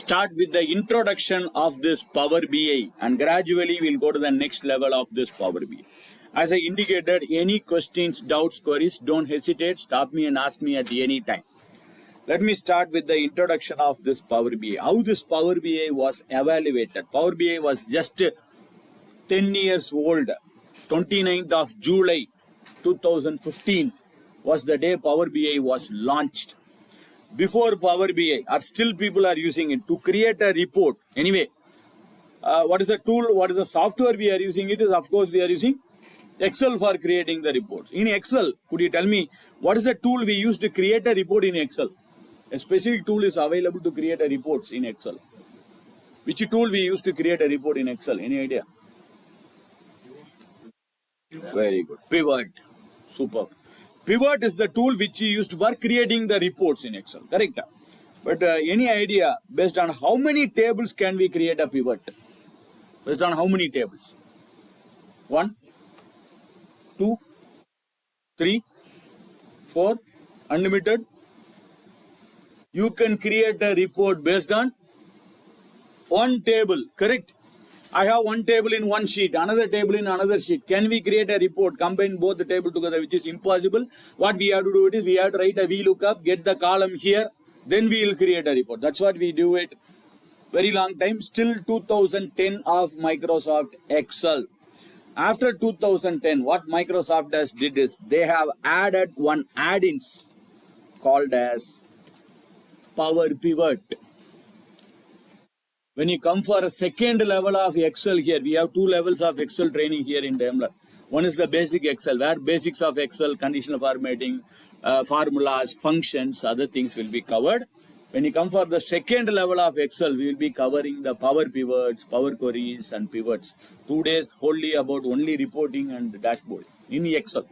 start with the introduction of this Power BI and gradually we'll go to the next level of this Power BI. As I indicated, any questions, doubts, queries, don't hesitate, stop me and ask me at any time. Let me start with the introduction of this Power BI. How this Power BI was evaluated. Power BI was just 10 years old. 29th of July 2015 was the day Power BI was launched. Before Power BI, or still people are using it to create a report. Anyway, what is the tool, what is the software we are using? It is, of course, we are using Excel for creating the reports. In Excel, could you tell me what is the tool we use to create a report in Excel? A specific tool is available to create a reports in Excel. Which tool we use to create a report in Excel? Any idea? Very good. Pivot. Superb. Pivot is the tool which you used for creating the reports in Excel. Correct? But any idea based on how many tables can we create a pivot? Based on how many tables? 1, 2, 3, 4, unlimited. You can create a report based on one table, correct? I have one table in one sheet, another table in another sheet. Can we create a report, combine both the table together, which is impossible? What we have to do is we have to write a VLOOKUP, get the column here, then we will create a report. That's what we do it very long time, still 2010 of Microsoft Excel. After 2010, what Microsoft has did is they have added one add-ins called as Power Pivot. When you come for a second level of Excel here, we have 2 levels of Excel training here in Daimler. One is the basic Excel, where basics of Excel, conditional formatting, formulas, functions, other things will be covered. When you come for the second level of Excel, we will be covering the Power Pivots, Power Queries and Pivots. 2 days wholly about only reporting and dashboard in Excel.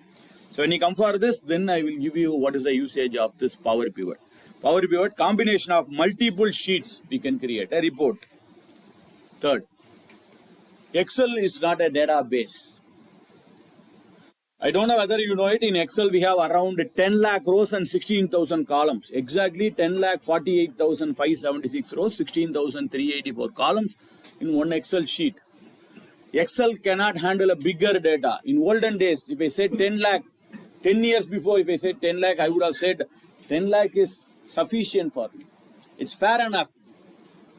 So when you come for this, then I will give you what is the usage of this Power Pivot. Power Pivot, combination of multiple sheets, we can create a report. Third, Excel is not a database. I don't know whether you know it. In Excel, we have around 10 lakh rows and 16,000 columns. Exactly 10 lakh 48,576 rows, 16,384 columns in one Excel sheet. Excel cannot handle a bigger data. In olden days, if I said 10 lakh, 10 years before, if I said 10 lakh, I would have said 10 lakh is sufficient for me. It's fair enough.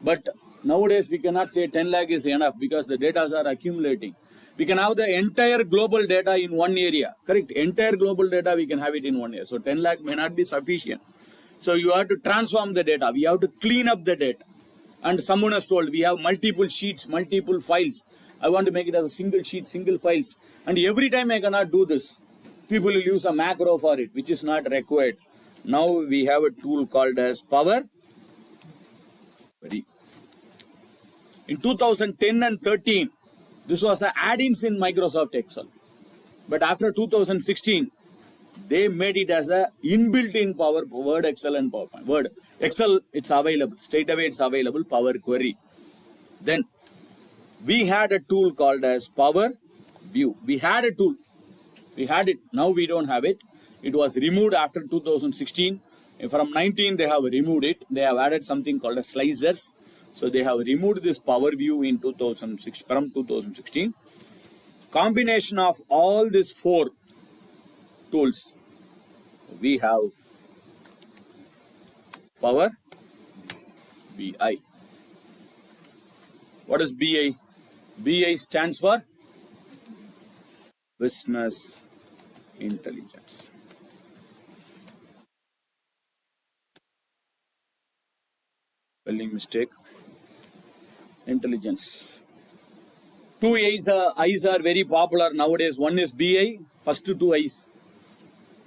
But nowadays, we cannot say 10 lakh is enough because the data are accumulating. We can have the entire global data in one area. Correct? Entire global data, we can have it in one area. So 10 lakh may not be sufficient. So you have to transform the data. We have to clean up the data. And someone has told, we have multiple sheets, multiple files. I want to make it as a single sheet, single files. And every time I cannot do this, people will use a macro for it, which is not required. Now we have a tool called as Power. In 2010 and 13, this was the add-ins in Microsoft Excel. But after 2016, they made it as a inbuilt in Power Word, Excel and PowerPoint. Word, Excel, it's available. Straight away it's available, Power Query. Then we had a tool called as Power View. We had a tool. We had it. Now we don't have it. It was removed after 2016. From 19, they have removed it. They have added something called as slicers. So they have removed this Power View in 2006 from 2016. Combination of all these 4 tools, we have Power BI. What is BI? BI stands for Business Intelligence. Spelling mistake. Intelligence. 2 I's are very popular nowadays. One is BI, first 2 I's.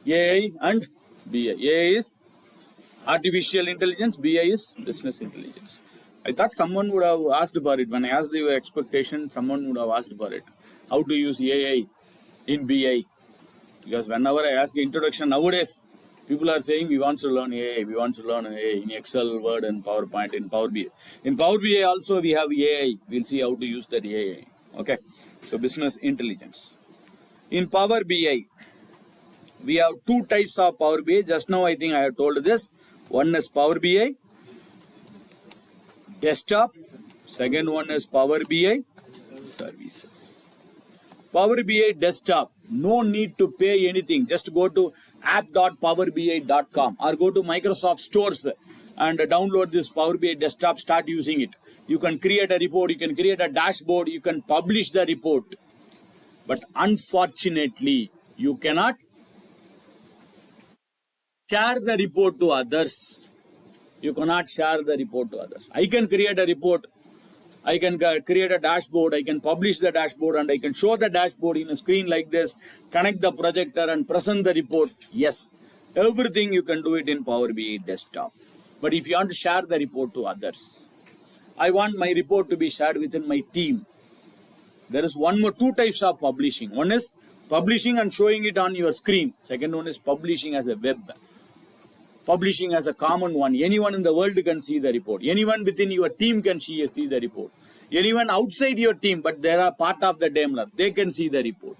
AI and BI. AI is Artificial Intelligence, BI is Business Intelligence. I thought someone would have asked for it. When I asked your expectation, someone would have asked for it. How to use AI in BI. Because whenever I ask introduction nowadays, people are saying we want to learn AI, we want to learn AI in Excel, Word and PowerPoint, in Power BI. In Power BI also we have AI. We'll see how to use that AI. Okay. So Business Intelligence. In Power BI, we have 2 types of Power BI. Just now I think I have told this. One is Power BI desktop. Second one is Power BI services. Power BI desktop. No need to pay anything. Just go to app.powerbi.com or go to Microsoft stores and download this Power BI desktop. Start using it. You can create a report. You can create a dashboard. You can publish the report. But unfortunately, you cannot share the report to others. You cannot share the report to others. I can create a report. I can create a dashboard. I can publish the dashboard and I can show the dashboard in a screen like this, connect the projector and present the report. Yes, everything you can do it in Power BI desktop. But if you want to share the report to others, I want my report to be shared within my team. There is two types of publishing. One is publishing and showing it on your screen. Second one is publishing as a web. Publishing as a common one. Anyone in the world can see the report. Anyone within your team can see the report. Anyone outside your team, but they are part of the Daimler, they can see the report.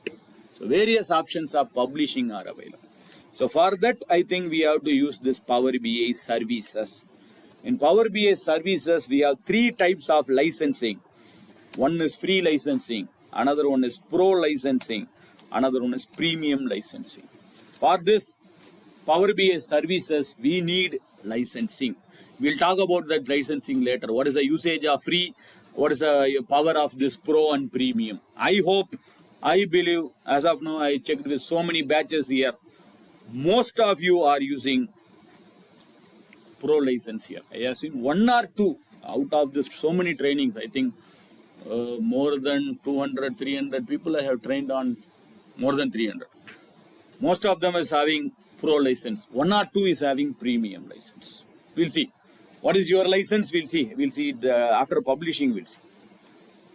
So various options of publishing are available. So for that, I think we have to use this Power BI services. In Power BI services, we have three types of licensing. One is free licensing. Another one is pro licensing. Another one is premium licensing. For this Power BI services, we need licensing. We'll talk about that licensing later. What is the usage of free? What is the power of this pro and premium? I hope, I believe, as of now, I checked with so many batches here. Most of you are using pro license here. I have seen one or two out of this so many trainings. I think more than 200, 300 people I have trained on, more than 300. Most of them is having pro license. One or two is having premium license. We'll see. What is your license? We'll see. We'll see it after publishing. We'll see.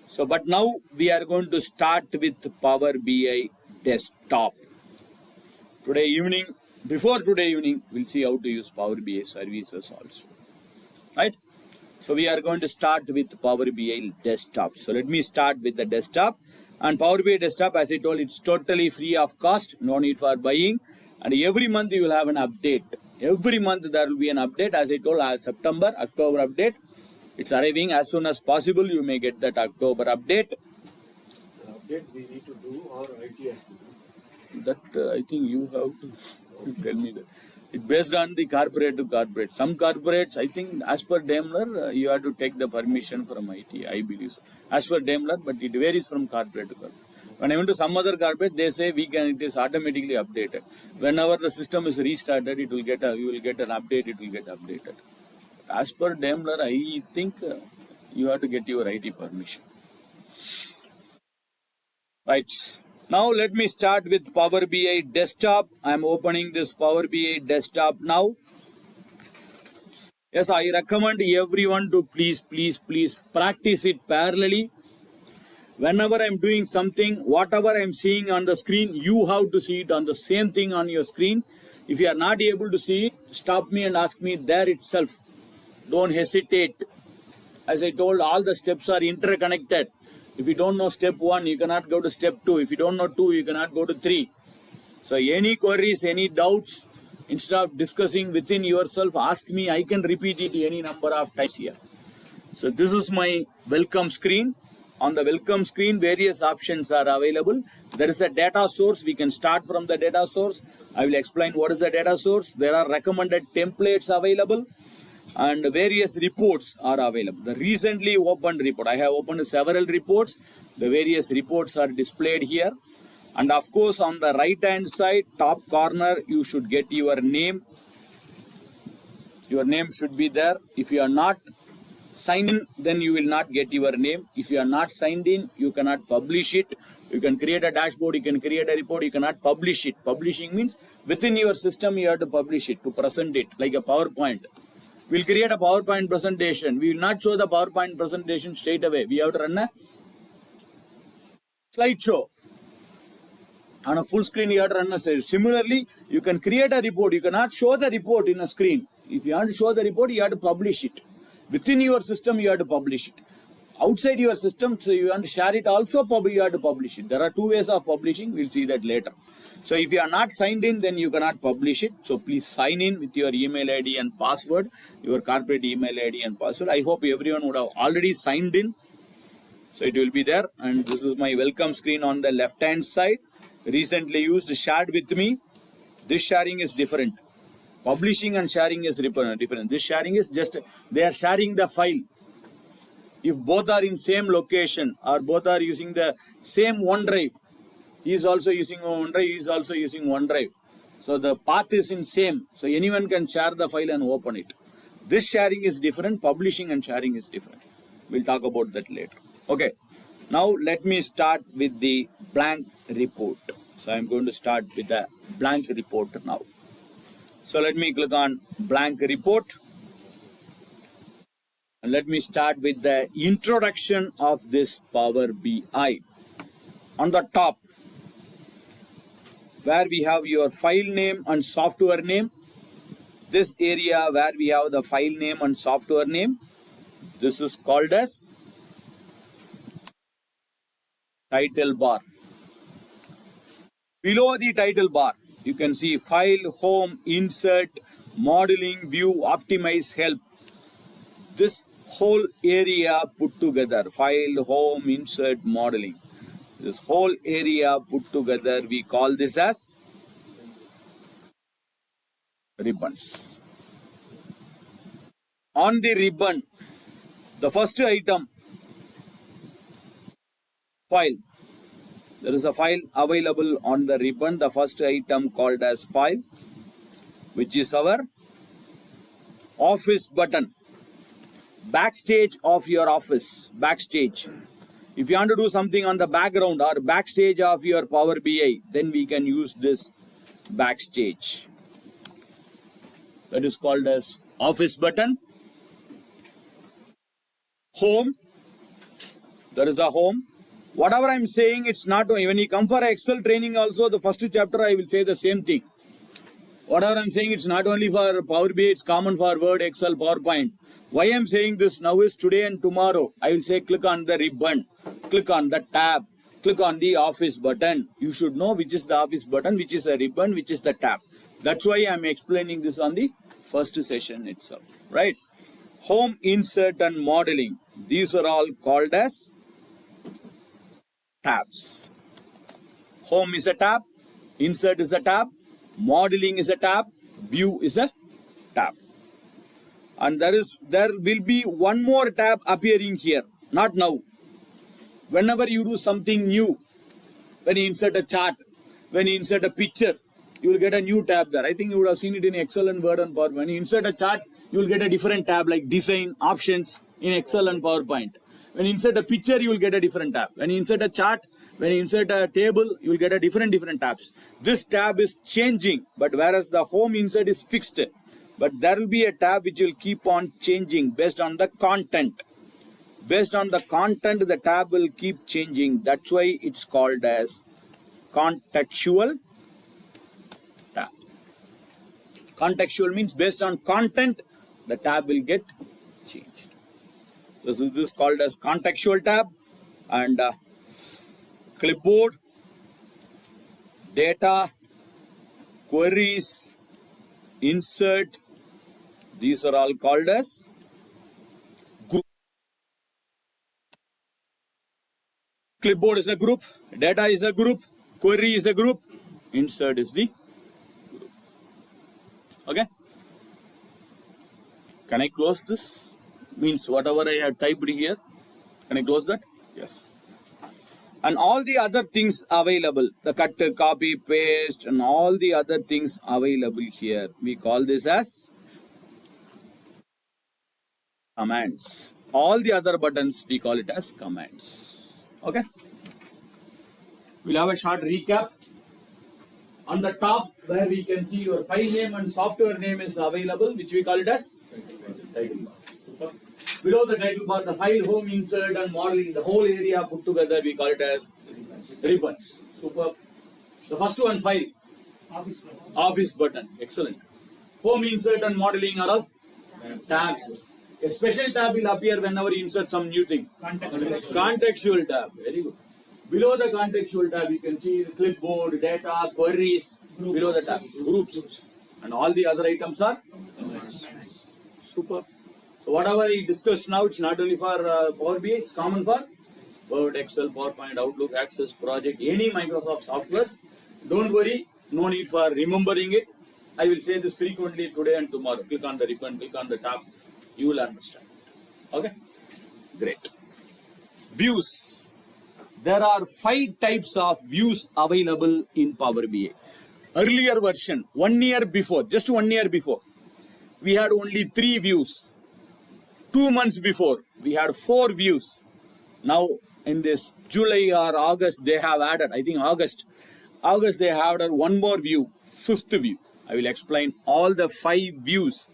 So, but now we are going to start with Power BI desktop. Today evening, before today evening, we'll see how to use Power BI services also. Right? So we are going to start with Power BI desktop. So let me start with the desktop. And Power BI desktop, as I told, it's totally free of cost. No need for buying. And every month you will have an update. Every month there will be an update. As I told, September, October update. It's arriving as soon as possible. You may get that October update. It's an update we need to do or IT has to do. That I think you have to tell me that. It's based on the corporate to corporate. Some corporates, I think, as per Daimler, you have to take the permission from IT. I believe so. As per Daimler, but it varies from corporate to corporate. When I went to some other corporate, they say it is automatically updated. Whenever the system is restarted, you will get an update. It will get updated. As per Daimler, I think you have to get your IT permission. Right. Now let me start with Power BI desktop. I am opening this Power BI desktop now. Yes, I recommend everyone to please practice it parallelly. Whenever I am doing something, whatever I am seeing on the screen, you have to see it on the same thing on your screen. If you are not able to see it, stop me and ask me there itself. Don't hesitate. As I told, all the steps are interconnected. If you don't know step 1, you cannot go to step 2. If you don't know 2, you cannot go to 3. So any queries, any doubts, instead of discussing within yourself, ask me. I can repeat it any number of times here. So this is my welcome screen. On the welcome screen, various options are available. There is a data source. We can start from the data source. I will explain what is the data source. There are recommended templates available and various reports are available. The recently opened report. I have opened several reports. The various reports are displayed here. And of course, on the right hand side, top corner, you should get your name. Your name should be there. If you are not signed in, then you will not get your name. If you are not signed in, you cannot publish it. You can create a dashboard, you can create a report, you cannot publish it. Publishing means within your system you have to publish it, to present it like a PowerPoint. We'll create a PowerPoint presentation. We will not show the PowerPoint presentation straight away. We have to run a slideshow. On a full screen, you have to run a slide. Similarly, you can create a report. You cannot show the report in a screen. If you want to show the report, you have to publish it. Within your system, you have to publish it. Outside your system, so you want to share it also, you have to publish it. There are two ways of publishing. We'll see that later. So if you are not signed in, then you cannot publish it. So please sign in with your email ID and password, your corporate email ID and password. I hope everyone would have already signed in. So it will be there. And this is my welcome screen on the left hand side. Recently used, shared with me. This sharing is different. Publishing and sharing is different. This sharing is just, they are sharing the file. If both are in same location or both are using the same OneDrive, he is also using OneDrive, he is also using OneDrive. So the path is in same. So anyone can share the file and open it. This sharing is different. Publishing and sharing is different. We'll talk about that later. Okay. Now let me start with the blank report. So I'm going to start with the blank report now. So let me click on blank report. And let me start with the introduction of this Power BI. On the top, where we have your file name and software name, this area where we have the file name and software name, this is called as title bar. Below the title bar, you can see file, home, insert, modeling, view, optimize, help. This whole area put together, file, home, insert, modeling. This whole area put together, we call this as ribbons. On the ribbon, the first item, file. There is a file available on the ribbon. The first item called as file, which is our office button. Backstage of your office, backstage. If you want to do something on the background or backstage of your Power BI, then we can use this backstage. That is called as office button. Home. There is a home. Whatever I'm saying, it's not, when you come for Excel training also, the first chapter I will say the same thing. Whatever I'm saying, it's not only for Power BI, it's common for Word, Excel, PowerPoint. Why I'm saying this now is today and tomorrow, I will say click on the ribbon, click on the tab, click on the office button. You should know which is the office button, which is a ribbon, which is the tab. That's why I'm explaining this on the first session itself, right? Home, insert and modeling. These are all called as tabs. Home is a tab, insert is a tab, modeling is a tab, view is a tab. And there will be one more tab appearing here, not now. Whenever you do something new, when you insert a chart, when you insert a picture, you will get a new tab there. I think you would have seen it in Excel and Word and PowerPoint. When you insert a chart, you will get a different tab like design, options in Excel and PowerPoint. When you insert a picture, you will get a different tab. When you insert a chart, when you insert a table, you will get a different tabs. This tab is changing, but whereas the home insert is fixed. But there will be a tab which will keep on changing based on the content. Based on the content, the tab will keep changing. That's why it's called as contextual tab. Contextual means based on content, the tab will get changed. This is called as contextual tab. And clipboard, data, queries, insert, these are all called as group. Clipboard is a group, data is a group, query is a group, insert is the group. Okay? Can I close this? Means whatever I have typed here, can I close that? Yes. And all the other things available, the cut, copy, paste, and all the other things available here, we call this as commands. All the other buttons, we call it as commands. Okay? We'll have a short recap. On the top, where we can see your file name and software name is available, which we call it as title bar. Below the title bar, the file, home, insert and modeling, the whole area put together, we call it as ribbons. Super. The first one, file. Office button. Excellent. Home, insert and modeling are all tabs. A special tab will appear whenever you insert some new thing. Contextual tab. Very good. Below the contextual tab, you can see the clipboard, data, queries, below the tab, groups. And all the other items are super. So whatever I discussed now, it's not only for Power BI, it's common for Word, Excel, PowerPoint, Outlook, Access, Project, any Microsoft softwares. Don't worry, no need for remembering it. I will say this frequently today and tomorrow. Click on the ribbon, click on the tab, you will understand. Okay? Great. Views. There are 5 types of views available in Power BI. Earlier version, 1 year before, just 1 year before, we had only 3 views. 2 months before, we had 4 views. Now, in this July or August, they have added, I think August, they have added one more view, 5th view. I will explain all the 5 views,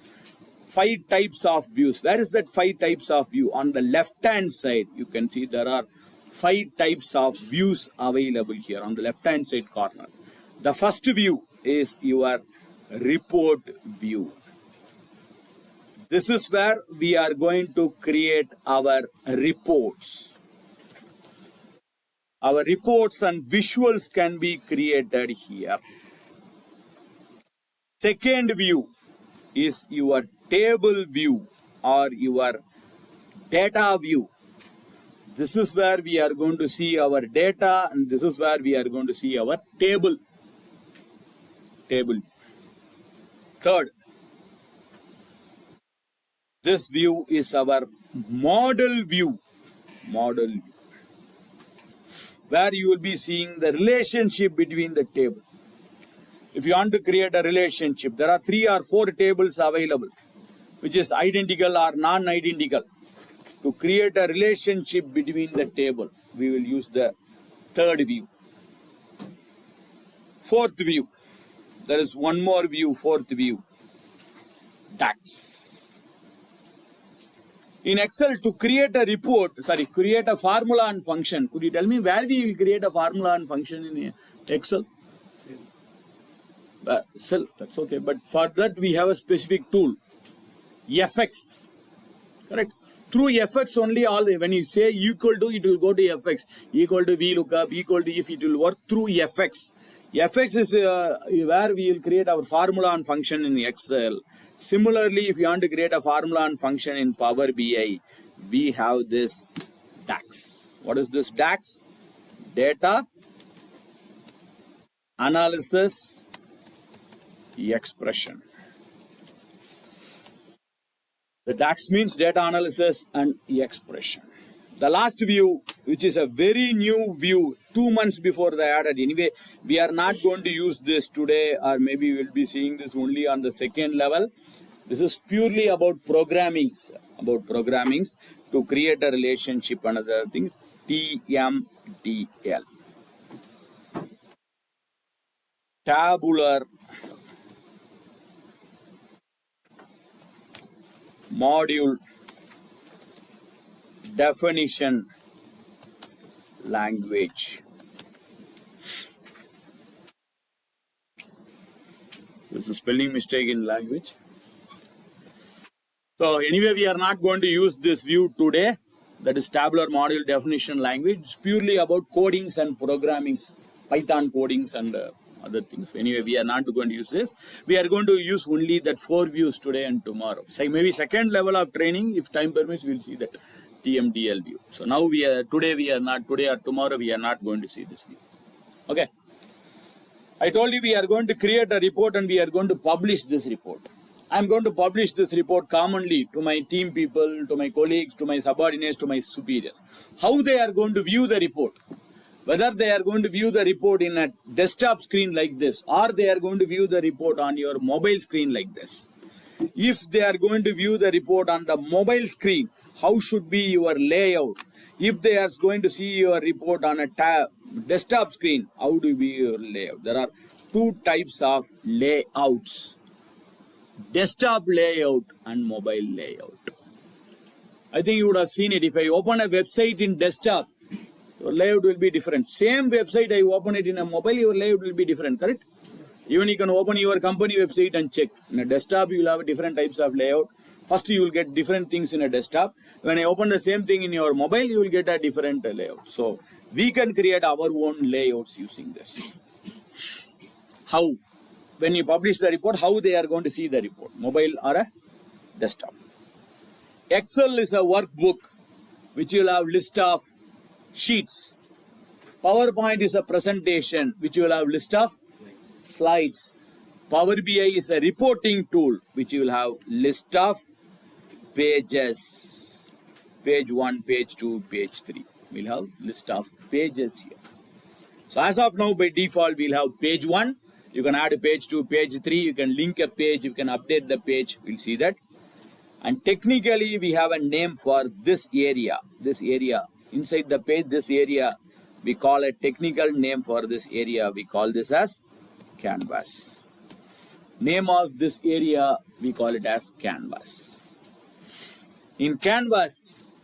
5 types of views. Where is that 5 types of view? On the left-hand side, you can see there are 5 types of views available here on the left-hand side corner. The first view is your report view. This is where we are going to create our reports. Our reports and visuals can be created here. Second view is your table view or your data view. This is where we are going to see our data, and this is where we are going to see our table. Third, this view is our model view, where you will be seeing the relationship between the table. If you want to create a relationship, there are 3 or 4 tables available, which is identical or non-identical. To create a relationship between the table, we will use the third view. Fourth view, there is one more view, fourth view, DAX. In Excel, to create a report, create a formula and function, could you tell me where we will create a formula and function in Excel? Cell, that's okay. But for that, we have a specific tool, FX. Correct? Through FX only, when you say equal to, it will go to FX. Equal to VLOOKUP, equal to if, it will work through FX. FX is where we will create our formula and function in Excel. Similarly, if you want to create a formula and function in Power BI, we have this DAX. What is this DAX? Data, analysis, expression. The DAX means data analysis and expression. The last view, which is a very new view, 2 months before they added. Anyway, we are not going to use this today, or maybe we'll be seeing this only on the second level. This is purely about programmings to create a relationship. Another thing, TMDL. Tabular module definition language. There's a spelling mistake in language. So anyway, we are not going to use this view today. That is tabular module definition language. It's purely about codings and programmings, Python codings and other things. Anyway, we are not going to use this. We are going to use only that 4 views today and tomorrow. So maybe second level of training, if time permits, we'll see that TMDL view. So now today or tomorrow we are not going to see this view. Okay. I told you we are going to create a report and we are going to publish this report. I am going to publish this report commonly to my team people, to my colleagues, to my subordinates, to my superiors. How they are going to view the report? Whether they are going to view the report in a desktop screen like this, or they are going to view the report on your mobile screen like this. If they are going to view the report on the mobile screen, how should be your layout? If they are going to see your report on a desktop screen, how do you be your layout? There are 2 types of layouts: desktop layout and mobile layout. I think you would have seen it. If I open a website in desktop, your layout will be different. Same website, I open it in a mobile, your layout will be different, correct? Even you can open your company website and check. In a desktop, you will have different types of layout. First, you will get different things in a desktop. When I open the same thing in your mobile, you will get a different layout. So we can create our own layouts using this. How? When you publish the report, how they are going to see the report, mobile or a desktop. Excel is a workbook which will have list of sheets. PowerPoint is a presentation which will have list of slides. Power BI is a reporting tool which will have list of pages. Page 1, page 2, page 3. We'll have list of pages here. So as of now, by default, we'll have page 1. You can add a page 2, page 3. You can link a page. You can update the page. We'll see that. And technically, we have a name for this area. This area. Inside the page, this area, we call a technical name for this area. We call this as canvas. Name of this area, we call it as canvas. In canvas,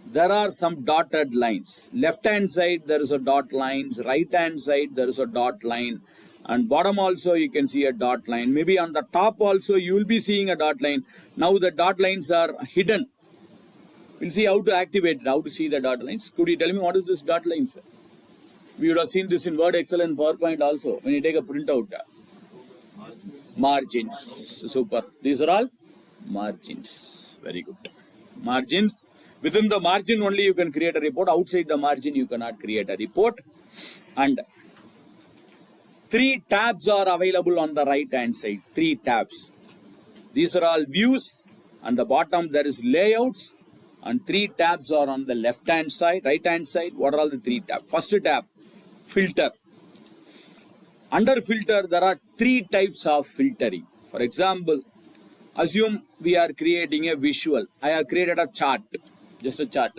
there are some dotted lines. Left hand side, there is a dot lines. Right hand side, there is a dot line. And bottom also, you can see a dot line. Maybe on the top also, you will be seeing a dot line. Now the dot lines are hidden. We'll see how to activate it, how to see the dot lines. Could you tell me what is this dot lines? We would have seen this in Word, Excel and PowerPoint also. When you take a printout. Margins. Super. These are all margins. Very good. Margins. Within the margin only you can create a report. Outside the margin you cannot create a report. And 3 tabs are available on the right hand side. 3 tabs. These are all views. On the bottom there is layouts. And 3 tabs are on the left hand side, right hand side. What are all the 3 tabs? First tab, filter. Under filter, there are 3 types of filtering. For example, assume we are creating a visual. I have created a chart, just a chart.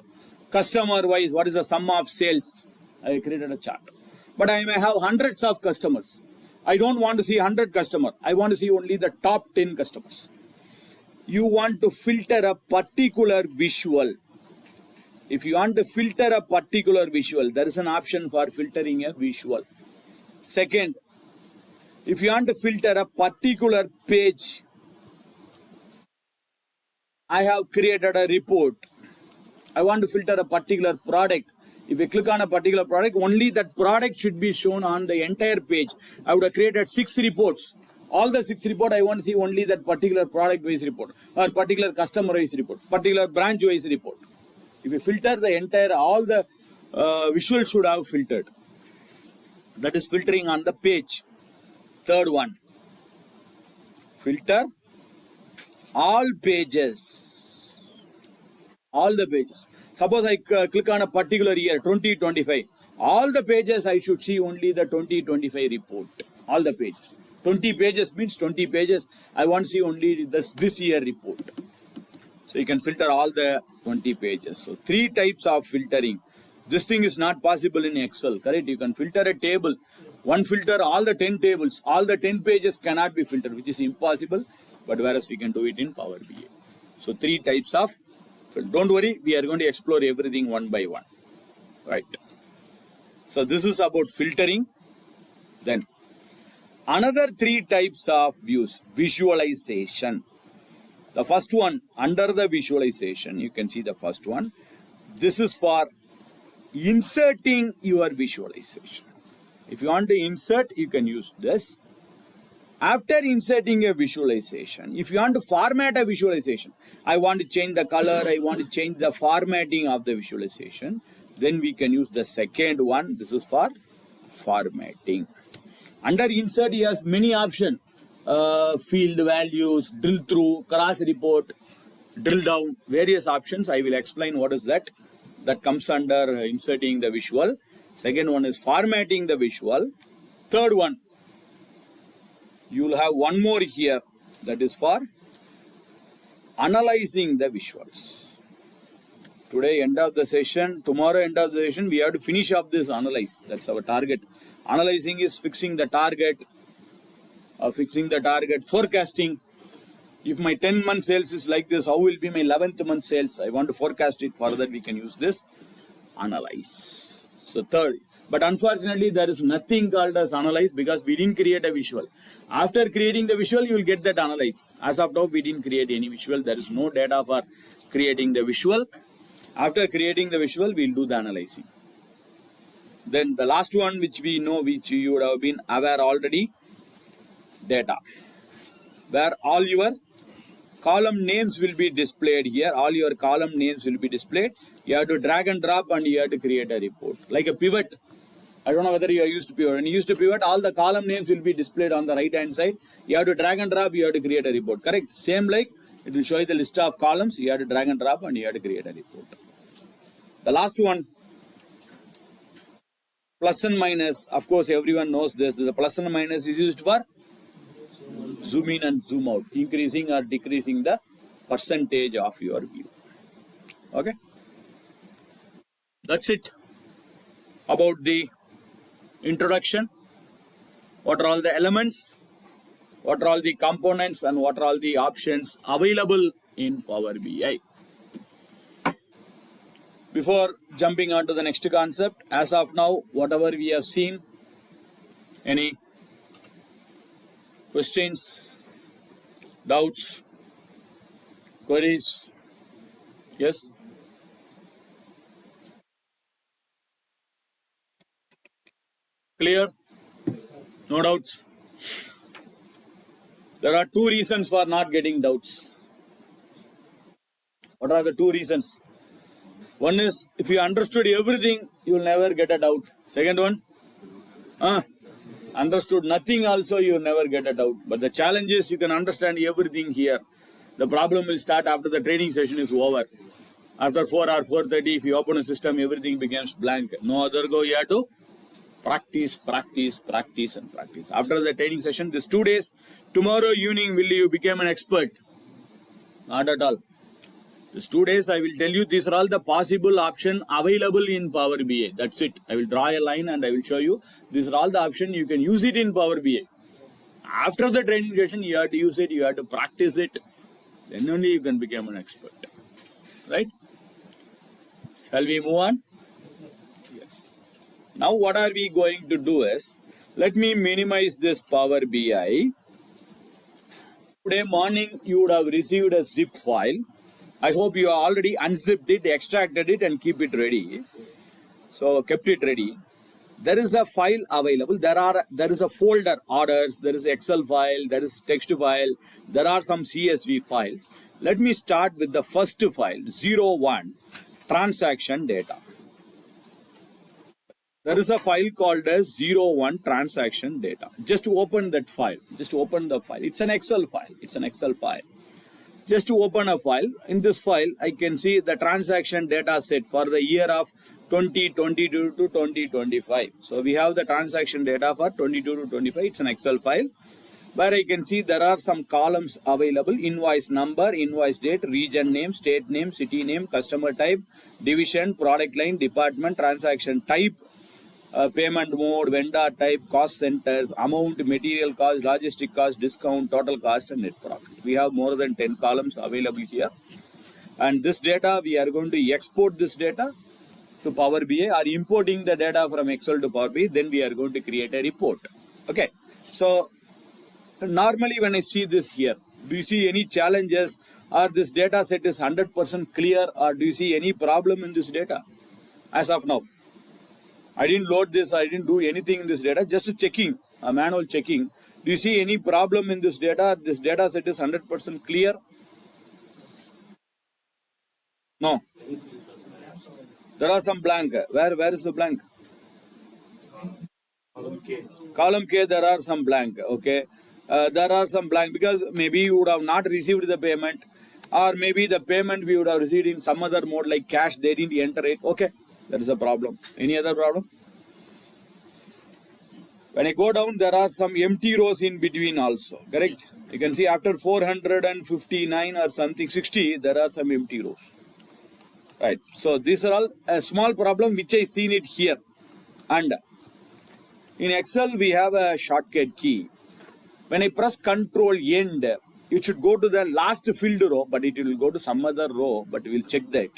Customer wise, what is the sum of sales? I have created a chart. But I may have hundreds of customers. I don't want to see 100 customers. I want to see only the top 10 customers. You want to filter a particular visual. If you want to filter a particular visual, there is an option for filtering a visual. Second, if you want to filter a particular page, I have created a report. I want to filter a particular product. If you click on a particular product, only that product should be shown on the entire page. I would have created 6 reports. All the 6 reports, I want to see only that particular product-wise report, or particular customer-wise report, particular branch-wise report. If you filter the entire, all the visuals should have filtered. That is filtering on the page. Third one, filter all pages. All the pages. Suppose I click on a particular year, 2025. All the pages, I should see only the 2025 report. All the pages. 20 pages means 20 pages. I want to see only this year report. So you can filter all the 20 pages. So 3 types of filtering. This thing is not possible in Excel, correct? You can filter a table. One filter, all the 10 tables, all the 10 pages cannot be filtered, which is impossible. But whereas we can do it in Power BI. So 3 types of filter. Don't worry, we are going to explore everything one by one. Right. So this is about filtering. Then another 3 types of views. Visualization. The first one, under the visualization, you can see the first one. This is for inserting your visualization. If you want to insert, you can use this. After inserting a visualization, if you want to format a visualization, I want to change the color, I want to change the formatting of the visualization, then we can use the second one. This is for formatting. Under insert, he has many options. Field values, drill through, cross report, drill down, various options. I will explain what is that. That comes under inserting the visual. Second one is formatting the visual. Third one, you will have one more here. That is for analyzing the visuals. Today, end of the session. Tomorrow, end of the session, we have to finish up this analyze. That's our target. Analyzing is fixing the target. Forecasting. If my 10-month sales is like this, how will be my 11th month sales? I want to forecast it. For that, we can use this analyze. So third, But unfortunately, there is nothing called as analyze because we didn't create a visual. After creating the visual, you will get that analyze. As of now, we didn't create any visual. There is no data for creating the visual. After creating the visual, we'll do the analyzing. Then the last one, which we know, which you would have been aware already, data, where all your column names will be displayed here. All your column names will be displayed. You have to drag and drop and you have to create a report. Like a pivot. I don't know whether you are used to pivot. When you used to pivot, all the column names will be displayed on the right hand side. You have to drag and drop, you have to create a report. Correct? Same like it will show you the list of columns. You have to drag and drop and you have to create a report. The last one, plus and minus. Of course, everyone knows this. The plus and minus is used for zoom in and zoom out, increasing or decreasing the percentage of your view. Okay, that's it about the introduction. What are all the elements, what are all the components, and what are all the options available in Power BI. Before jumping on to the next concept, as of now, whatever we have seen, any questions, doubts, queries? Yes? Clear? No doubts? There are two reasons for not getting doubts. What are the two reasons? One is, if you understood everything, you will never get a doubt. Second one, understood nothing also, you will never get a doubt. But the challenge is, you can understand everything here. The problem will start after the training session is over. After 4 or 4:30, if you open a system, everything becomes blank. No other go, you have to practice, practice, practice, and practice. After the training session, this 2 days, tomorrow evening, will you become an expert? Not at all. These 2 days, I will tell you, these are all the possible options available in Power BI. That's it. I will draw a line and I will show you. These are all the options. You can use it in Power BI. After the training session, you have to use it. You have to practice it. Then only you can become an expert. Right? Shall we move on? Yes. Now, what are we going to do is, let me minimize this Power BI. Today morning, you would have received a zip file. I hope you already unzipped it, extracted it, and keep it ready. So, kept it ready. There is a file available. There is a folder, orders, there is Excel file, there is text file, there are some CSV files. Let me start with the first file, 01, transaction data. There is a file called as 01 transaction data. Just to open that file, just open the file. It's an Excel file. It's an Excel file. Just to open a file, in this file, I can see the transaction data set for the year of 2022 to 2025. So we have the transaction data for 22 to 25. It's an Excel file where I can see there are some columns available: invoice number, invoice date, region name, state name, city name, customer type, division, product line, department, transaction type, payment mode, vendor type, cost centers, amount, material cost, logistic cost, discount, total cost, and net profit. We have more than 10 columns available here. And this data, we are going to export this data to Power BI, or importing the data from Excel to Power BI. Then we are going to create a report. Okay. So, normally when I see this here, do you see any challenges, or this data set is 100% clear, or do you see any problem in this data as of now? I didn't load this, I didn't do anything in this data, just checking, a manual checking. Do you see any problem in this data? This data set is 100% clear? No. There are some blank. Where is the blank? Column K. Column K, there are some blank. Okay. There are some blank because maybe you would have not received the payment, or maybe the payment we would have received in some other mode like cash, they didn't enter it. Okay. That is a problem. Any other problem? When I go down, there are some empty rows in between also. Correct? You can see after 459 or something, 60, there are some empty rows. Right. So these are all a small problem which I seen it here. And in Excel, we have a shortcut key. When I press Control End, it should go to the last filled row, but it will go to some other row, but we will check that.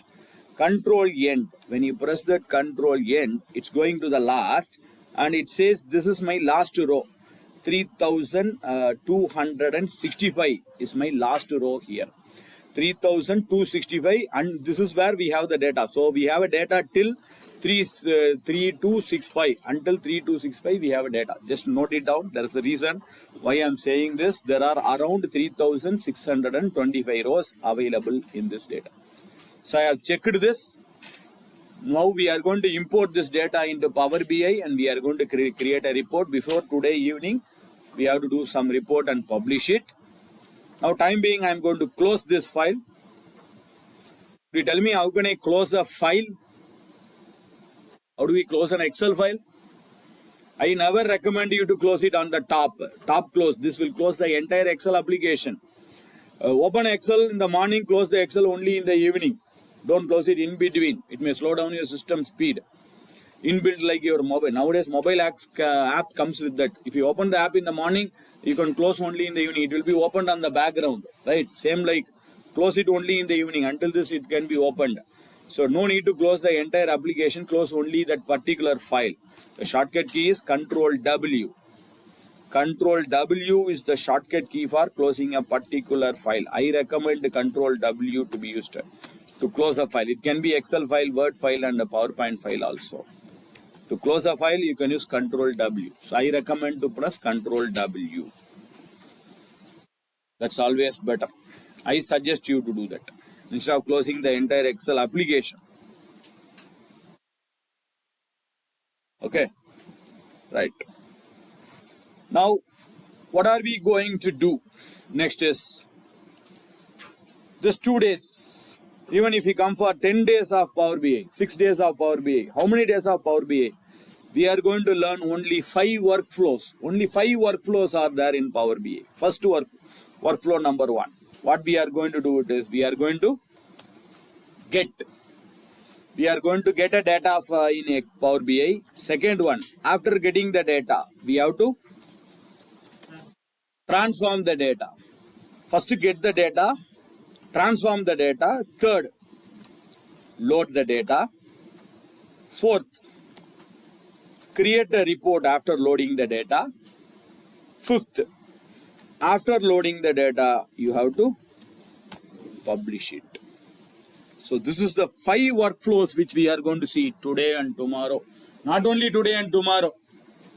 control end. When you press that control end, it's going to the last and it says this is my last row. 3265 is my last row here. 3265 and this is where we have the data. So we have a data till 3265. Until 3265 we have a data. Just note it down. There is a reason why I am saying this. There are around 3625 rows available in this data. So I have checked this. Now we are going to import this data into Power BI and we are going to create a report. Before today evening we have to do some report and publish it. Now time being I am going to close this file. Could you tell me how can I close a file? How do we close an Excel file? I never recommend you to close it on the top close. This will close the entire Excel application. Open Excel in the morning, close the Excel only in the evening. Don't close it in between. It may slow down your system speed. Inbuilt like your mobile. Nowadays, mobile app comes with that. If you open the app in the morning, you can close only in the evening. It will be opened on the background. Right? Same like close it only in the evening. Until this, it can be opened. So no need to close the entire application. Close only that particular file. The shortcut key is Control W. Control W is the shortcut key for closing a particular file. I recommend Control W to be used to close a file. It can be Excel file, Word file and a PowerPoint file also. To close a file, you can use Control W. So I recommend to press Control W. That's always better. I suggest you to do that instead of closing the entire Excel application. Okay, right. Now, what are we going to do? Next is this 2 days. Even if you come for 10 days of Power BI, 6 days of Power BI, how many days of Power BI? We are going to learn only 5 workflows. Only 5 workflows are there in Power BI. First workflow number 1. What we are going to do it is we are going to get a data in a Power BI. Second one, after getting the data, we have to transform the data. First, get the data, transform the data. Third, load the data. Fourth, create a report after loading the data. Fifth, after loading the data, you have to publish it. So this is the 5 workflows which we are going to see today and tomorrow. Not only today and tomorrow.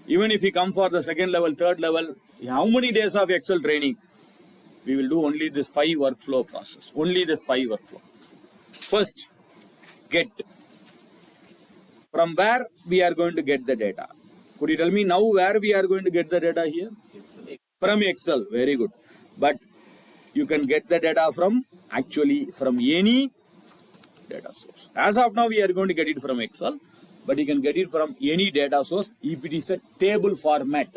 Even if you come for the second level, third level, how many days of Excel training? We will do only this 5 workflow process. Only this 5 workflow. First, get. From where we are going to get the data? Could you tell me now where we are going to get the data here? From Excel. Very good. But you can get the data from any data source. As of now, we are going to get it from Excel, but you can get it from any data source if it is a table format.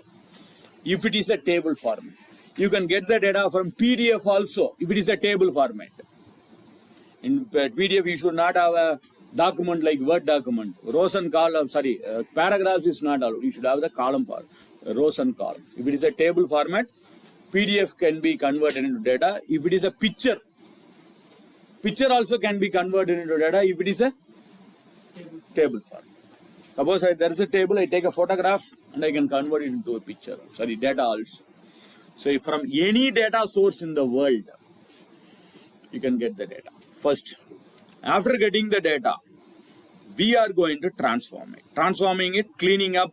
If it is a table format. You can get the data from PDF also if it is a table format. In PDF, you should not have a document like Word document. Rows and columns, paragraphs is not allowed. You should have the column for rows and columns. If it is a table format, PDF can be converted into data. If it is a picture also can be converted into data if it is a table format. Suppose there is a table, I take a photograph and I can convert it into a picture. Data also. So from any data source in the world, you can get the data. First, after getting the data, we are going to transform it. Transforming it, cleaning up,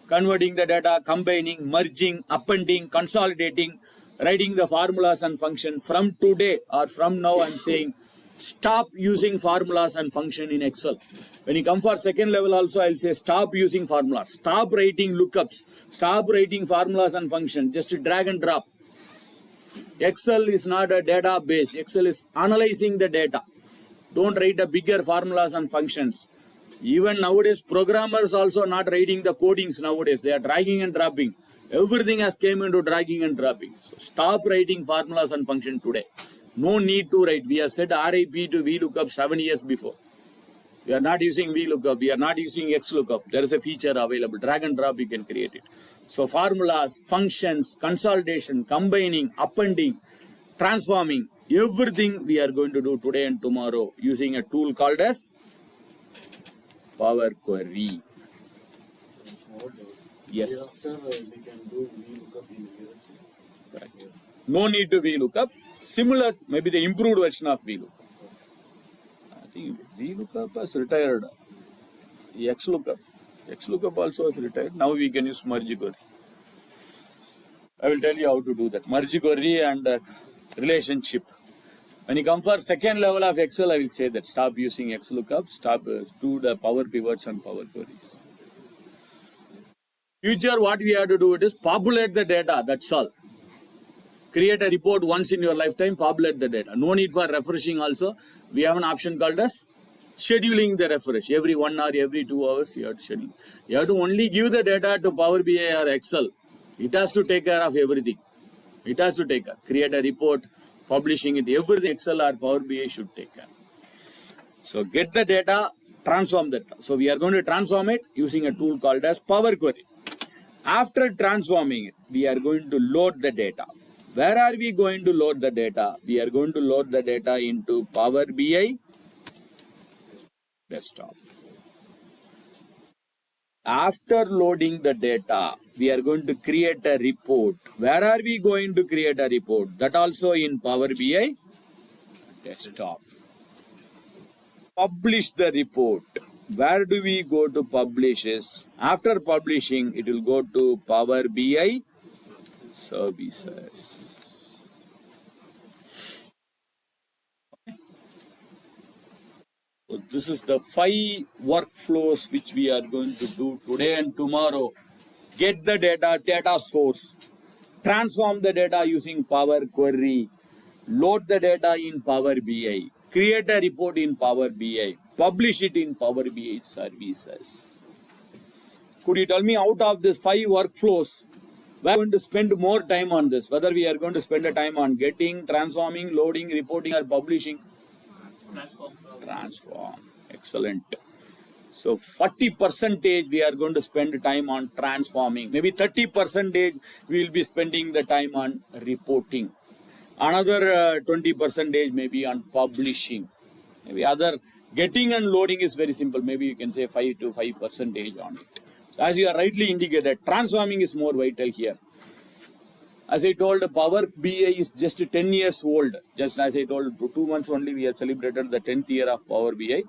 converting the data, combining, merging, appending, consolidating, writing the formulas and function. From today or from now, I am saying stop using formulas and function in Excel. When you come for second level also, I will say stop using formulas. Stop writing lookups. Stop writing formulas and function. Just drag and drop. Excel is not a database. Excel is analyzing the data. Don't write the bigger formulas and functions. Even nowadays, programmers also not writing the codings nowadays. They are dragging and dropping. Everything has came into dragging and dropping. So stop writing formulas and function today. No need to write. We have set RIP to VLOOKUP 7 years before. We are not using VLOOKUP. We are not using XLOOKUP. There is a feature available. Drag and drop, you can create it. So formulas, functions, consolidation, combining, appending, transforming, Everything we are going to do today and tomorrow using a tool called as Power Query. It's not Yes. Thereafter, we can do VLOOKUP in here. Correct. No need to VLOOKUP. Similar, maybe the improved version of VLOOKUP. I think VLOOKUP has retired. XLOOKUP. XLOOKUP also has retired. Now we can use merge query. I will tell you how to do that. Merge query and relationship. When you come for second level of Excel, I will say that stop using XLOOKUP, stop do the power pivots and power queries. Future, what we have to do it is populate the data, that's all. Create a report once in your lifetime, populate the data. No need for refreshing also. We have an option called as scheduling the refresh. Every 1 hour, every 2 hours, you have to schedule. You have to only give the data to Power BI or Excel. It has to take care of everything. It has to take care. Create a report, publishing it, everything Excel or Power BI should take care. So get the data, transform the data. So we are going to transform it using a tool called as Power Query. After transforming it, we are going to load the data. Where are we going to load the data? We are going to load the data into Power BI desktop. After loading the data, we are going to create a report. Where are we going to create a report? That also in Power BI desktop. Publish the report. Where do we go to publish is? After publishing, it will go to Power BI services. So this is the 5 workflows which we are going to do today and tomorrow. Get the data source. Transform the data using Power Query. Load the data in Power BI. Create a report in Power BI. Publish it in Power BI services. Could you tell me out of these 5 workflows, we are going to spend more time on this? Whether we are going to spend a time on getting, transforming, loading, reporting or publishing? Transform. Excellent. So 40% we are going to spend time on transforming. Maybe 30% we will be spending the time on reporting. Another 20% maybe on publishing. Maybe other getting and loading is very simple. Maybe you can say 5 to 5% on it. So as you are rightly indicated, transforming is more vital here. As I told, Power BI is just 10 years old. Just as I told, 2 months only we have celebrated the 10th year of Power BI.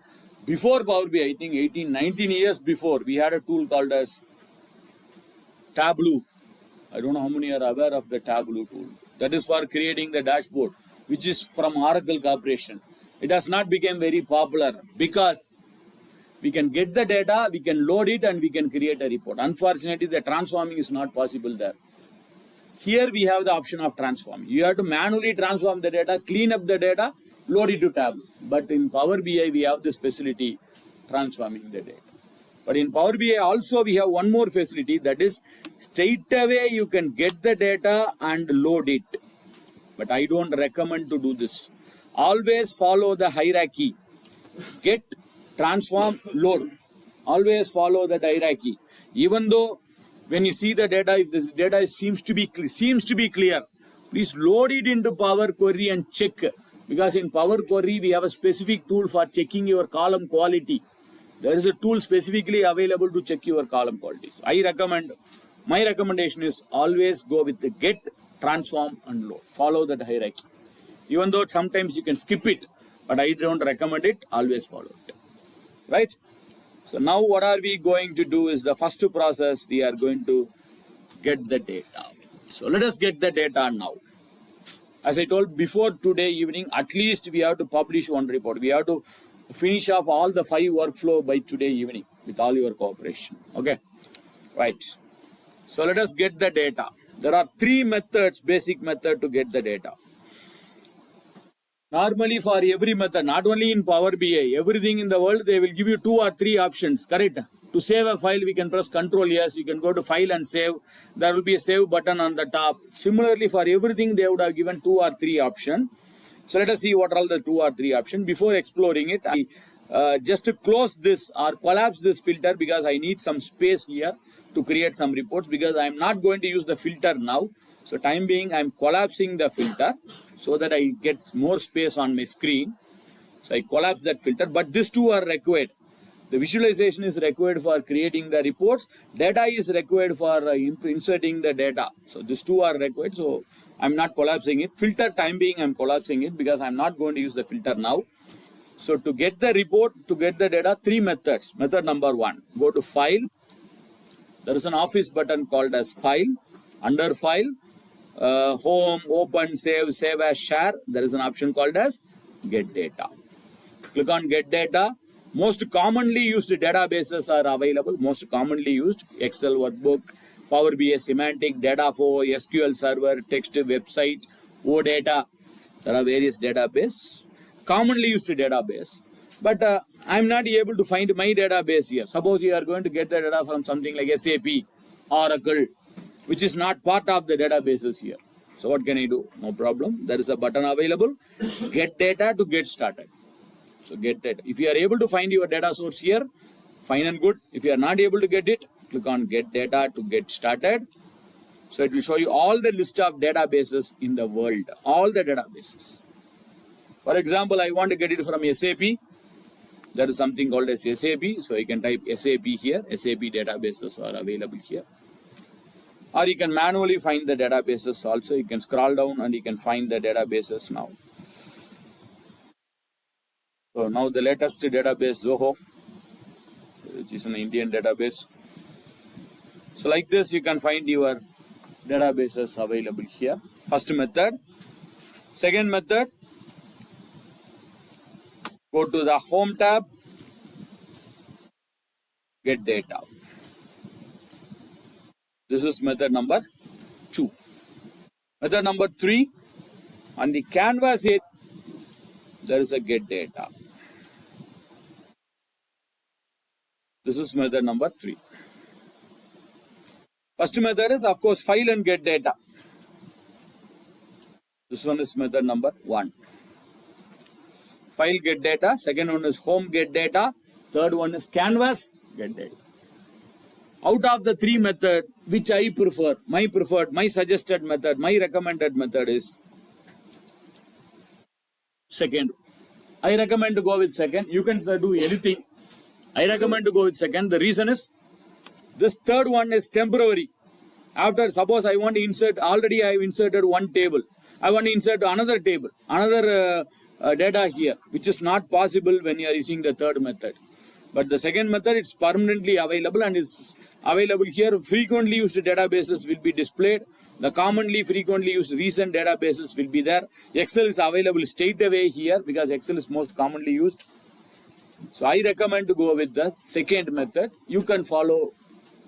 Before Power BI, I think 18, 19 years before, we had a tool called as Tableau. I don't know how many are aware of the Tableau tool. That is for creating the dashboard, which is from Oracle Corporation. It has not become very popular because we can get the data, we can load it and we can create a report. Unfortunately, the transforming is not possible there. Here we have the option of transforming. You have to manually transform the data, clean up the data, load it to Tableau. But in Power BI, we have this facility, transforming the data. But in Power BI also, we have one more facility, that is straight away you can get the data and load it. But I don't recommend to do this. Always follow the hierarchy. Get, transform, load. Always follow that hierarchy. Even though when you see the data, if the data seems to be clear, please load it into Power Query and check. Because in Power Query, we have a specific tool for checking your column quality. There is a tool specifically available to check your column quality. So my recommendation is always go with the get, transform and load. Follow that hierarchy. Even though sometimes you can skip it, but I don't recommend it, always follow it. Right? So now what are we going to do is the first process, we are going to get the data. So let us get the data now. As I told before today evening, at least we have to publish one report. We have to finish off all the 5 workflow by today evening with all your cooperation. Okay, right. So let us get the data. There are 3 methods, basic method to get the data. Normally for every method, not only in Power BI, everything in the world, they will give you 2 or 3 options, correct? To save a file, we can press Ctrl yes, you can go to file and save. There will be a save button on the top. Similarly, for everything, they would have given 2 or 3 options. So let us see what are all the 2 or 3 options. Before exploring it, I just to close this or collapse this filter because I need some space here to create some reports because I am not going to use the filter now. So time being, I am collapsing the filter. so that I get more space on my screen. So I collapse that filter, but these two are required. The visualization is required for creating the reports. Data is required for inserting the data. So these two are required. So I'm not collapsing it. Filter time being, I'm collapsing it because I'm not going to use the filter now. So to get the report, to get the data, three methods. Method number one, go to File. There is an Office button called as File. Under File, Home, Open, Save as, Share. There is an option called as Get Data. Click on Get Data. Most commonly used databases are available. Most commonly used Excel workbook, Power BI semantic, Dataflow, SQL server, text website, OData. There are various databases. Commonly used database. But I'm not able to find my database here. Suppose you are going to get the data from something like SAP, Oracle, which is not part of the databases here. So what can I do? No problem. There is a button available. Get Data to get started. So get data. If you are able to find your data source here, fine and good. If you are not able to get it, click on Get Data to get started. So it will show you all the list of databases in the world. All the databases. For example, I want to get it from SAP. There is something called as SAP. So you can type SAP here. SAP databases are available here. Or you can manually find the databases also. You can scroll down and you can find the databases now. So now the latest database, Zoho, which is an Indian database. So like this, you can find your databases available here. First method. Second method, go to the Home tab, Get Data. This is method number 2. Method number 3, on the canvas here, there is a Get Data. This is method number 3. First method is, of course, File and Get Data. This one is method number 1. File, Get Data. Second one is Home, Get Data. Third one is Canvas, Get Data. Out of the 3 methods, which I prefer, my suggested method, my recommended method is second. I recommend to go with second. You can do anything. I recommend to go with second. The reason is, this third one is temporary. After, suppose I want to insert, already I have inserted one table. I want to insert another table, another data here, which is not possible when you are using the third method. But the second method, it's permanently available and it's available here. Frequently used databases will be displayed. The commonly frequently used recent databases will be there. Excel is available straight away here because Excel is most commonly used. So I recommend to go with the second method. You can follow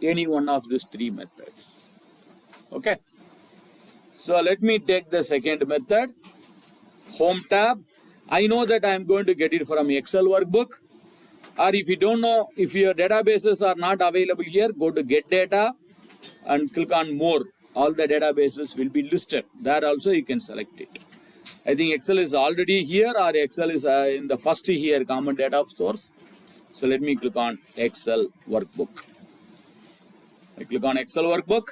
any one of these 3 methods. Okay. So let me take the second method. Home tab. I know that I am going to get it from Excel workbook. Or if you don't know, if your databases are not available here, go to Get Data and click on More. All the databases will be listed. There also you can select it. I think Excel is already here or Excel is in the first here, common data source. So let me click on Excel workbook. I click on Excel workbook.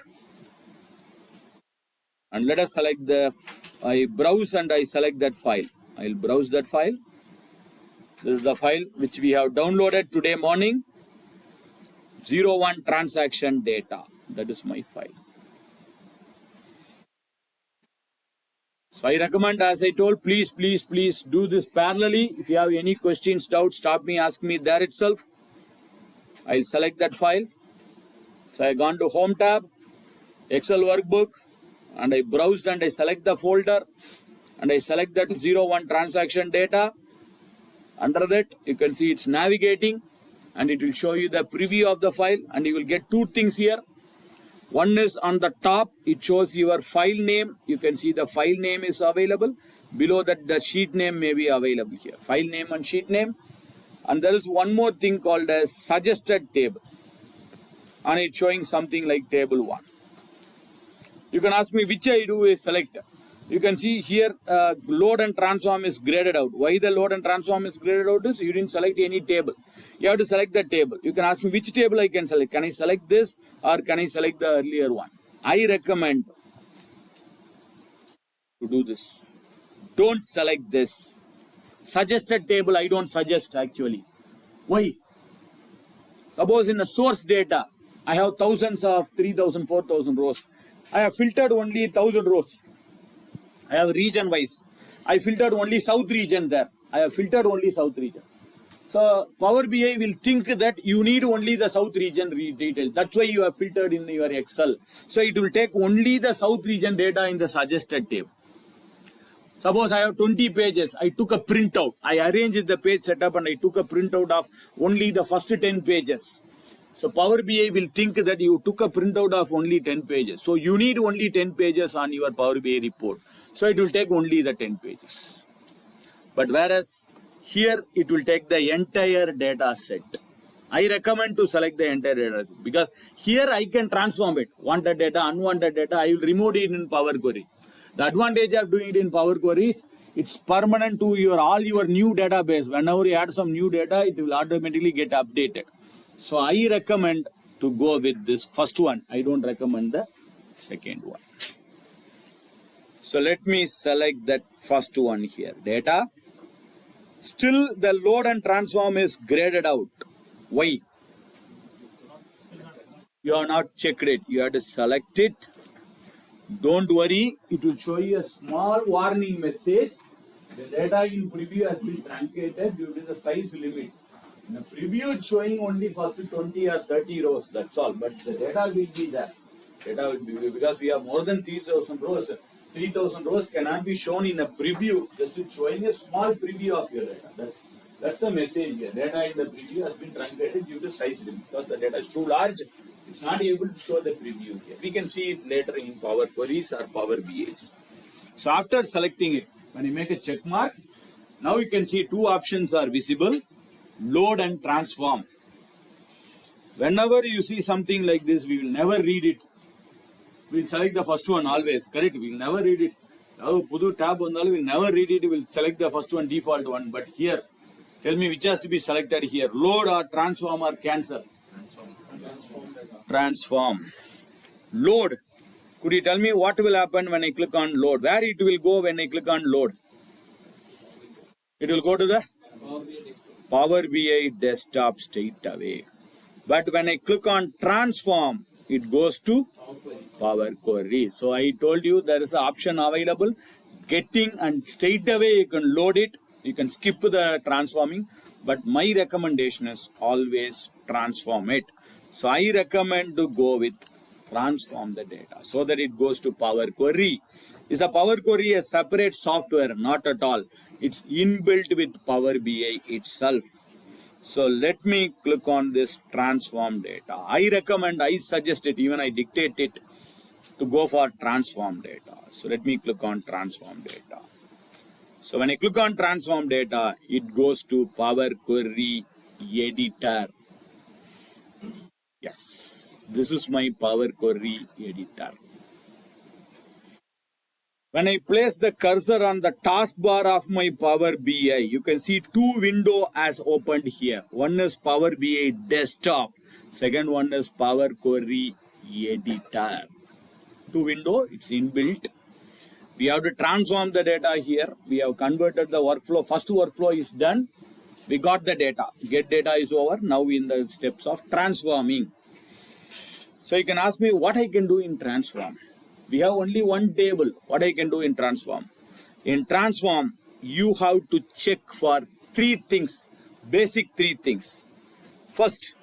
And let us select I browse and I select that file. I'll browse that file. This is the file which we have downloaded today morning. 01 transaction data. That is my file. So I recommend, as I told, please do this parallelly. If you have any questions, doubts, stop me, ask me there itself. I'll select that file. So I gone to Home tab, Excel workbook, and I browsed and I select the folder and I select that 01 transaction data. Under that, you can see it's navigating and it will show you the preview of the file and you will get 2 things here. One is on the top, it shows your file name. You can see the file name is available. Below that, the sheet name may be available here. File name and sheet name. And there is one more thing called as suggested table. And it's showing something like table 1. You can ask me which I do is select. You can see here load and transform is graded out. Why the load and transform is graded out is you didn't select any table. You have to select the table. You can ask me which table I can select. Can I select this or can I select the earlier one? I recommend to do this. Don't select this. Suggested table, I don't suggest actually. Why? Suppose in the source data, I have thousands of 3,000, 4,000 rows. I have filtered only 1,000 rows. I have region wise. I filtered only South region there. I have filtered only South region. So Power BI will think that you need only the South region detail. That's why you have filtered in your Excel. So it will take only the South region data in the suggested table. Suppose I have 20 pages. I took a printout. I arranged the page setup and I took a printout of only the first 10 pages. So Power BI will think that you took a printout of only 10 pages. So you need only 10 pages on your Power BI report. So it will take only the 10 pages. But whereas here it will take the entire data set. I recommend to select the entire data set because here I can transform it. Wanted data, unwanted data, I will remove it in Power Query. The advantage of doing it in Power Query is it's permanent to all your new database. Whenever you add some new data, it will automatically get updated. So I recommend to go with this first one. I don't recommend the second one. So let me select that first one here. Data. Still the load and transform is graded out. Why? You have not checked it. You have to select it. Don't worry. It will show you a small warning message. The data in preview has been truncated due to the size limit. In the preview it's showing only first 20 or 30 rows. That's all. But the data will be there. Data will be because we have more than 3,000 rows. 3,000 rows cannot be shown in a preview. Just it's showing a small preview of your data. That's the message here. Data in the preview has been truncated due to size limit. Because the data is too large, it's not able to show the preview here. We can see it later in Power Queries or Power BIs. So after selecting it, when you make a check mark, now you can see two options are visible. Load and transform. Whenever you see something like this, we will never read it. We'll select the first one always, correct? We'll never read it. Pudu tab we'll never read it. We'll select the first one, default one. But here, tell me which has to be selected here. Load or transform or cancel? Transform. Load. Could you tell me what will happen when I click on load? Where it will go when I click on load? It will go to the Power BI desktop straight away. But when I click on transform, it goes to Power Query. So I told you there is an option available. Getting and straight away you can load it. You can skip the transforming. But my recommendation is always transform it. So I recommend to go with transform the data so that it goes to Power Query. Is a Power Query a separate software? Not at all. It's inbuilt with Power BI itself. So let me click on this transform data. I recommend, I suggest it, even I dictate it to go for transform data. So let me click on transform data. So when I click on transform data, it goes to Power Query editor. Yes, this is my Power Query editor. When I place the cursor on the taskbar of my Power BI, you can see two windows as opened here. One is Power BI desktop. Second one is Power Query editor. Two windows, it's inbuilt. We have to transform the data here. We have converted the workflow. First workflow is done. We got the data. Get data is over. Now in the steps of transforming. So you can ask me what I can do in transform. We have only one table. What I can do in transform? In transform, you have to check for three things. Basic three things. First,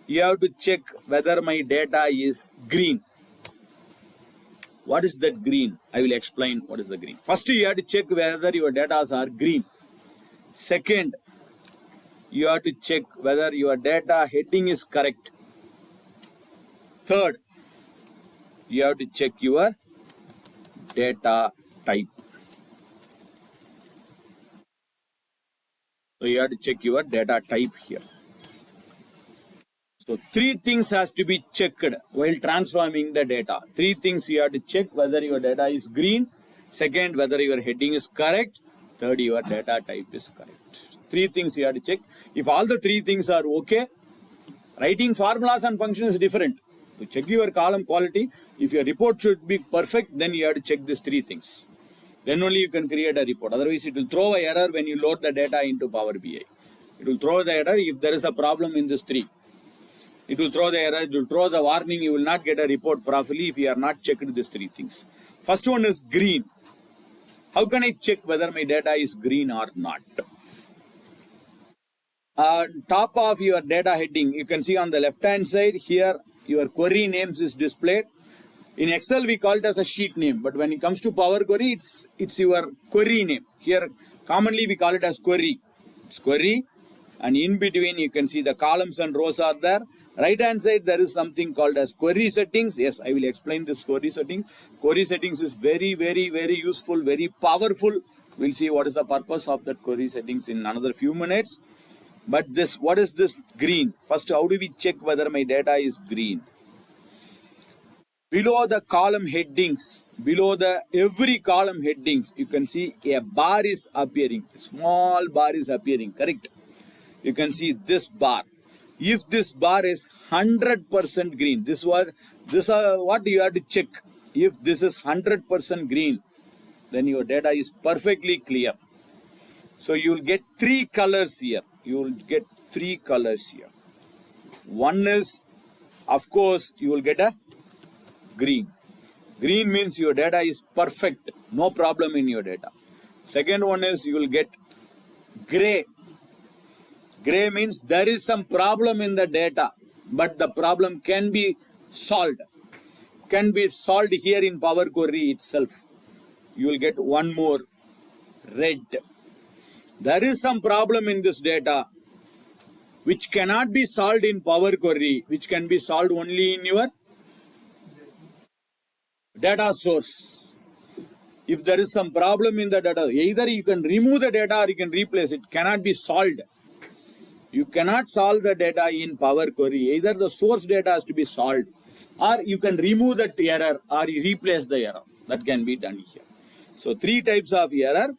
you have to check whether my data is green. What is that green? I will explain what is the green. First, you have to check whether your data are green. Second, you have to check whether your data heading is correct. Third, you have to check your data type. So you have to check your data type here. So three things has to be checked while transforming the data. Three things you have to check whether your data is green. Second, whether your heading is correct. Third, your data type is correct. Three things you have to check. If all the three things are okay, writing formulas and functions is different. To check your column quality, if your report should be perfect, then you have to check these three things. Then only you can create a report. Otherwise, it will throw an error when you load the data into Power BI. It will throw the error if there is a problem in this tree. It will throw the error, it will throw the warning, you will not get a report properly if you are not checked these three things. First one is green. How can I check whether my data is green or not? Top of your data heading, you can see on the left hand side here, your query names is displayed. In Excel, we call it as a sheet name, but when it comes to Power Query, it's your query name. Here, commonly we call it as query. It's query, and in between you can see the columns and rows are there. Right hand side, there is something called as query settings. Yes, I will explain this query setting. Query settings is very, very, very useful, very powerful. We'll see what is the purpose of that query settings in another few minutes. But this, what is this green? First, how do we check whether my data is green? Below the column headings, below the every column headings, you can see a bar is appearing. A small bar is appearing, correct? You can see this bar. If this bar is 100% green, this what you have to check. If this is 100% green, then your data is perfectly clear. So you will get three colors here. You will get three colors here. One is, of course, you will get a green. Green means your data is perfect. No problem in your data. Second one is you will get gray. Gray means there is some problem in the data, but the problem can be solved. Can be solved here in Power Query itself. You will get one more, red. There is some problem in this data which cannot be solved in Power Query, which can be solved only in your data source. If there is some problem in the data, either you can remove the data or you can replace it. Cannot be solved. You cannot solve the data in Power Query. Either the source data has to be solved, or you can remove that error or you replace the error. That can be done here. So three types of error: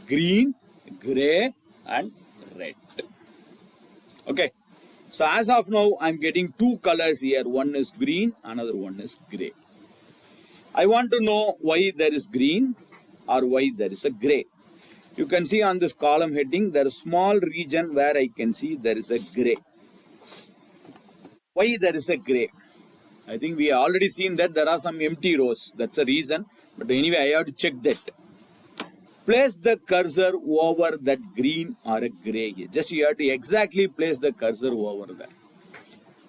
green, gray, and red. Okay. So as of now, I'm getting two colors here. One is green, another one is gray. I want to know why there is green or why there is a gray. You can see on this column heading, there is a small region where I can see there is a gray. Why there is a gray? I think we have already seen that there are some empty rows. That's a reason. But anyway, I have to check that. Place the cursor over that green or a gray here. Just you have to exactly place the cursor over there.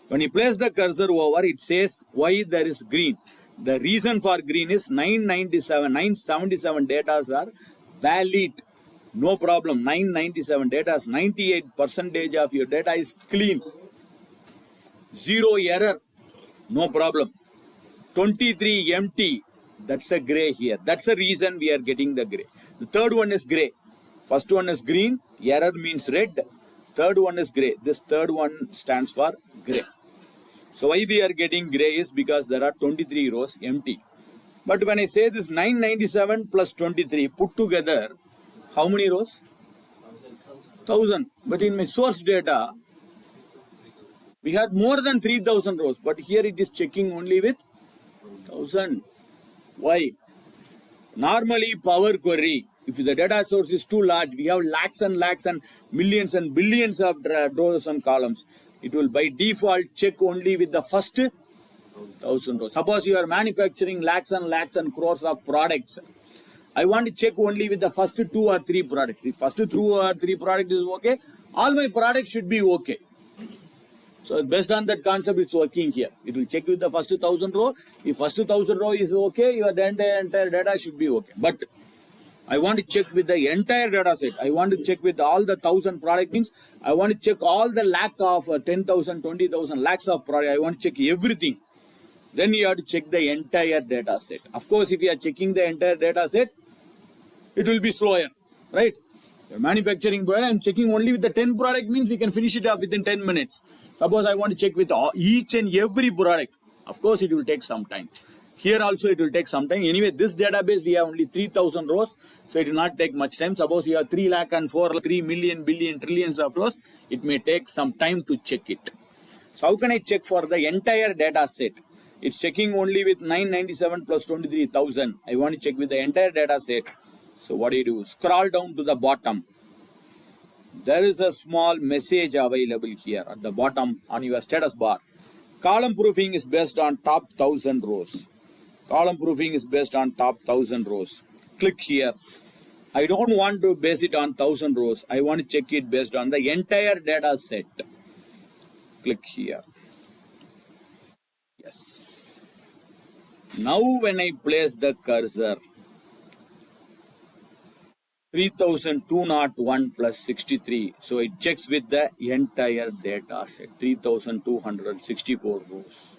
When you place the cursor over, it says why there is green. The reason for green is 977 data are valid. No problem. 997 data, 98% of your data is clean. Zero error. No problem. 23 empty. That's a gray here. That's the reason we are getting the gray. The third one is gray. First one is green. Error means red. Third one is gray. This third one stands for gray. So why we are getting gray is because there are 23 rows empty. But when I say this 997 plus 23 put together, how many rows? 1000. But in my source data, we had more than 3000 rows. But here it is checking only with 1000. Why? Normally, Power Query, if the data source is too large, we have lakhs and millions and billions of rows and columns. It will by default check only with the first 1000 rows. Suppose you are manufacturing lakhs and crores of products. I want to check only with the first 2 or 3 products. If first 2 or 3 products is okay, all my products should be okay. So based on that concept, it's working here. It will check with the first 1000 row. If first 1000 row is okay, your entire data should be okay. But I want to check with the entire data set. I want to check with all the 1000 product means I want to check all the lakh of 10,000, 20,000 lakhs of product. I want to check everything. Then you have to check the entire data set. Of course, if you are checking the entire data set, it will be slower, right? You're manufacturing product, I'm checking only with the 10 product means we can finish it up within 10 minutes. Suppose I want to check with each and every product. Of course, it will take some time. Here also it will take some time. Anyway, this database, we have only 3000 rows. So it will not take much time. Suppose you have 3 lakh and 4 lakh, 3 million, billion, trillions of rows. It may take some time to check it. So how can I check for the entire data set? It's checking only with 997 plus 23,000. I want to check with the entire data set. So what do? Scroll down to the bottom. There is a small message available here at the bottom on your status bar. Column proofing is based on top 1000 rows. Column proofing is based on top 1000 rows. Click here. I don't want to base it on 1000 rows. I want to check it based on the entire data set. Click here. Yes. Now when I place the cursor, 3201 plus 63. So it checks with the entire data set. 3264 rows.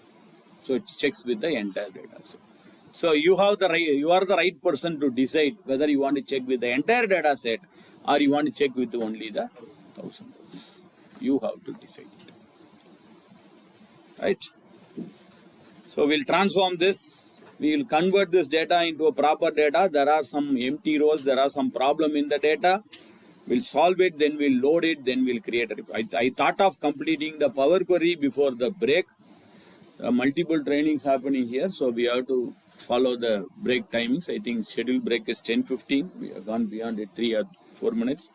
So it checks with the entire data set. So you have the right, you are the right person to decide whether you want to check with the entire data set or you want to check with only the 1000 rows. You have to decide. Right? So we'll transform this. We will convert this data into a proper data. There are some empty rows. There are some problem in the data. We'll solve it. Then we'll load it. Then we'll create a report. I thought of completing the Power Query before the break. Multiple trainings happening here. So we have to follow the break timings. I think scheduled break is 10:15. We have gone beyond it 3 or 4 minutes.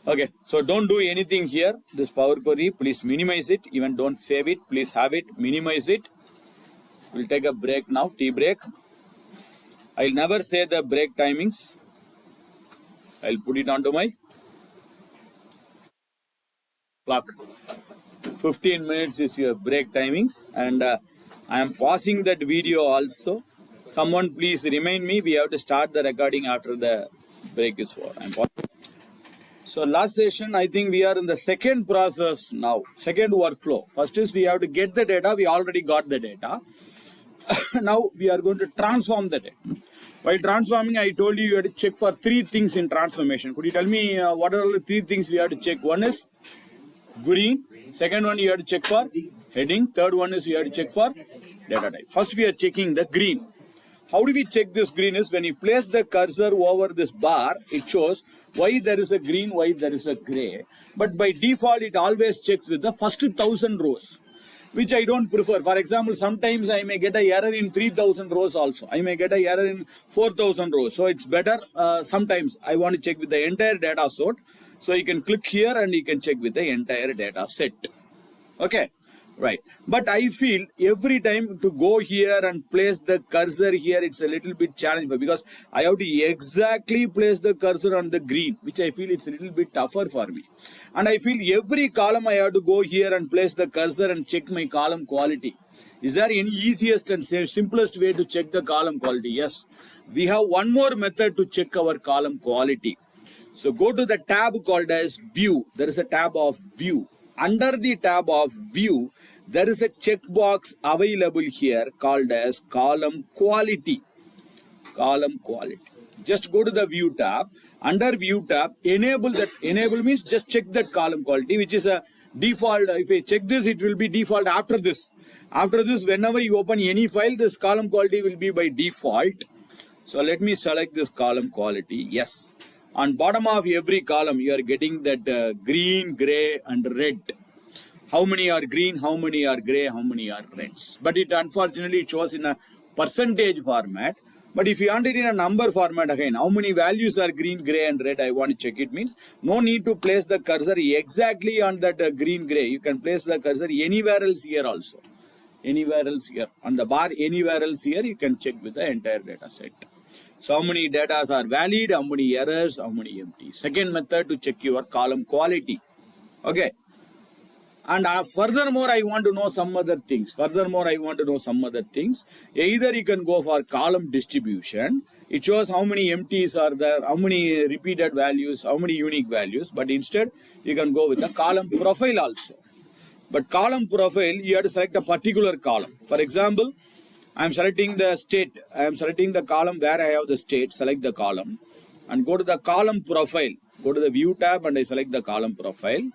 Okay. So don't do anything here. This Power Query, please minimize it. Even don't save it. Please have it. Minimize it. We'll take a break now, tea break. I'll never say the break timings. I'll put it onto my clock. 15 minutes is your break timings. And I am pausing that video also. Someone please remind me, we have to start the recording after the break is over. I'm pausing. So last session, I think we are in the second process now, second workflow. First is we have to get the data. We already got the data. Now we are going to transform the data. While transforming, I told you have to check for 3 things in transformation. Could you tell me what are the 3 things we have to check? One is green. Second one you have to check for heading. Third one is you have to check for data type. First we are checking the green. How do we check this green is when you place the cursor over this bar, it shows why there is a green, why there is a gray. But by default, it always checks with the first 1000 rows, which I don't prefer. For example, sometimes I may get a error in 3000 rows also. I may get a error in 4000 rows. So it's better. Sometimes I want to check with the entire data set. So you can click here and you can check with the entire data set. Okay. Right. But I feel every time to go here and place the cursor here, it's a little bit challenging because I have to exactly place the cursor on the green, which I feel it's a little bit tougher for me. And I feel every column I have to go here and place the cursor and check my column quality. Is there any easiest and simplest way to check the column quality? Yes. We have one more method to check our column quality. So go to the tab called as View. There is a tab of View. Under the tab of View, there is a checkbox available here called as Column Quality. Column Quality. Just go to the View tab. Under View tab, enable that. Enable means just check that column quality, which is a default. If I check this, it will be default after this. After this, whenever you open any file, this column quality will be by default. So let me select this column quality. Yes. On bottom of every column, you are getting that green, gray, and red. How many are green, how many are gray, how many are reds. But it unfortunately shows in a percentage format. But if you want it in a number format again, how many values are green, gray, and red, I want to check it. Means no need to place the cursor exactly on that green, gray. You can place the cursor anywhere else here also. Anywhere else here. On the bar, anywhere else here, you can check with the entire data set. So how many data are valid, how many errors, how many empty. Second method to check your column quality. Okay. And furthermore, I want to know some other things. Either you can go for column distribution. It shows how many empties are there, how many repeated values, how many unique values. But instead, you can go with the column profile also. But column profile, you have to select a particular column. For example, I am selecting the state. I am selecting the column where I have the state. Select the column and go to the column profile. Go to the View tab and I select the column profile.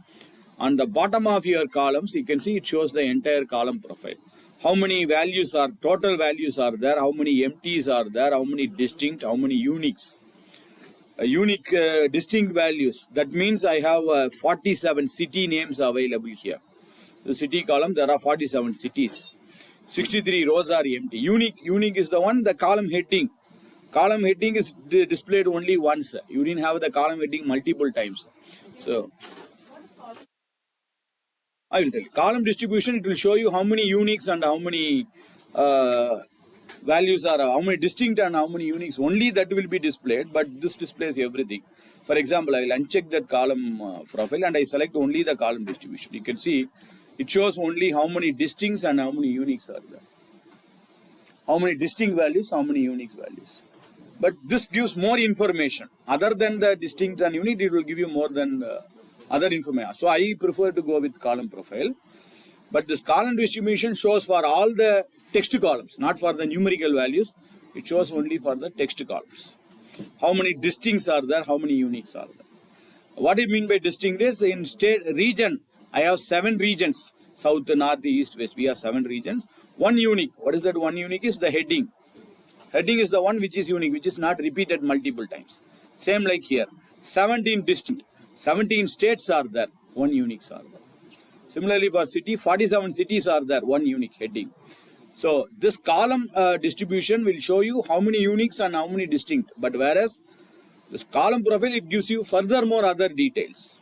On the bottom of your columns, you can see it shows the entire column profile. How many values are, total values are there, how many empties are there, how many distinct, how many uniques. Unique distinct values. That means I have 47 city names available here. The city column, there are 47 cities. 63 rows are empty. Unique is the one, the column heading. Column heading is displayed only once. You didn't have the column heading multiple times. So I will tell you. Column distribution, it will show you how many uniques and how many values are, how many distinct and how many uniques. Only that will be displayed, but this displays everything. For example, I will uncheck that column profile and I select only the column distribution. You can see it shows only how many distincts and how many uniques are there. How many distinct values, how many unique values. But this gives more information. Other than the distinct and unique, it will give you more than other information. So I prefer to go with column profile. But this column distribution shows for all the text columns, not for the numerical values. It shows only for the text columns. How many distincts are there, how many uniques are there. What do you mean by distinct is in state region, I have 7 regions, south, north, east, west. We have 7 regions. One unique. What is that one unique? Is the heading. Heading is the one which is unique, which is not repeated multiple times. Same like here. 17 distinct. 17 states are there. One uniques are there. Similarly for city, 47 cities are there. One unique heading. So this column distribution will show you how many uniques and how many distinct. But whereas this column profile, it gives you furthermore other details.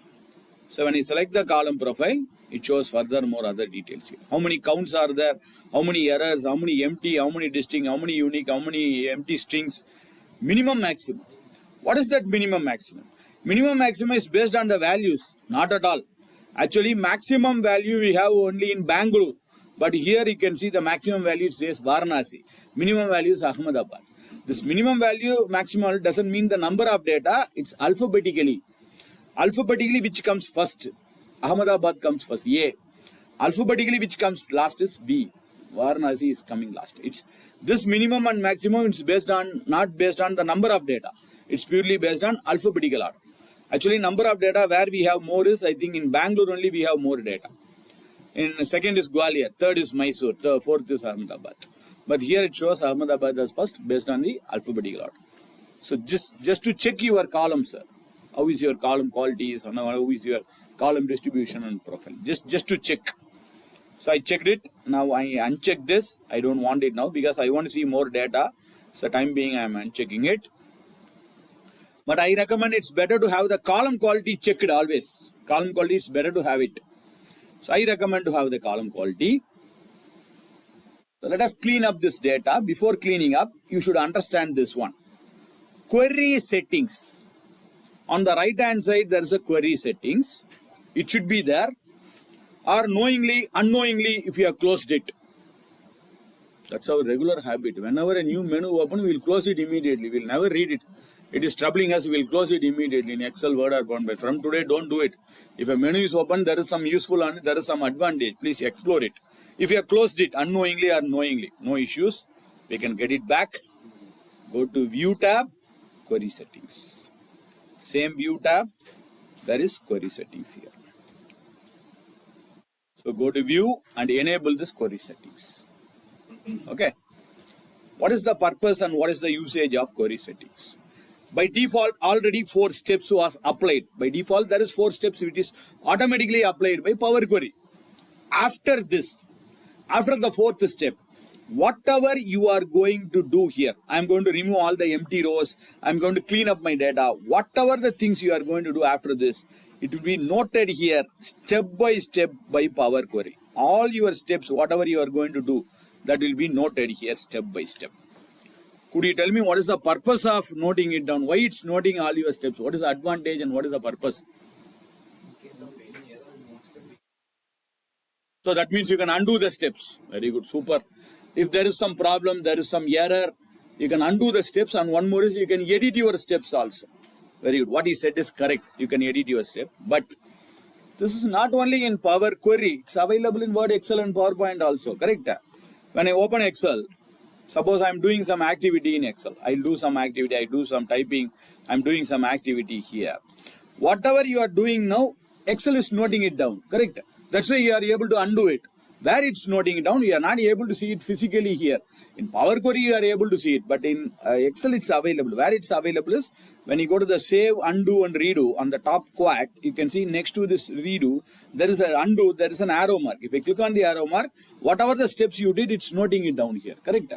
So when you select the column profile, it shows furthermore other details here. How many counts are there? How many errors? How many empty? How many distinct? How many unique? How many empty strings? Minimum maximum. What is that minimum maximum? Minimum maximum is based on the values. Not at all. Actually, maximum value we have only in Bangalore. But here you can see the maximum value says Varanasi. Minimum value is Ahmedabad. This minimum value maximal doesn't mean the number of data. It's alphabetically. Alphabetically which comes first. Ahmedabad comes first. A. Alphabetically which comes last is B. Varanasi is coming last. It's this minimum and maximum is based on not based on the number of data. It's purely based on alphabetical order. Actually, number of data where we have more is, I think in Bangalore only we have more data. In second is Gwalior, third is Mysore, fourth is Ahmedabad. But here it shows Ahmedabad as first based on the alphabetical order. So just to check your column, sir. How is your column quality? How is your column distribution and profile? Just to check. So I checked it. Now I uncheck this. I don't want it now because I want to see more data. So time being I am unchecking it. But I recommend it's better to have the column quality checked always. Column quality is better to have it. So I recommend to have the column quality. So let us clean up this data. Before cleaning up, you should understand this one. Query settings. On the right hand side, there is a query settings. It should be there. Or knowingly, unknowingly, if you have closed it. That's our regular habit. Whenever a new menu opens, we will close it immediately. We will never read it. It is troubling us. We will close it immediately in Excel, Word or PowerPoint. From today, don't do it. If a menu is open, there is some useful and there is some advantage. Please explore it. If you have closed it unknowingly or knowingly, no issues. We can get it back. Go to View tab, Query Settings. Same View tab, there is Query Settings here. So go to View and enable this Query Settings. Okay. What is the purpose and what is the usage of Query Settings? By default, already 4 steps was applied. By default, there is 4 steps which is automatically applied by Power Query. After this, after the 4th step, whatever you are going to do here, I am going to remove all the empty rows. I am going to clean up my data. Whatever the things you are going to do after this, it will be noted here step by Power Query. All your steps, whatever you are going to do, that will be noted here step by step. Could you tell me what is the purpose of noting it down? Why it's noting all your steps? What is the advantage and what is the purpose? So that means you can undo the steps. Very good, super. If there is some problem, there is some error, you can undo the steps, and one more is you can edit your steps also. Very good. What he said is correct. You can edit your step. But this is not only in Power Query. It's available in Word, Excel and PowerPoint also. Correct? When I open Excel, suppose I am doing some activity in Excel. I do some activity. I do some typing. I am doing some activity here. Whatever you are doing now, Excel is noting it down. Correct? That's why you are able to undo it. Where it's noting it down, you are not able to see it physically here. In Power Query, you are able to see it, but in Excel, it's available. Where it's available is when you go to the Save, Undo, and Redo on the top quad, you can see next to this Redo, there is an Undo, there is an arrow mark. If you click on the arrow mark, whatever the steps you did, it's noting it down here. Correct?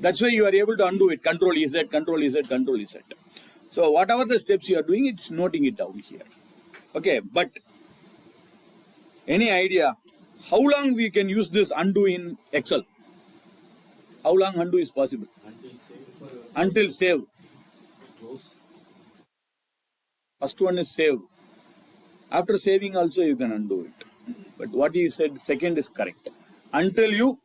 That's why you are able to undo it. Control Z, Control Z, Control Z. So whatever the steps you are doing, it's noting it down here. Okay, but any idea how long we can use this undo in Excel? How long undo is possible? Until save Until save. close. First one is save. After saving also you can undo it. But what you said second is correct. Until you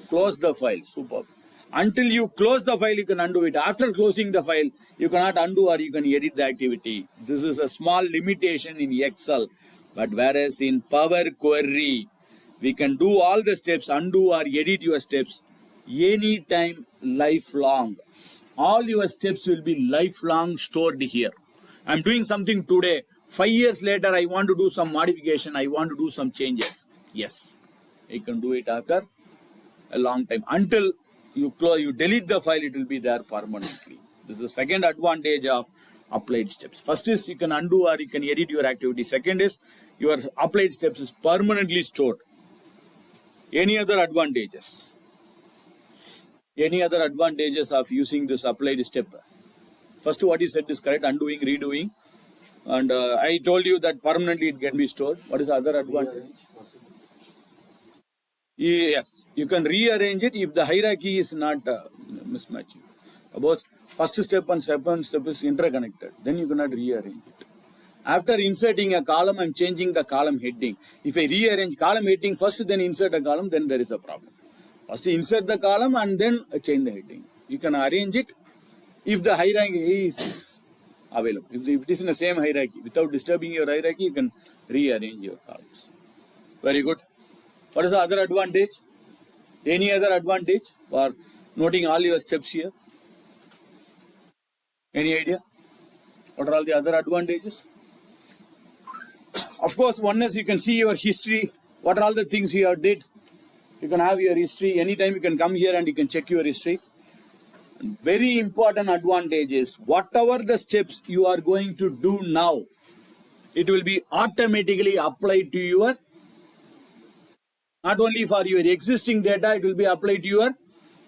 close the file. Superb. Until you close the file, you can undo it. After closing the file, you cannot undo or you can edit the activity. This is a small limitation in Excel. But whereas in Power Query, we can do all the steps, undo or edit your steps anytime, lifelong. All your steps will be lifelong stored here. I'm doing something today. 5 years later, I want to do some modification. I want to do some changes. Yes, you can do it after a long time. Until you delete the file, it will be there permanently. This is the second advantage of applied steps. First is you can undo or you can edit your activity. Second is your applied steps is permanently stored. Any other advantages? Any other advantages of using this applied step? First, what you said is correct, undoing, redoing. And I told you that permanently it can be stored. What is the other advantage? Rearrange possible. Yes, you can rearrange it if the hierarchy is not mismatching. Suppose first step and second step is interconnected, then you cannot rearrange it. After inserting a column, I'm changing the column heading. If I rearrange column heading first, then insert a column, then there is a problem. First insert the column and then change the heading. You can arrange it if the hierarchy is available. If it is in the same hierarchy, without disturbing your hierarchy, you can rearrange your columns. Very good. What is the other advantage? Any other advantage for noting all your steps here? Any idea? What are all the other advantages? Of course, one is you can see your history. What are all the things you have did? You can have your history. Anytime you can come here and you can check your history. Very important advantage is whatever the steps you are going to do now, it will be automatically applied to your, not only for your existing data, it will be applied to your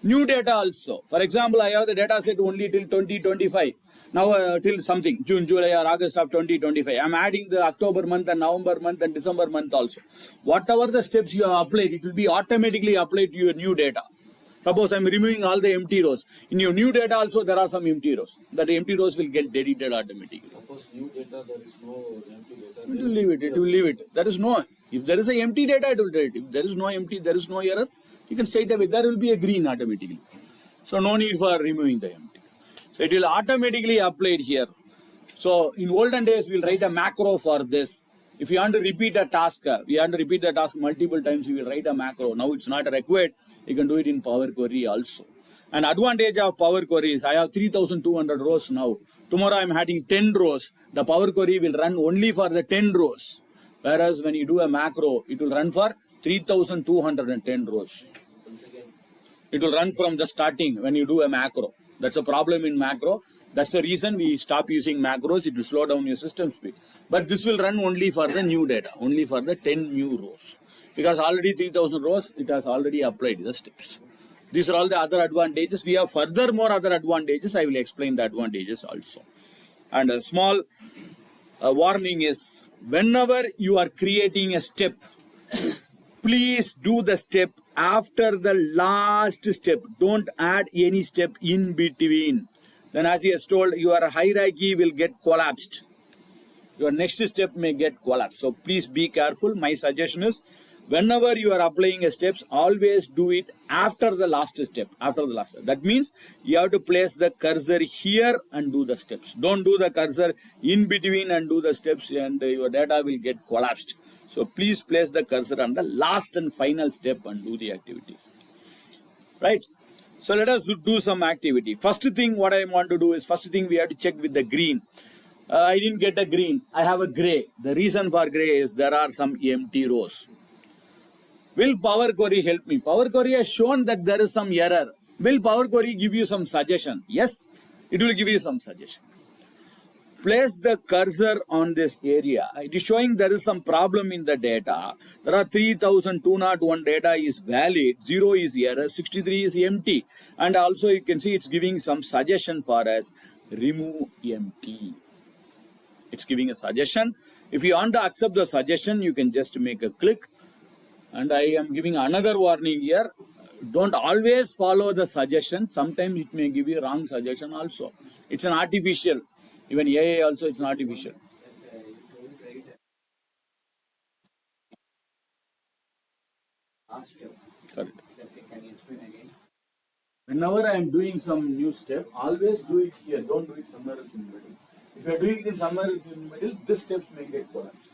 new data also. For example, I have the data set only till 2025. Now till something, June, July or August of 2025. I am adding the October month and November month and December month also. Whatever the steps you have applied, it will be automatically applied to your new data. Suppose I am removing all the empty rows. In your new data also there are some empty rows. That empty rows will get deleted automatically. Suppose new data, there is no empty data. It will leave it. It will leave it. There is no. If there is a empty data, it will delete. If there is no empty, there is no error, you can say it away. There will be a green automatically. So no need for removing the empty. So it will automatically applied here. So in olden days, we'll write a macro for this. If you want to repeat a task, we want to repeat the task multiple times, you will write a macro. Now it's not required. You can do it in Power Query also. An advantage of Power Query is I have 3,200 rows now. Tomorrow I'm adding 10 rows. The Power Query will run only for the 10 rows. Whereas when you do a macro, it will run for 3,210 rows. It will run from the starting when you do a macro. That's a problem in macro. That's the reason we stop using macros. It will slow down your system speed. But this will run only for the new data, only for the 10 new rows. Because already 3,000 rows, it has already applied the steps. These are all the other advantages. We have further more other advantages. I will explain the advantages also. And a small warning is, whenever you are creating a step, please do the step after the last step. Don't add any step in between. Then as he has told, your hierarchy will get collapsed. Your next step may get collapsed. So please be careful. My suggestion is, whenever you are applying a steps, always do it after the last step. After the last step. That means you have to place the cursor here and do the steps. Don't do the cursor in between and do the steps, and your data will get collapsed. So please place the cursor on the last and final step and do the activities. Right? So let us do some activity. First thing what I want to do is, first thing we have to check with the green. I didn't get a green. I have a gray. The reason for gray is there are some empty rows. Will Power Query help me? Power Query has shown that there is some error. Will Power Query give you some suggestion? Yes, it will give you some suggestion. place the cursor on this area, it is showing there is some problem in the data. There are 3201 data is valid, 0 is error, 63 is empty. And also you can see it's giving some suggestion for us, remove empty. It's giving a suggestion. If you want to accept the suggestion, you can just make a click. And I am giving another warning here. Don't always follow the suggestion. Sometimes it may give you wrong suggestion also. It's an artificial. Even AI also it's an artificial. Last step. Correct. Can you explain again? Whenever I am doing some new step, always do it here. Don't do it somewhere else in the middle. If you are doing it somewhere else in the middle, this steps may get collapsed.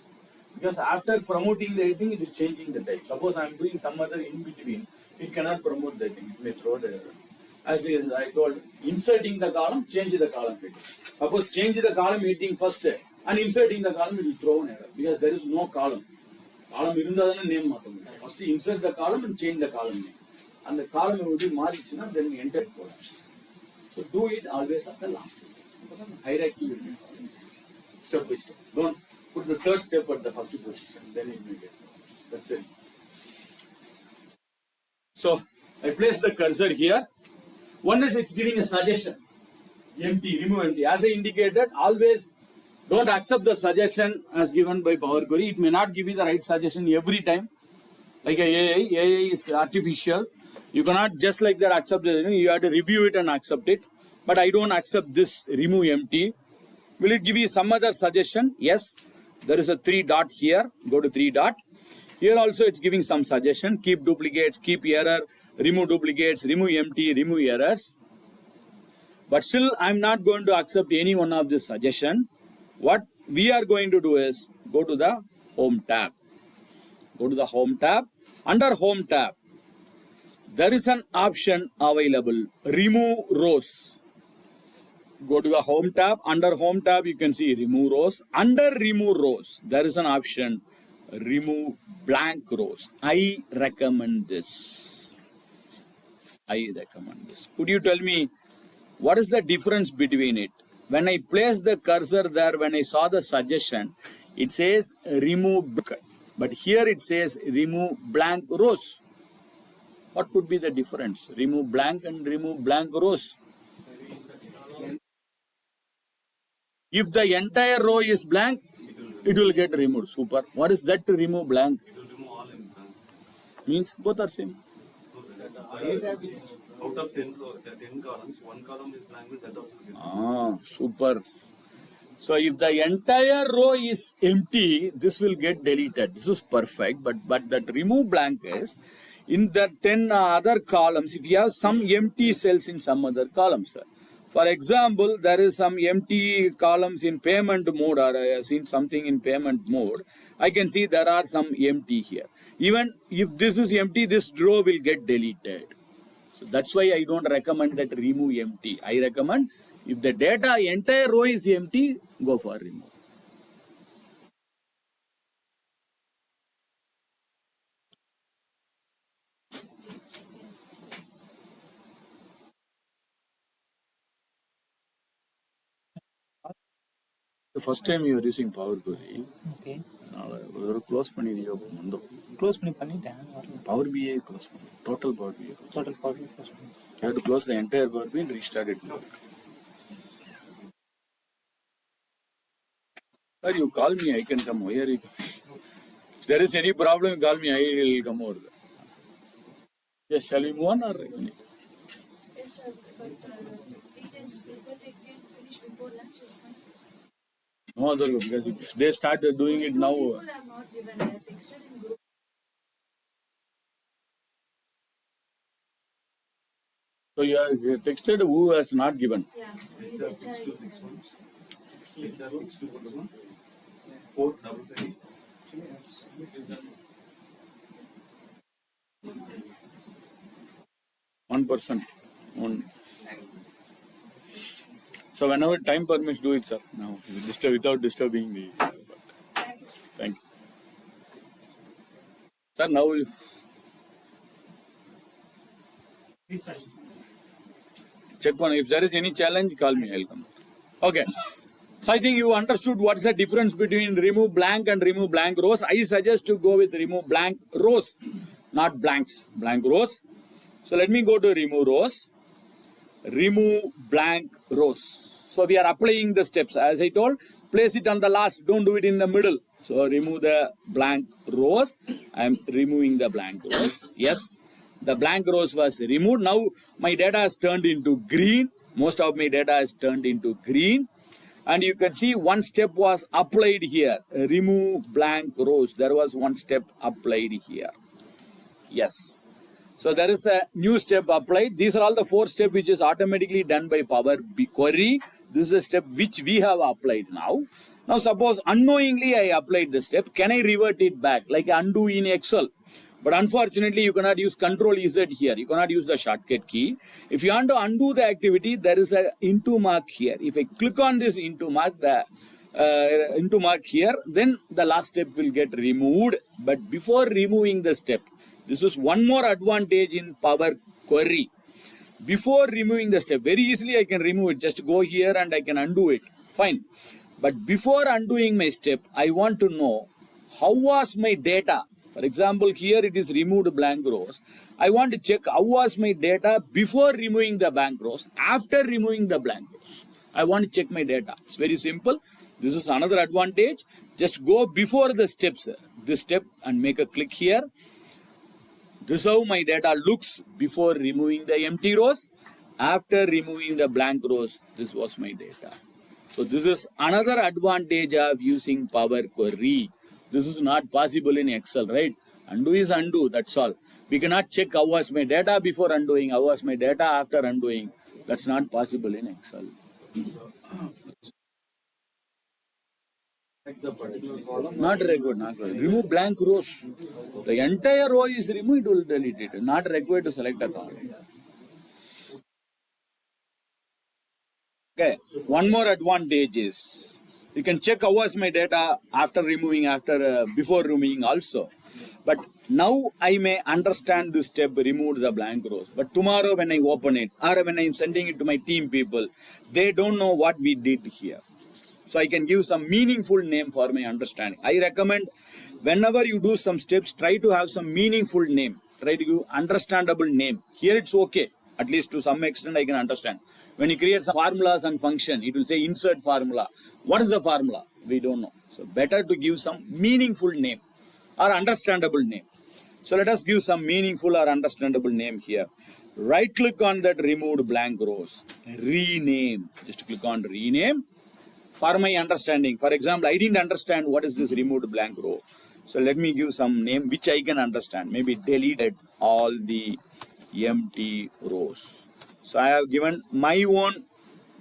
Because after promoting the thing, it is changing the type. Suppose I am doing some other in between, it cannot promote the thing. It may throw the error. As I told, inserting the column, change the column heading. Suppose change the column heading first and inserting the column, it will throw an error because there is no column. Column irundadana name maathum. First insert the column and change the column name. And the column will be marichina, then we enter collapse. So do it always at the last step. Hierarchy will be followed. Step by step. Don't put the third step at the first position, then it may get collapse. That's it. So I place the cursor here. One is it's giving a suggestion. Empty, remove empty. As I indicated, always don't accept the suggestion as given by Power Query. It may not give you the right suggestion every time. Like AI is artificial. You cannot just like that accept it. You have to review it and accept it. But I don't accept this remove empty. Will it give you some other suggestion? Yes. There is a 3 dot here. Go to 3 dot. Here also it's giving some suggestion. Keep duplicates, keep error, remove duplicates, remove empty, remove errors. But still I'm not going to accept any one of this suggestion. What we are going to do is go to the home tab. Go to the home tab. Under home tab, there is an option available. Remove rows. Go to the home tab. Under home tab, you can see remove rows. Under remove rows, there is an option remove blank rows. I recommend this. I recommend this. Could you tell me what is the difference between it? When I place the cursor there, when I saw the suggestion, it says remove blank. But here it says remove blank rows. What could be the difference? Remove blank and remove blank rows. If the entire row is blank, it will get removed. Super. What is that to remove blank? It will remove all in blank. Means both are same. Out of 10 columns, 1 column is blank with that also will get Super. So if the entire row is empty, this will get deleted. This is perfect. But that remove blank is in the 10 other columns. If you have some empty cells in some other columns, sir. For example, there is some empty columns in payment mode, or I have seen something in payment mode. I can see there are some empty here. Even if this is empty, this row will get deleted. So that's why I don't recommend that remove empty. I recommend if the data entire row is empty, go for remove. The first time you are using Power Query, okay ஒரு close பண்ணி open வந்துடும். Close பண்ணிட்டேன் வரல Power BI close பண்ணு. Total Power BI close. Total call close பண்ணி You have to close the entire Power BI and restart it. Sir, you call me, I can come. Where are you coming? If there is any problem, you call me, I will come over there. Yes, shall we move on or? Yes, sir, but details is that it can finish before lunch is fine. No other, because if they start doing it now. People have not given. I have texted in group. So you have texted who has not given. Yeah, we HR did. 6261. HR 6261. 433. One person. One. So whenever time permits, do it, sir. Now, without disturbing the. Thank you, sir. Thank you. Sir, now you. Check one. If there is any challenge, call me. I'll come. Okay. So I think you understood what's the difference between remove blank and remove blank rows. I suggest to go with remove blank rows, not blanks, blank rows. So let me go to remove rows, remove blank rows. So we are applying the steps. As I told, place it on the last, don't do it in the middle. So remove the blank rows. I am removing the blank rows. Yes, the blank rows was removed. Now my data has turned into green. Most of my data is turned into green. And you can see one step was applied here. Remove blank rows. There was one step applied here. Yes. So there is a new step applied. These are all the 4 steps which is automatically done by Power Query. This is a step which we have applied now. Now suppose unknowingly I applied the step. Can I revert it back like undo in Excel? But unfortunately you cannot use Control Z here. You cannot use the shortcut key. If you want to undo the activity, there is a into mark here. If I click on this into mark, here, then the last step will get removed. But before removing the step, this is one more advantage in Power Query. Before removing the step, very easily I can remove it. Just go here and I can undo it. Fine. But before undoing my step, I want to know how was my data. For example, here it is removed blank rows. I want to check how was my data before removing the blank rows, after removing the blank rows. I want to check my data. It's very simple. This is another advantage. Just go before the steps, this step, and make a click here. This is how my data looks before removing the empty rows. After removing the blank rows, this was my data. So this is another advantage of using Power Query. This is not possible in Excel, right? Undo is undo, that's all. We cannot check how was my data before undoing, how was my data after undoing. That's not possible in Excel. Like the particular column. Not required, not required. Remove blank rows. The entire row is removed, it will delete it. Not required to select a column. Okay, one more advantage is you can check how was my data after removing, before removing also. But now I may understand this step, remove the blank rows. But tomorrow when I open it or when I am sending it to my team people, they don't know what we did here. So I can give some meaningful name for my understanding. I recommend whenever you do some steps, try to have some meaningful name. Try to give understandable name. Here it's okay. At least to some extent I can understand. When you create some formulas and function, it will say insert formula. What is the formula? We don't know. So better to give some meaningful name or understandable name. So let us give some meaningful or understandable name here. Right click on that removed blank rows. Rename. Just click on rename. For my understanding, for example, I didn't understand what is this removed blank row. So let me give some name which I can understand. Maybe deleted all the empty rows. So I have given my own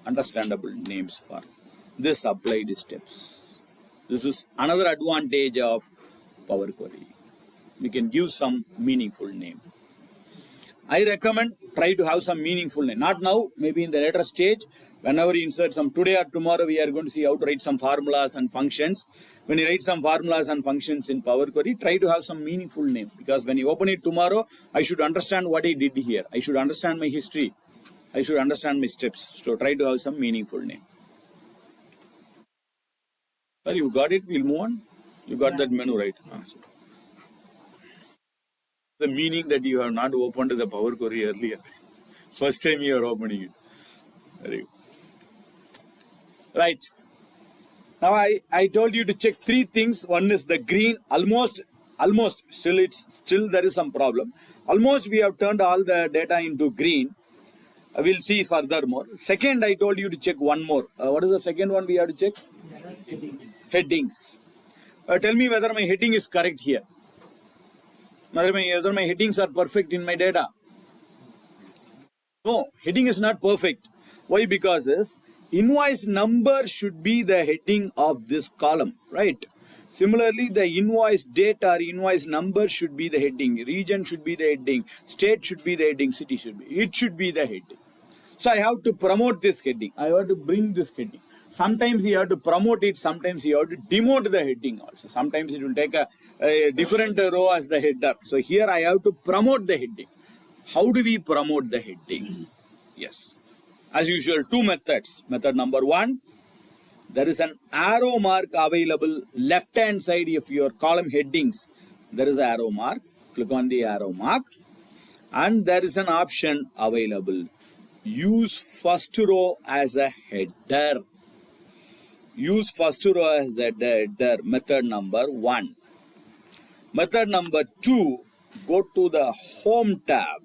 understandable names for this applied steps. This is another advantage of Power Query. We can give some meaningful name. I recommend try to have some meaningful name. Not now, maybe in the later stage. Whenever you insert some, today or tomorrow, we are going to see how to write some formulas and functions. When you write some formulas and functions in Power Query, try to have some meaningful name. Because when you open it tomorrow, I should understand what I did here. I should understand my history. I should understand my steps. So try to have some meaningful name. Well, you got it. We'll move on. You got that menu right. The meaning that you have not opened the Power Query earlier. First time you are opening it. Very good. Right. Now I told you to check 3 things. One is the green. Almost. Still there is some problem. Almost we have turned all the data into green. We'll see furthermore. Second, I told you to check one more. What is the second one we have to check? Headings. Tell me whether my heading is correct here. Whether my headings are perfect in my data. No, heading is not perfect. Why? Because invoice number should be the heading of this column, right? Similarly, the invoice date or invoice number should be the heading. Region should be the heading. State should be the heading. City should be. It should be the heading. So I have to promote this heading. I have to bring this heading. Sometimes you have to promote it. Sometimes you have to demote the heading also. Sometimes it will take a different row as the header. So here I have to promote the heading. How do we promote the heading? Yes. As usual, 2 methods. Method number 1, There is an arrow mark available left hand side of your column headings. There is an arrow mark. Click on the arrow mark. And there is an option available. Use first row as a header. Use first row as the header. Method number 1. Method number 2. Go to the home tab.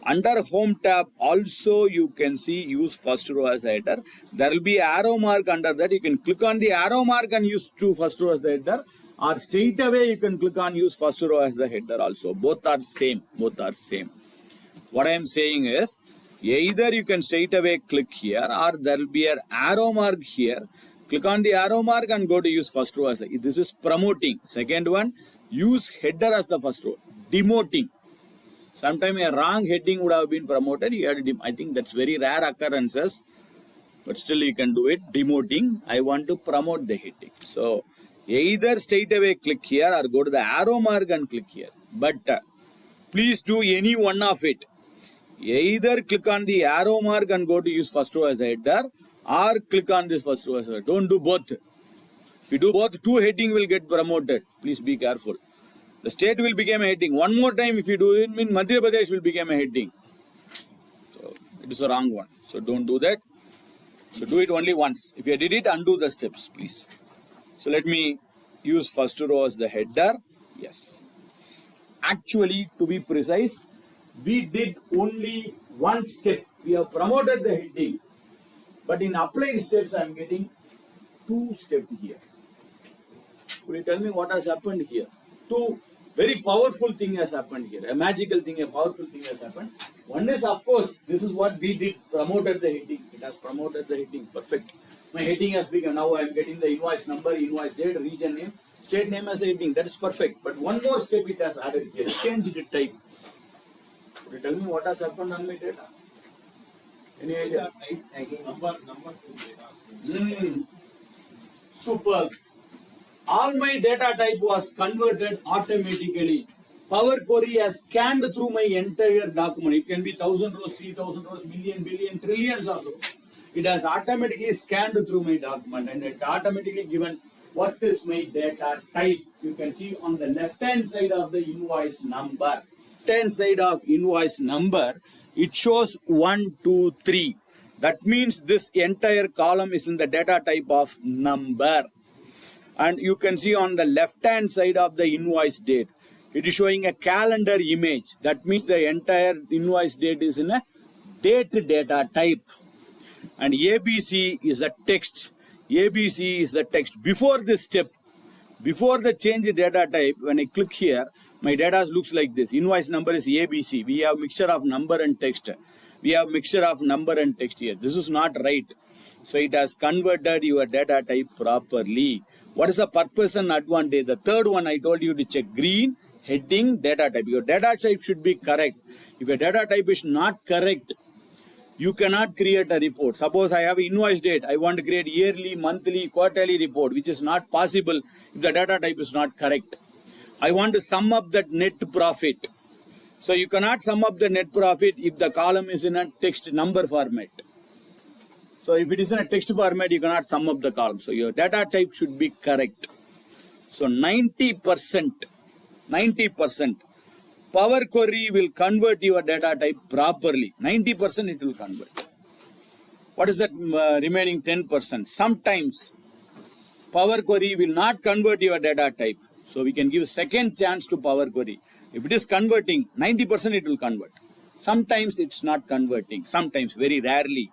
Under home tab also you can see use first row as a header. There will be arrow mark under that. You can click on the arrow mark and use to first row as the header, or straight away you can click on use first row as the header also. Both are same. Both are same. What I am saying is either you can straight away click here, or there will be an arrow mark here. Click on the arrow mark and go to use first row as a. This is promoting. Second one, use header as the first row. Demoting. Sometimes a wrong heading would have been promoted. You had I think that's very rare occurrences, but still you can do it. Demoting. I want to promote the heading. So either straight away click here or go to the arrow mark and click here. But please do any one of it. Either click on the arrow mark and go to use first row as a header, or click on this first row as a header. Don't do both. If you do both, two heading will get promoted. Please be careful. The state will become a heading. One more time, if you do it, mean Madhya Pradesh will become a heading. So it is a wrong one. So don't do that. So do it only once. If you did it, undo the steps, please. So let me use first row as the header. Yes. Actually, to be precise, we did only one step. We have promoted the heading. But in applied steps, I am getting 2 steps here. Could you tell me what has happened here? 2 very powerful thing has happened here. A magical thing, a powerful thing has happened. One is, of course, this is what we did, promoted the heading. It has promoted the heading. Perfect. My heading has become, now I am getting the invoice number, invoice date, region name, state name as a heading. That is perfect. But one more step it has added here. Change the type. Could you tell me what has happened on my data? Any idea? Number to data. Superb. All my data type was converted automatically. Power Query has scanned through my entire document. It can be 1,000 rows, 3,000 rows, million, billion, trillions of rows. It has automatically scanned through my document and it automatically given what is my data type. You can see on the left hand side of the invoice number. Left hand side of invoice number, it shows 1, 2, 3. That means this entire column is in the data type of number. And you can see on the left hand side of the invoice date, it is showing a calendar image. That means the entire invoice date is in a date data type. And ABC is a text. ABC is a text. Before this step, before the change data type, when I click here, my data looks like this. Invoice number is ABC. We have mixture of number and text. We have mixture of number and text here. This is not right. So it has converted your data type properly. What is the purpose and advantage? The third one I told you to check. Green, heading, data type. Your data type should be correct. If your data type is not correct, you cannot create a report. Suppose I have invoice date. I want to create yearly, monthly, quarterly report, which is not possible if the data type is not correct. I want to sum up that net profit. So you cannot sum up the net profit if the column is in a text number format. So if it is in a text format, you cannot sum up the column. So your data type should be correct. So 90%, Power Query will convert your data type properly. 90% it will convert. What is that remaining 10%? Sometimes Power Query will not convert your data type. So we can give second chance to Power Query. If it is converting, 90% it will convert. Sometimes it's not converting. Sometimes, very rarely.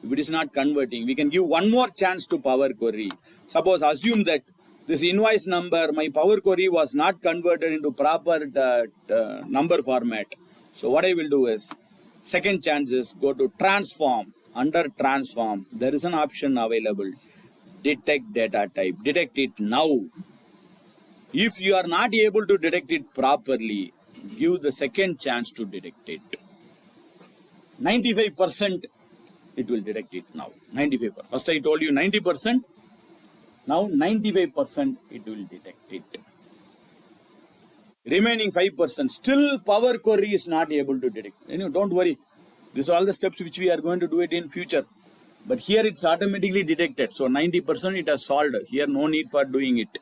If it is not converting, we can give one more chance to Power Query. Suppose, assume that this invoice number, my Power Query was not converted into proper number format. So what I will do is, second chance is go to transform. Under transform, there is an option available. Detect data type. Detect it now. If you are not able to detect it properly, give the second chance to detect it. 95%. It will detect it now. 95%. First I told you 90%. Now 95% it will detect it. Remaining 5%. Still Power Query is not able to detect. Anyway, don't worry. These are all the steps which we are going to do it in future. But here it's automatically detected. So 90% it has solved. Here no need for doing it.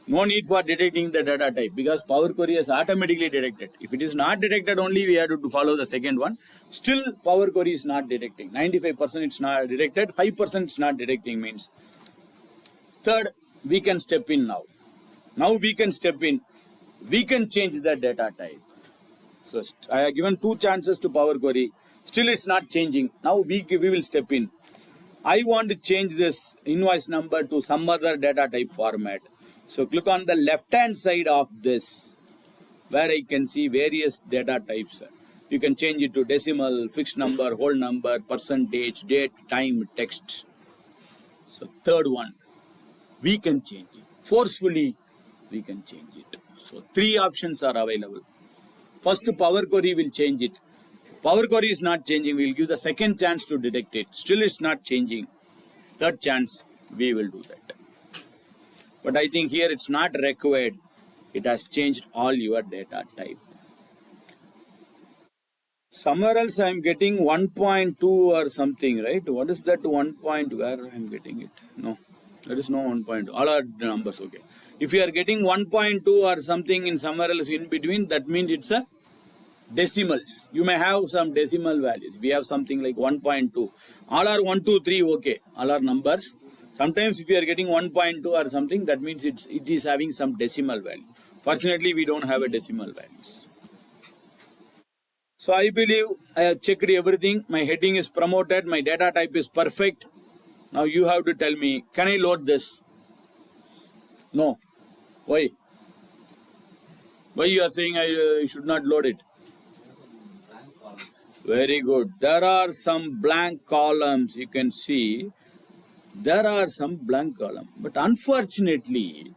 No need for detecting the data type because Power Query has automatically detected. If it is not detected only, we have to follow the second one. Still Power Query is not detecting. 95% it's not detected. 5% it's not detecting means. Third, we can step in now. Now we can step in. We can change the data type. So I have given 2 chances to Power Query. Still it's not changing. Now we will step in. I want to change this invoice number to some other data type format. So click on the left hand side of this where I can see various data types. You can change it to decimal, fixed number, whole number, percentage, date, time, text. So third one, we can change it. Forcefully, we can change it. So 3 options are available. First, Power Query will change it. Power Query is not changing. We will give the second chance to detect it. Still it's not changing. Third chance, we will do that. But I think here it's not required. It has changed all your data type. Somewhere else I am getting 1.2 or something, right? What is that 1 point where I am getting it? No, there is no 1.2. All are numbers, okay. If you are getting 1.2 or something in somewhere else in between, that means it's a decimals. You may have some decimal values. We have something like 1.2. All are 1, 2, 3, okay. All are numbers. Sometimes if you are getting 1.2 or something, that means it is having some decimal value. Fortunately, we don't have a decimal values. So I believe I have checked everything. My heading is promoted. My data type is perfect. Now you have to tell me, can I load this? No. Why? Why you are saying I should not load it? Very good. There are some blank columns. You can see there are some blank columns. But unfortunately,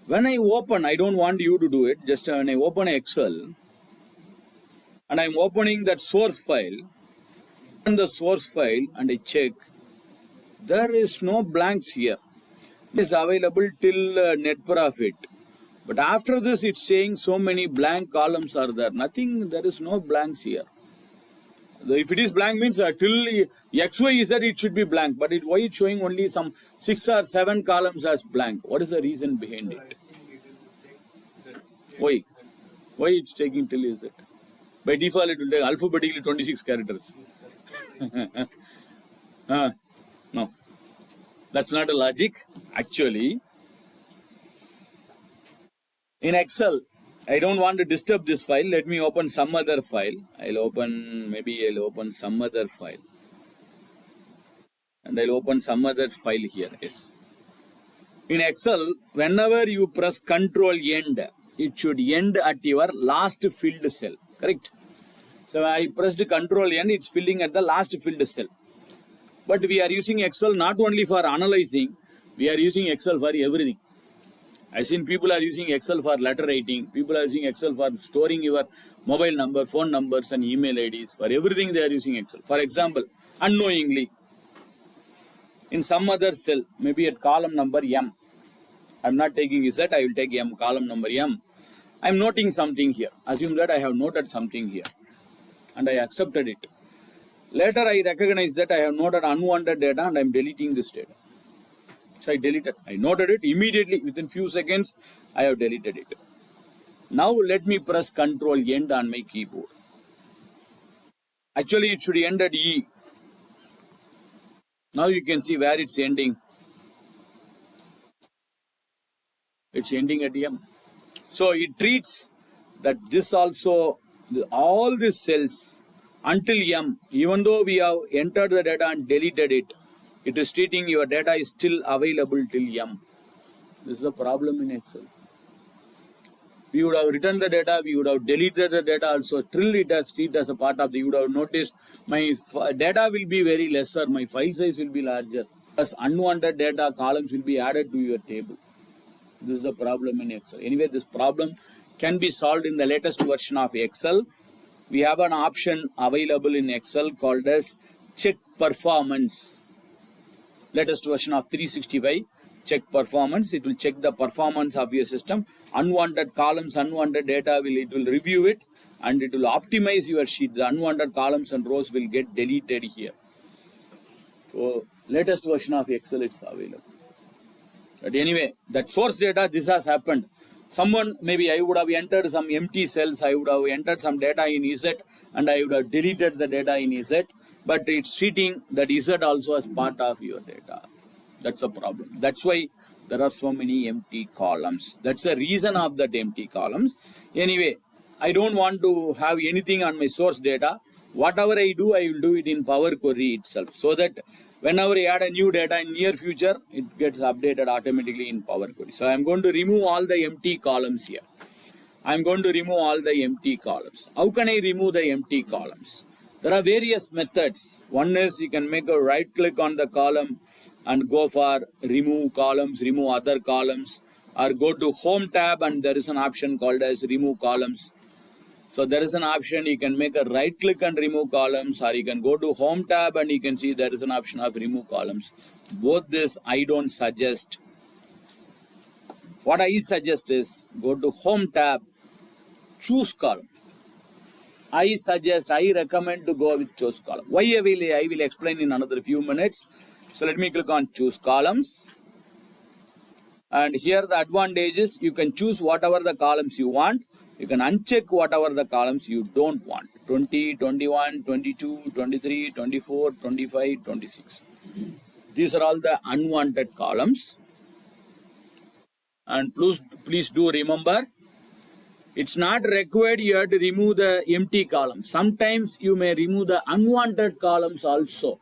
when I open, I don't want you to do it. Just when I open Excel and I'm opening that source file, and the source file and I check, there is no blanks here. It is available till net profit. But after this, it's saying so many blank columns are there. Nothing, there is no blanks here. If it is blank means till XY is that it should be blank. But why it's showing only some 6 or 7 columns as blank? What is the reason behind it? Why? Why it's taking till Z? By default, it will take alphabetically 26 characters. No, that's not a logic. Actually, in Excel, I don't want to disturb this file. Let me open some other file. I'll open some other file. And I'll open some other file here. Yes. In Excel, whenever you press Control End, it should end at your last filled cell. Correct? So I pressed Control End, it's filling at the last filled cell. But we are using Excel not only for analyzing, we are using Excel for everything. I've seen people are using Excel for letter writing. People are using Excel for storing your mobile number, phone numbers and email IDs. For everything they are using Excel. For example, unknowingly, in some other cell, maybe at column number M, I'm not taking Z, I will take M, column number M. I'm noting something here. Assume that I have noted something here. And I accepted it. Later I recognize that I have noted unwanted data and I'm deleting this data. So I deleted. I noted it immediately within few seconds. I have deleted it. Now let me press Control End on my keyboard. Actually, it should end at E. Now you can see where it's ending. It's ending at M. So it treats that this also, all these cells until M, even though we have entered the data and deleted it, it is treating your data is still available till M. This is a problem in Excel. We would have written the data, we would have deleted the data also, till it has treated as a part of the, you would have noticed my data will be very lesser, my file size will be larger. Plus unwanted data columns will be added to your table. This is the problem in Excel. Anyway, this problem can be solved in the latest version of Excel. We have an option available in Excel called as check performance. Latest version of 365, check performance. It will check the performance of your system. Unwanted columns, unwanted data, it will review it and it will optimize your sheet. The unwanted columns and rows will get deleted here. So latest version of Excel it's available. But anyway, that source data, this has happened. Someone, maybe I would have entered some empty cells, I would have entered some data in Z and I would have deleted the data in Z, but it's treating that Z also as part of your data. That's a problem. That's why there are so many empty columns. That's the reason of that empty columns. Anyway, I don't want to have anything on my source data. Whatever I do, I will do it in Power Query itself, so that whenever I add a new data in near future, it gets updated automatically in Power Query. So I'm going to remove all the empty columns here. I'm going to remove all the empty columns. How can I remove the empty columns? There are various methods. One is you can make a right click on the column and go for remove columns, remove other columns, or go to home tab and there is an option called as remove columns. So there is an option, you can make a right click and remove columns, or you can go to home tab and you can see there is an option of remove columns. Both this I don't suggest. What I suggest is go to home tab, choose column. I recommend to go with choose column. Why I will explain in another few minutes. So let me click on choose columns. And here the advantage is you can choose whatever the columns you want. You can uncheck whatever the columns you don't want. 20, 21, 22, 23, 24, 25, 26. These are all the unwanted columns. And please do remember, it's not required you have to remove the empty columns. Sometimes you may remove the unwanted columns also.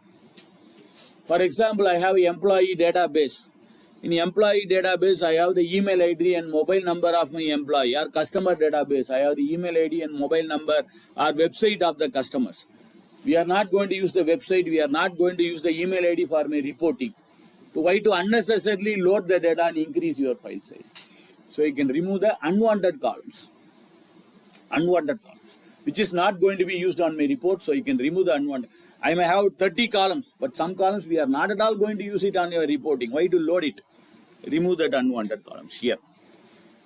For example, I have employee database. In employee database, I have the email ID and mobile number of my employee. Or customer database, I have the email ID and mobile number or website of the customers. We are not going to use the website. We are not going to use the email ID for my reporting. Why to unnecessarily load the data and increase your file size. So you can remove the unwanted columns. Unwanted columns, which is not going to be used on my report. So you can remove the unwanted. I may have 30 columns, but some columns we are not at all going to use it on your reporting. Why to load it? Remove that unwanted columns here.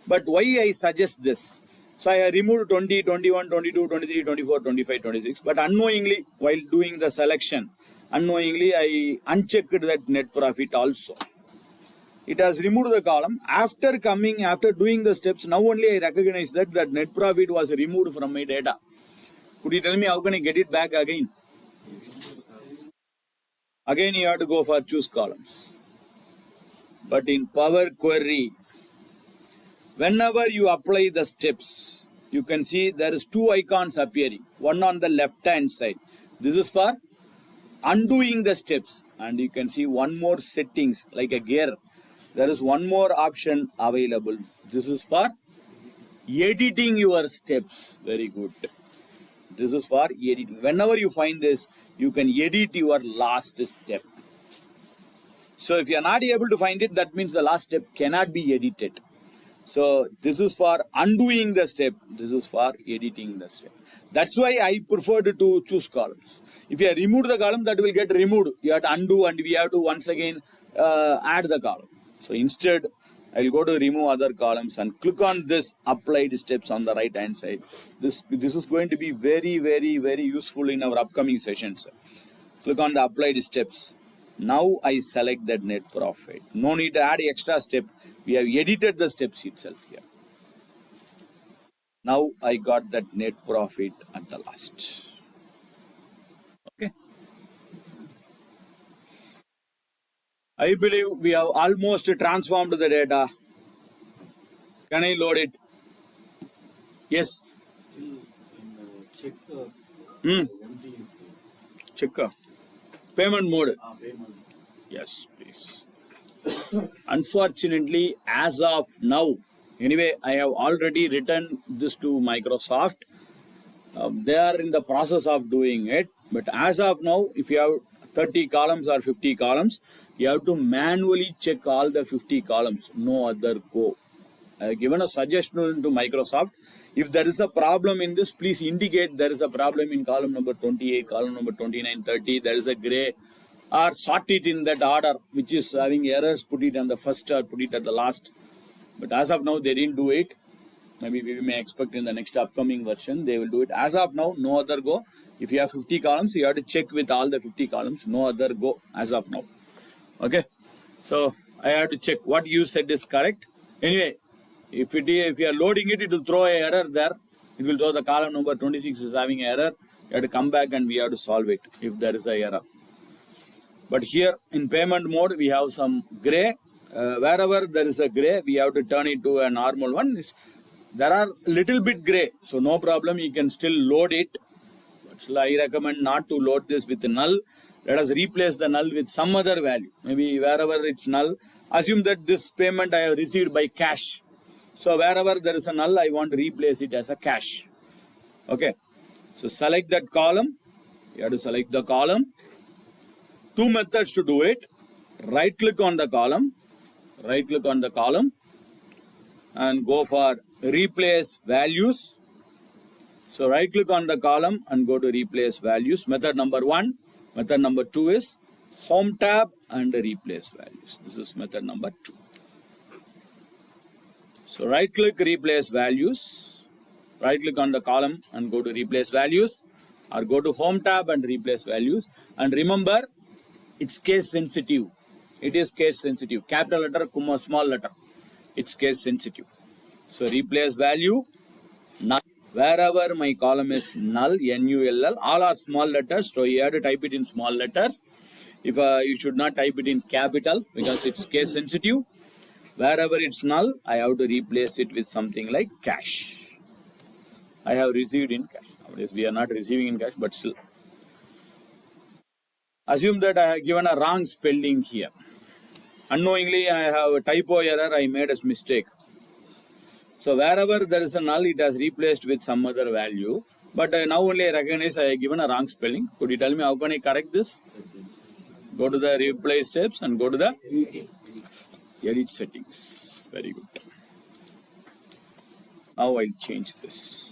But why I suggest this? So I removed 20, 21, 22, 23, 24, 25, 26. But unknowingly, while doing the selection, unknowingly I unchecked that net profit also. It has removed the column. After doing the steps, now only I recognize that net profit was removed from my data. Could you tell me how can I get it back again? Again, you have to go for choose columns. But in Power Query, whenever you apply the steps, you can see there is two icons appearing. One on the left hand side. This is for undoing the steps. And you can see one more settings like a gear. There is one more option available. This is for editing your steps. Very good. This is for editing. Whenever you find this, you can edit your last step. So if you are not able to find it, that means the last step cannot be edited. So this is for undoing the step. This is for editing the step. That's why I preferred to choose columns. If you have removed the column, that will get removed. You have to undo and we have to once again add the column. So instead, I will go to remove other columns and click on this applied steps on the right hand side. This is going to be very, very, very useful in our upcoming sessions. Click on the applied steps. Now I select that net profit. No need to add extra step. We have edited the steps itself here. Now I got that net profit at the last. Okay. I believe we have almost transformed the data. Can I load it? Yes. Still in check empty is Check payment mode. payment. Yes, please. Unfortunately, as of now, anyway, I have already written this to Microsoft. They are in the process of doing it. But as of now, if you have 30 columns or 50 columns, you have to manually check all the 50 columns. No other go. I have given a suggestion to Microsoft. If there is a problem in this, please indicate there is a problem in column number 28, column number 29, 30. There is a gray. Or sort it in that order, which is having errors, put it on the first or put it at the last. But as of now, they didn't do it. Maybe we may expect in the next upcoming version they will do it. As of now, no other go. If you have 50 columns, you have to check with all the 50 columns. No other go as of now. Okay. So I have to check what you said is correct. Anyway, if you are loading it, it will throw an error there. It will throw the column number 26 is having an error. You have to come back and we have to solve it if there is an error. But here in payment mode, we have some gray. Wherever there is a gray, we have to turn it to a normal one. There are little bit gray, so no problem. You can still load it. But I recommend not to load this with null. Let us replace the null with some other value. Maybe wherever it's null, assume that this payment I have received by cash. So wherever there is a null, I want to replace it as a cash. Okay. So select that column. You have to select the column. Two methods to do it. Right click on the column. Right click on the column. And go for replace values. So right click on the column and go to replace values. Method number 1. Method number 2 is home tab and replace values. This is method number 2. So right click replace values. Right click on the column and go to replace values, or go to home tab and replace values. And remember, it's case sensitive. It is case sensitive. Capital letter, small letter. It's case sensitive. So replace value null. Wherever my column is null, N-U-L-L, all are small letters. So you have to type it in small letters. If you should not type it in capital because it's case sensitive. Wherever it's null, I have to replace it with something like cash. I have received in cash. Nowadays we are not receiving in cash, but still. Assume that I have given a wrong spelling here. Unknowingly, I have a typo error. I made a mistake. So wherever there is a null, it has replaced with some other value. But now only I recognize I have given a wrong spelling. Could you tell me how can I correct this? Go to the replace steps and go to the edit settings. Very good. Now I'll change this.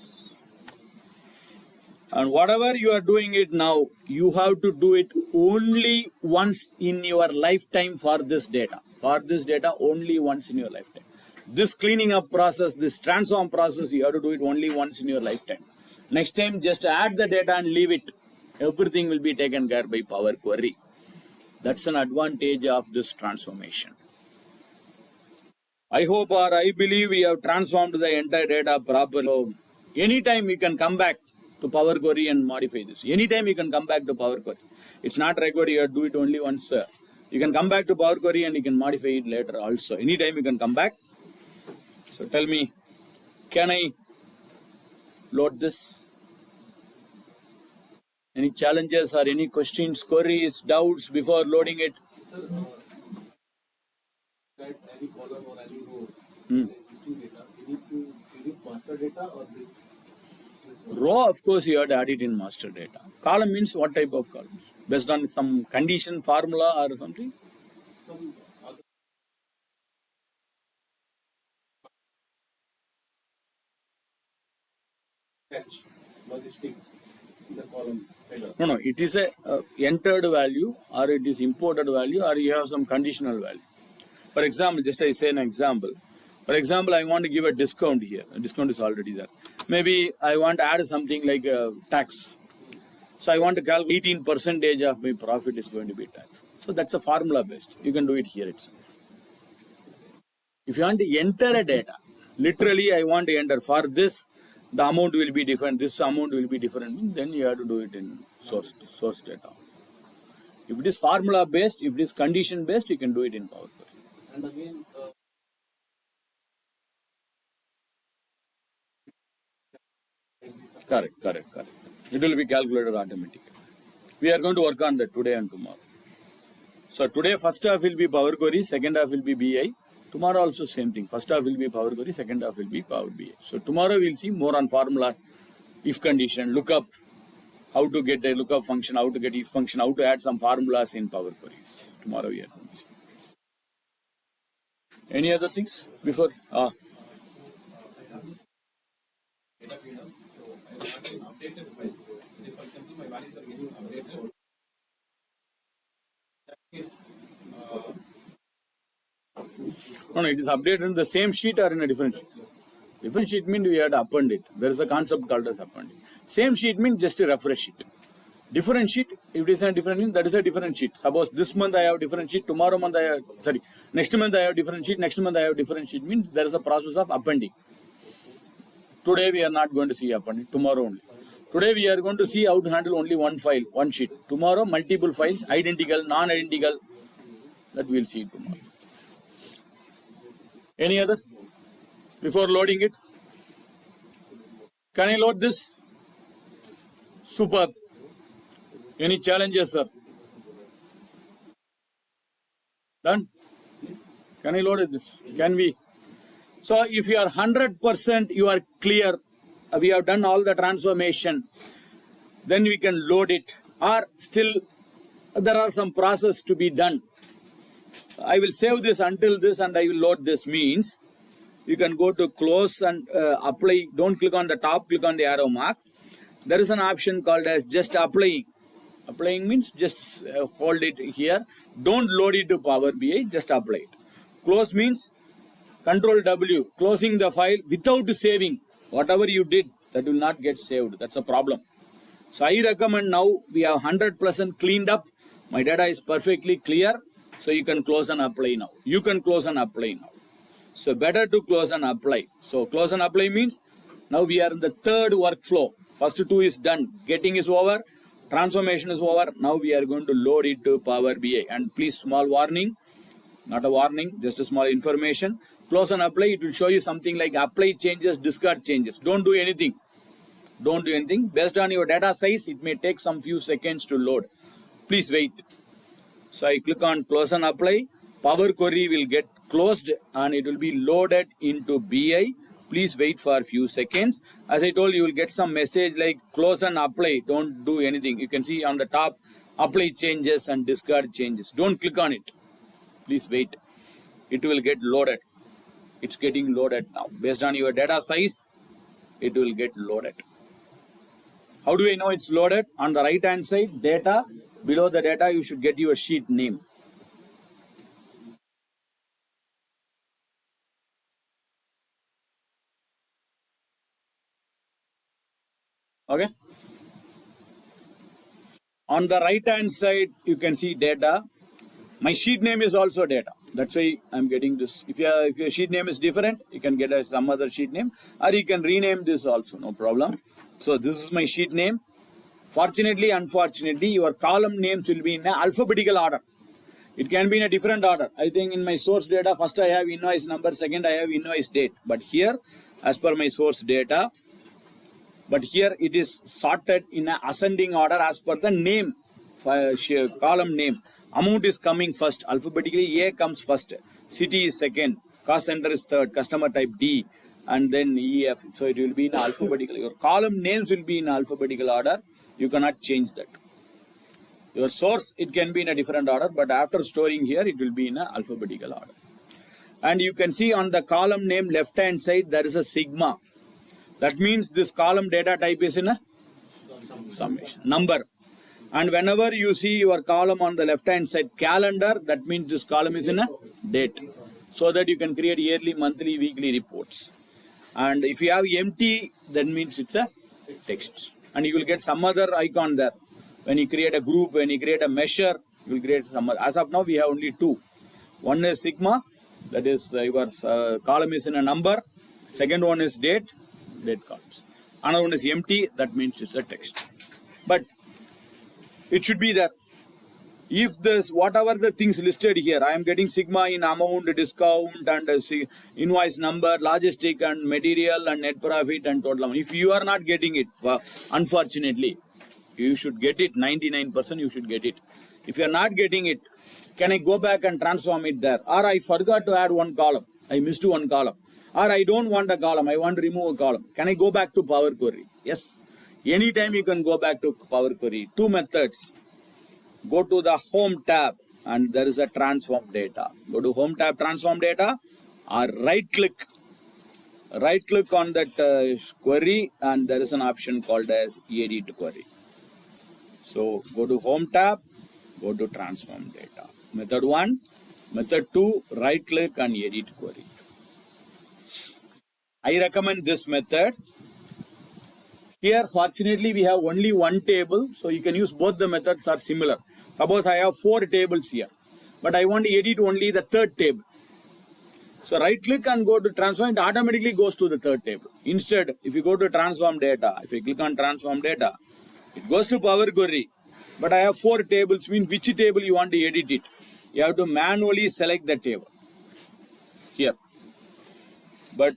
And whatever you are doing it now, you have to do it only once in your lifetime for this data. For this data, only once in your lifetime. This cleaning up process, this transform process, you have to do it only once in your lifetime. Next time, just add the data and leave it. Everything will be taken care by Power Query. That's an advantage of this transformation. I hope or I believe we have transformed the entire data properly. Anytime you can come back to Power Query and modify this. Anytime you can come back to Power Query. It's not required you have to do it only once. You can come back to Power Query and you can modify it later also. Anytime you can come back. So tell me, can I load this? Any challenges or any questions, queries, doubts before loading it? Sir, at any column or any row in the existing data, you need to edit master data or this one? Row, of course, you have to add it in master data. Column means what type of columns? Based on some condition, formula or something? Some other catch logistics in the column header. No, it is a entered value or it is imported value or you have some conditional value. For example, just I say an example. For example, I want to give a discount here. A discount is already there. Maybe I want to add something like tax. So I want to calculate 18% of my profit is going to be tax. So that's a formula based. You can do it here itself. If you want to enter a data, literally I want to enter for this, the amount will be different, this amount will be different, then you have to do it in source data. If it is formula based, if it is condition based, you can do it in Power Query. And again, Correct. It will be calculated automatically. We are going to work on that today and tomorrow. So today first half will be Power Query, second half will be BI. Tomorrow also same thing. First half will be Power Query, second half will be Power BI. So tomorrow we'll see more on formulas, if condition, lookup, how to get a lookup function, how to get if function, how to add some formulas in Power Queries. Tomorrow we are going to see. Any other things before? No, it is updated in the same sheet or in a different sheet. Different sheet means we have to append it. There is a concept called as appending. Same sheet means just to refresh it. Different sheet, if it is a different sheet, that is a different sheet. Suppose this month I have different sheet, tomorrow month next month I have different sheet, next month I have different sheet, means there is a process of appending. Today we are not going to see appending, tomorrow only. Today we are going to see how to handle only one file, one sheet. Tomorrow multiple files, identical, non-identical, that we will see tomorrow. Any other? Before loading it? Can I load this? Superb. Any challenges, sir? Done? Can I load it this? Can we? So if you are 100%, you are clear, we have done all the transformation, then we can load it. Or still, there are some process to be done. I will save this until this and I will load this means, you can go to close and apply. Don't click on the top, click on the arrow mark. There is an option called as just applying. Applying means just hold it here. Don't load it to Power BI, just apply it. Close means Control W, closing the file without saving. Whatever you did, that will not get saved. That's a problem. So I recommend now we have 100% cleaned up. My data is perfectly clear. So you can close and apply now. You can close and apply now. So better to close and apply. So close and apply means now we are in the third workflow. First two is done. Getting is over. Transformation is over. Now we are going to load it to Power BI. And please, small warning. Not a warning, just a small information. Close and apply. It will show you something like apply changes, discard changes. Don't do anything. Don't do anything. Based on your data size, it may take some few seconds to load. Please wait. So I click on close and apply. Power Query will get closed and it will be loaded into BI. Please wait for a few seconds. As I told you, you will get some message like close and apply. Don't do anything. You can see on the top, apply changes and discard changes. Don't click on it. Please wait. It will get loaded. It's getting loaded now. Based on your data size, it will get loaded. How do I know it's loaded? On the right hand side, data. Below the data, you should get your sheet name. Okay. On the right hand side, you can see data. My sheet name is also data. That's why I'm getting this. If your sheet name is different, you can get some other sheet name, or you can rename this also, no problem. So this is my sheet name. Fortunately, unfortunately, your column names will be in alphabetical order. It can be in a different order. I think in my source data, first I have invoice number, second I have invoice date. But here, as per my source data, but here it is sorted in an ascending order as per the name, column name. Amount is coming first. Alphabetically, A comes first. City is second. Cost center is third. Customer type D. And then EF. So it will be in alphabetical. Your column names will be in alphabetical order. You cannot change that. Your source, it can be in a different order. But after storing here, it will be in an alphabetical order. And you can see on the column name left hand side, there is a sigma. That means this column data type is in a summation. Number. And whenever you see your column on the left hand side calendar, that means this column is in a date. So that you can create yearly, monthly, weekly reports. And if you have empty, that means it's a text. And you will get some other icon there. When you create a group, when you create a measure, you will create some other. As of now, we have only two. One is sigma, that is your column is in a number. Second one is date columns. Another one is empty, that means it's a text. But it should be there. If this, whatever the things listed here, I am getting sigma in amount, discount, and invoice number, logistic and material and net profit and total amount. If you are not getting it, unfortunately, you should get it. 99% you should get it. If you are not getting it, can I go back and transform it there? Or I forgot to add one column. I missed one column. Or I don't want a column. I want to remove a column. Can I go back to Power Query? Yes. Anytime you can go back to Power Query. Two methods. Go to the Home tab and there is a Transform Data. Go to Home tab, Transform Data, or right click on that query and there is an option called as Edit Query. So go to Home tab, go to Transform Data. Method 1. Method 2, right click and Edit Query. I recommend this method. Here, fortunately, we have only one table, so you can use both the methods are similar. Suppose I have 4 tables here, but I want to edit only the third table. So right click and go to transform, it automatically goes to the third table. Instead, if you go to transform data, if you click on transform data, it goes to Power Query. But I have 4 tables, means which table you want to edit it. You have to manually select the table here. But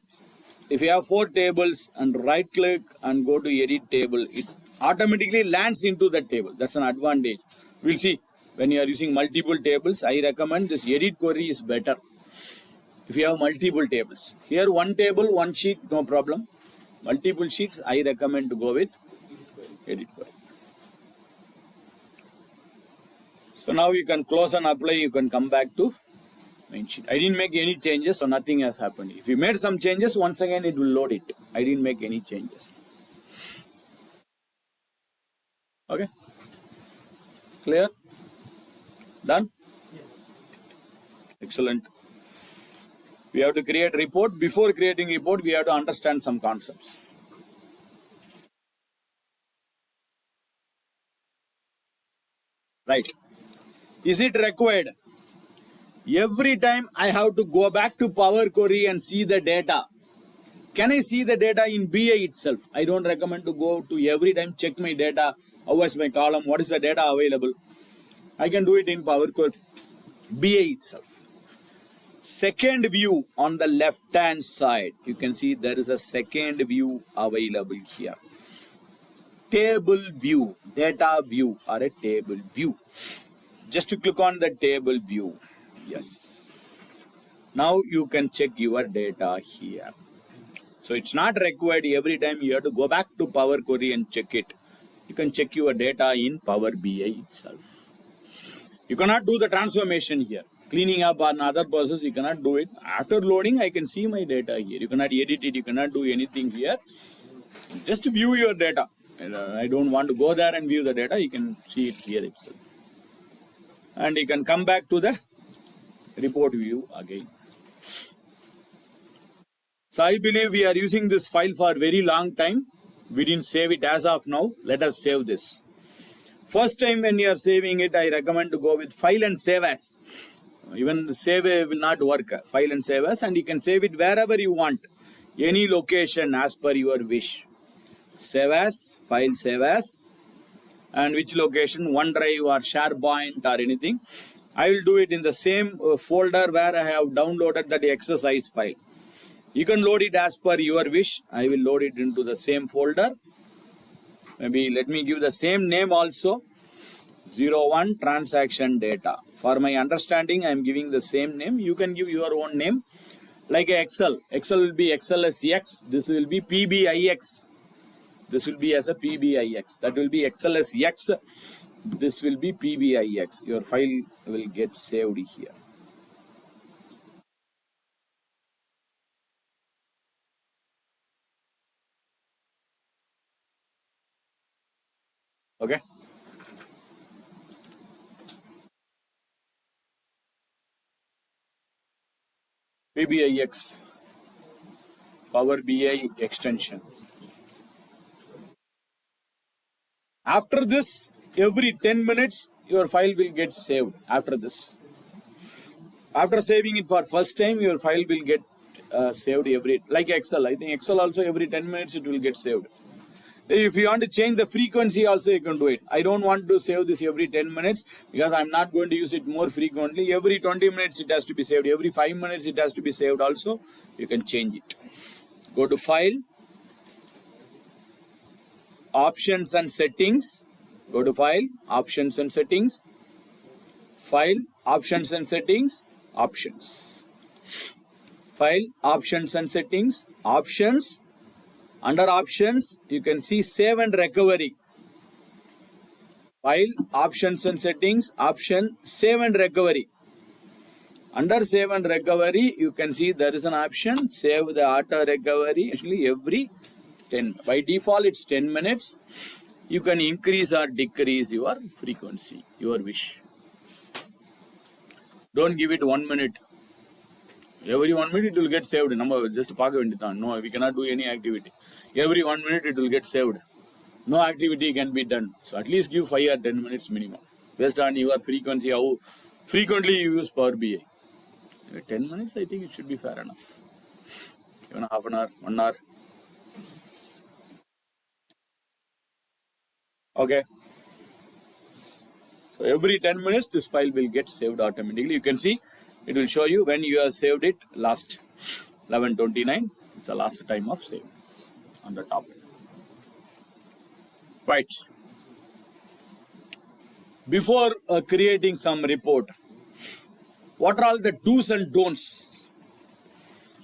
if you have 4 tables and right click and go to edit table, it automatically lands into that table. That's an advantage. We'll see when you are using multiple tables. I recommend this edit query is better if you have multiple tables. Here one table, one sheet, no problem. Multiple sheets, I recommend to go with edit query. So now you can close and apply, you can come back to main sheet. I didn't make any changes, so nothing has happened. If you made some changes, once again it will load it. I didn't make any changes. Okay? Clear? Done? Excellent. We have to create report. Before creating report, we have to understand some concepts. Right. Is it required? Every time I have to go back to Power Query and see the data. Can I see the data in BA itself? I don't recommend to go to every time check my data. How was my column? What is the data available? I can do it in Power Query BA itself. Second view on the left hand side, you can see there is a second view available here. Table view, data view or a table view. Just to click on the table view. Yes. Now you can check your data here. So it's not required every time you have to go back to Power Query and check it. You can check your data in Power BI itself. You cannot do the transformation here. Cleaning up or another process, you cannot do it. After loading, I can see my data here. You cannot edit it, you cannot do anything here. Just view your data. I don't want to go there and view the data. You can see it here itself. And you can come back to the report view again. So I believe we are using this file for a very long time. We didn't save it as of now. Let us save this. First time when you are saving it, I recommend to go with file and save as. Even the save will not work. File and save as, and you can save it wherever you want. Any location as per your wish. Save as, file save as, and which location, OneDrive or SharePoint or anything. I will do it in the same folder where I have downloaded that exercise file. You can load it as per your wish. I will load it into the same folder. Maybe let me give the same name also. 01 transaction data. For my understanding, I am giving the same name. You can give your own name. Like Excel. Excel will be XLSX. This will be PBIX. This will be as a PBIX. That will be XLSX. This will be PBIX. Your file will get saved here. Okay. PBIX. Power BI extension. After this, every 10 minutes, your file will get saved after this. After saving it for first time, your file will get saved like Excel. I think Excel also every 10 minutes it will get saved. If you want to change the frequency also, you can do it. I don't want to save this every 10 minutes because I'm not going to use it more frequently. Every 20 minutes it has to be saved. Every 5 minutes it has to be saved also. You can change it. Go to File, Options and Settings. Go to File, Options and Settings. File, Options and Settings, Options. File, Options and Settings, Options. Under Options, you can see Save and Recovery. File, Options and Settings, Option, Save and Recovery. Under Save and Recovery, you can see there is an option, Save the Auto Recovery. Actually, every 10. By default, it's 10 minutes. You can increase or decrease your frequency, your wish. Don't give it 1 minute. Every 1 minute it will get saved. Number just no, we cannot do any activity. Every 1 minute it will get saved. No activity can be done. So at least give 5 or 10 minutes minimum. Based on your frequency, how frequently you use Power BI. 10 minutes, I think it should be fair enough. Even half an hour, 1 hour. Okay. So every 10 minutes, this file will get saved automatically. You can see, it will show you when you have saved it last 11:29. It's the last time of save on the top. Right. Before creating some report, what are all the do's and don'ts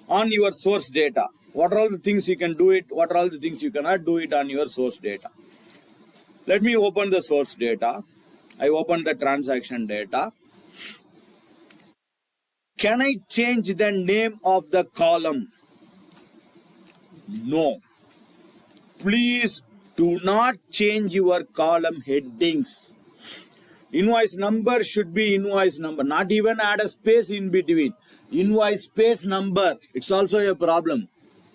on your source data? What are all the things you can do it? What are all the things you cannot do it on your source data? Let me open the source data. I open the transaction data. Can I change the name of the column? No. Please do not change your column headings. Invoice number should be invoice number. Not even add a space in between. Invoice space number. It's also a problem.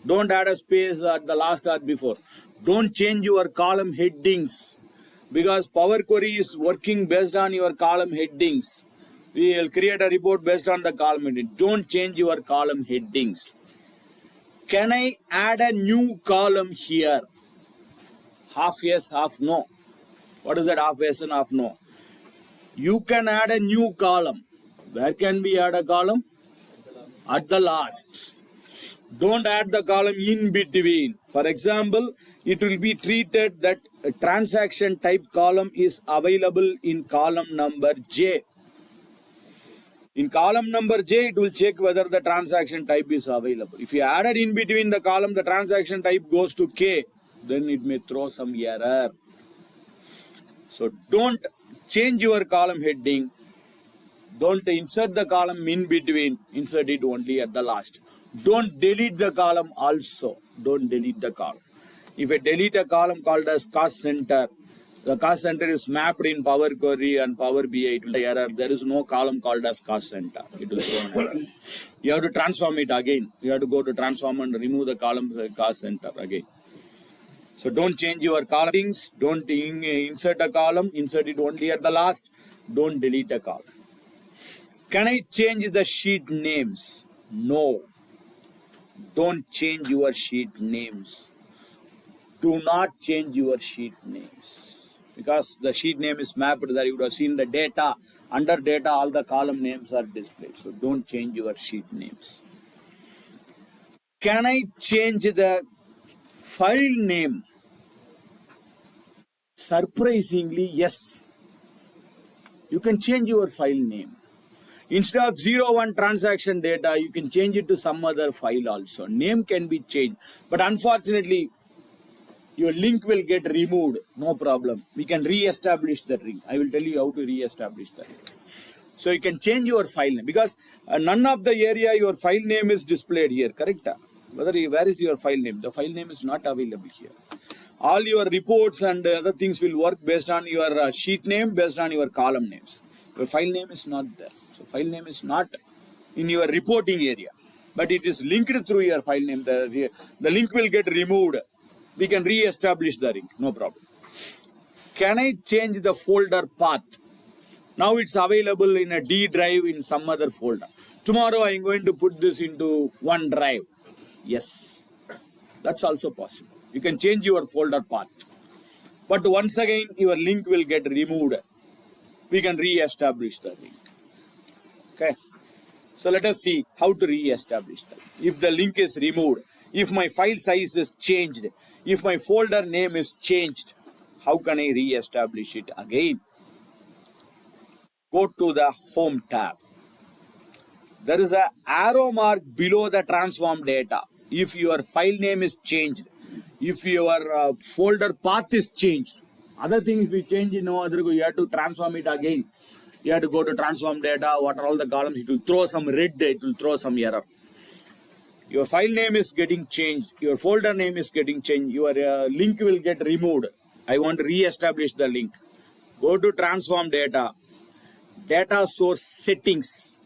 Don't add a space at the last or before. Don't change your column headings. Because Power Query is working based on your column headings. We will create a report based on the column heading. Don't change your column headings. Can I add a new column here? Half yes, half no. What is that half yes and half no? You can add a new column. Where can we add a column? At the last. Don't add the column in between. For example, it will be treated that a transaction type column is available in column number J. In column number J, it will check whether the transaction type is available. If you added in between the column, the transaction type goes to K, then it may throw some error. So don't change your column heading. Don't insert the column in between. Insert it only at the last. Don't delete the column also. Don't delete the column. If I delete a column called as cost center, the cost center is mapped in Power Query and Power BI. It will error. There is no column called as cost center. It will throw an error. You have to transform it again. You have to go to transform and remove the column cost center again. So don't change your columns. Don't insert a column. Insert it only at the last. Don't delete a column. Can I change the sheet names? No. Don't change your sheet names. Do not change your sheet names. Because the sheet name is mapped there. You would have seen the data. Under data, all the column names are displayed. So don't change your sheet names. Can I change the file name? Surprisingly, yes. You can change your file name. Instead of 01 transaction data, you can change it to some other file also. Name can be changed. But unfortunately, your link will get removed. No problem. We can re-establish that link. I will tell you how to re-establish that. So you can change your file name. Because none of the area your file name is displayed here. Correct? Where is your file name? The file name is not available here. All your reports and other things will work based on your sheet name, based on your column names. Your file name is not there. So file name is not in your reporting area. But it is linked through your file name. The link will get removed. We can re-establish the link. No problem. Can I change the folder path? Now it's available in a D drive in some other folder. Tomorrow I am going to put this into OneDrive. Yes. That's also possible. You can change your folder path. But once again, your link will get removed. We can re-establish the link. Okay. So let us see how to re-establish that. If the link is removed, if my file size is changed, if my folder name is changed, how can I re-establish it again? Go to the Home tab. There is an arrow mark below the transform data. If your file name is changed, if your folder path is changed, other things we change in no other, you have to transform it again. You have to go to transform data, what are all the columns, it will throw some red, it will throw some error. Your file name is getting changed, your folder name is getting changed, your link will get removed. I want to re-establish the link. Go to transform data, data source settings.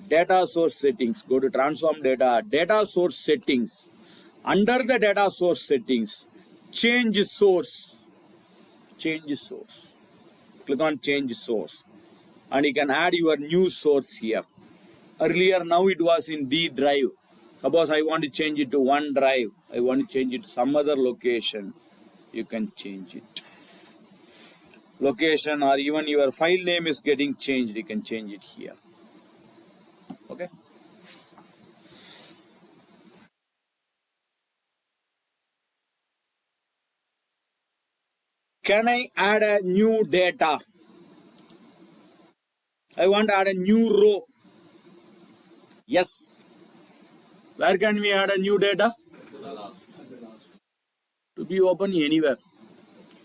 data source settings. Go to transform data, data source settings. Under the data source settings, change source. Change source. Click on change source. And you can add your new source here. Earlier, now it was in D drive. Suppose I want to change it to OneDrive. I want to change it to some other location. You can change it. Location or even your file name is getting changed. You can change it here. Okay. Can I add a new data? I want to add a new row. Yes. Where can we add a new data? To be open anywhere.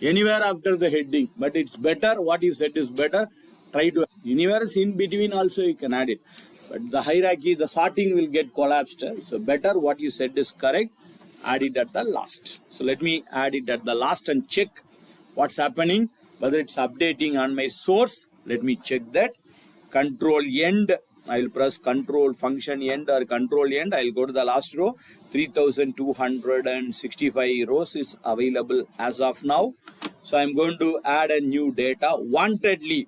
Anywhere after the heading. But it's better, what you said is better. Try to, anywhere in between also you can add it. But the hierarchy, the sorting will get collapsed. So better, what you said is correct. Add it at the last. So let me add it at the last and check what's happening. Whether it's updating on my source. Let me check that. Control end. I will press control function end or control end. I will go to the last row. 3265 rows is available as of now. So I am going to add a new data. Wantedly,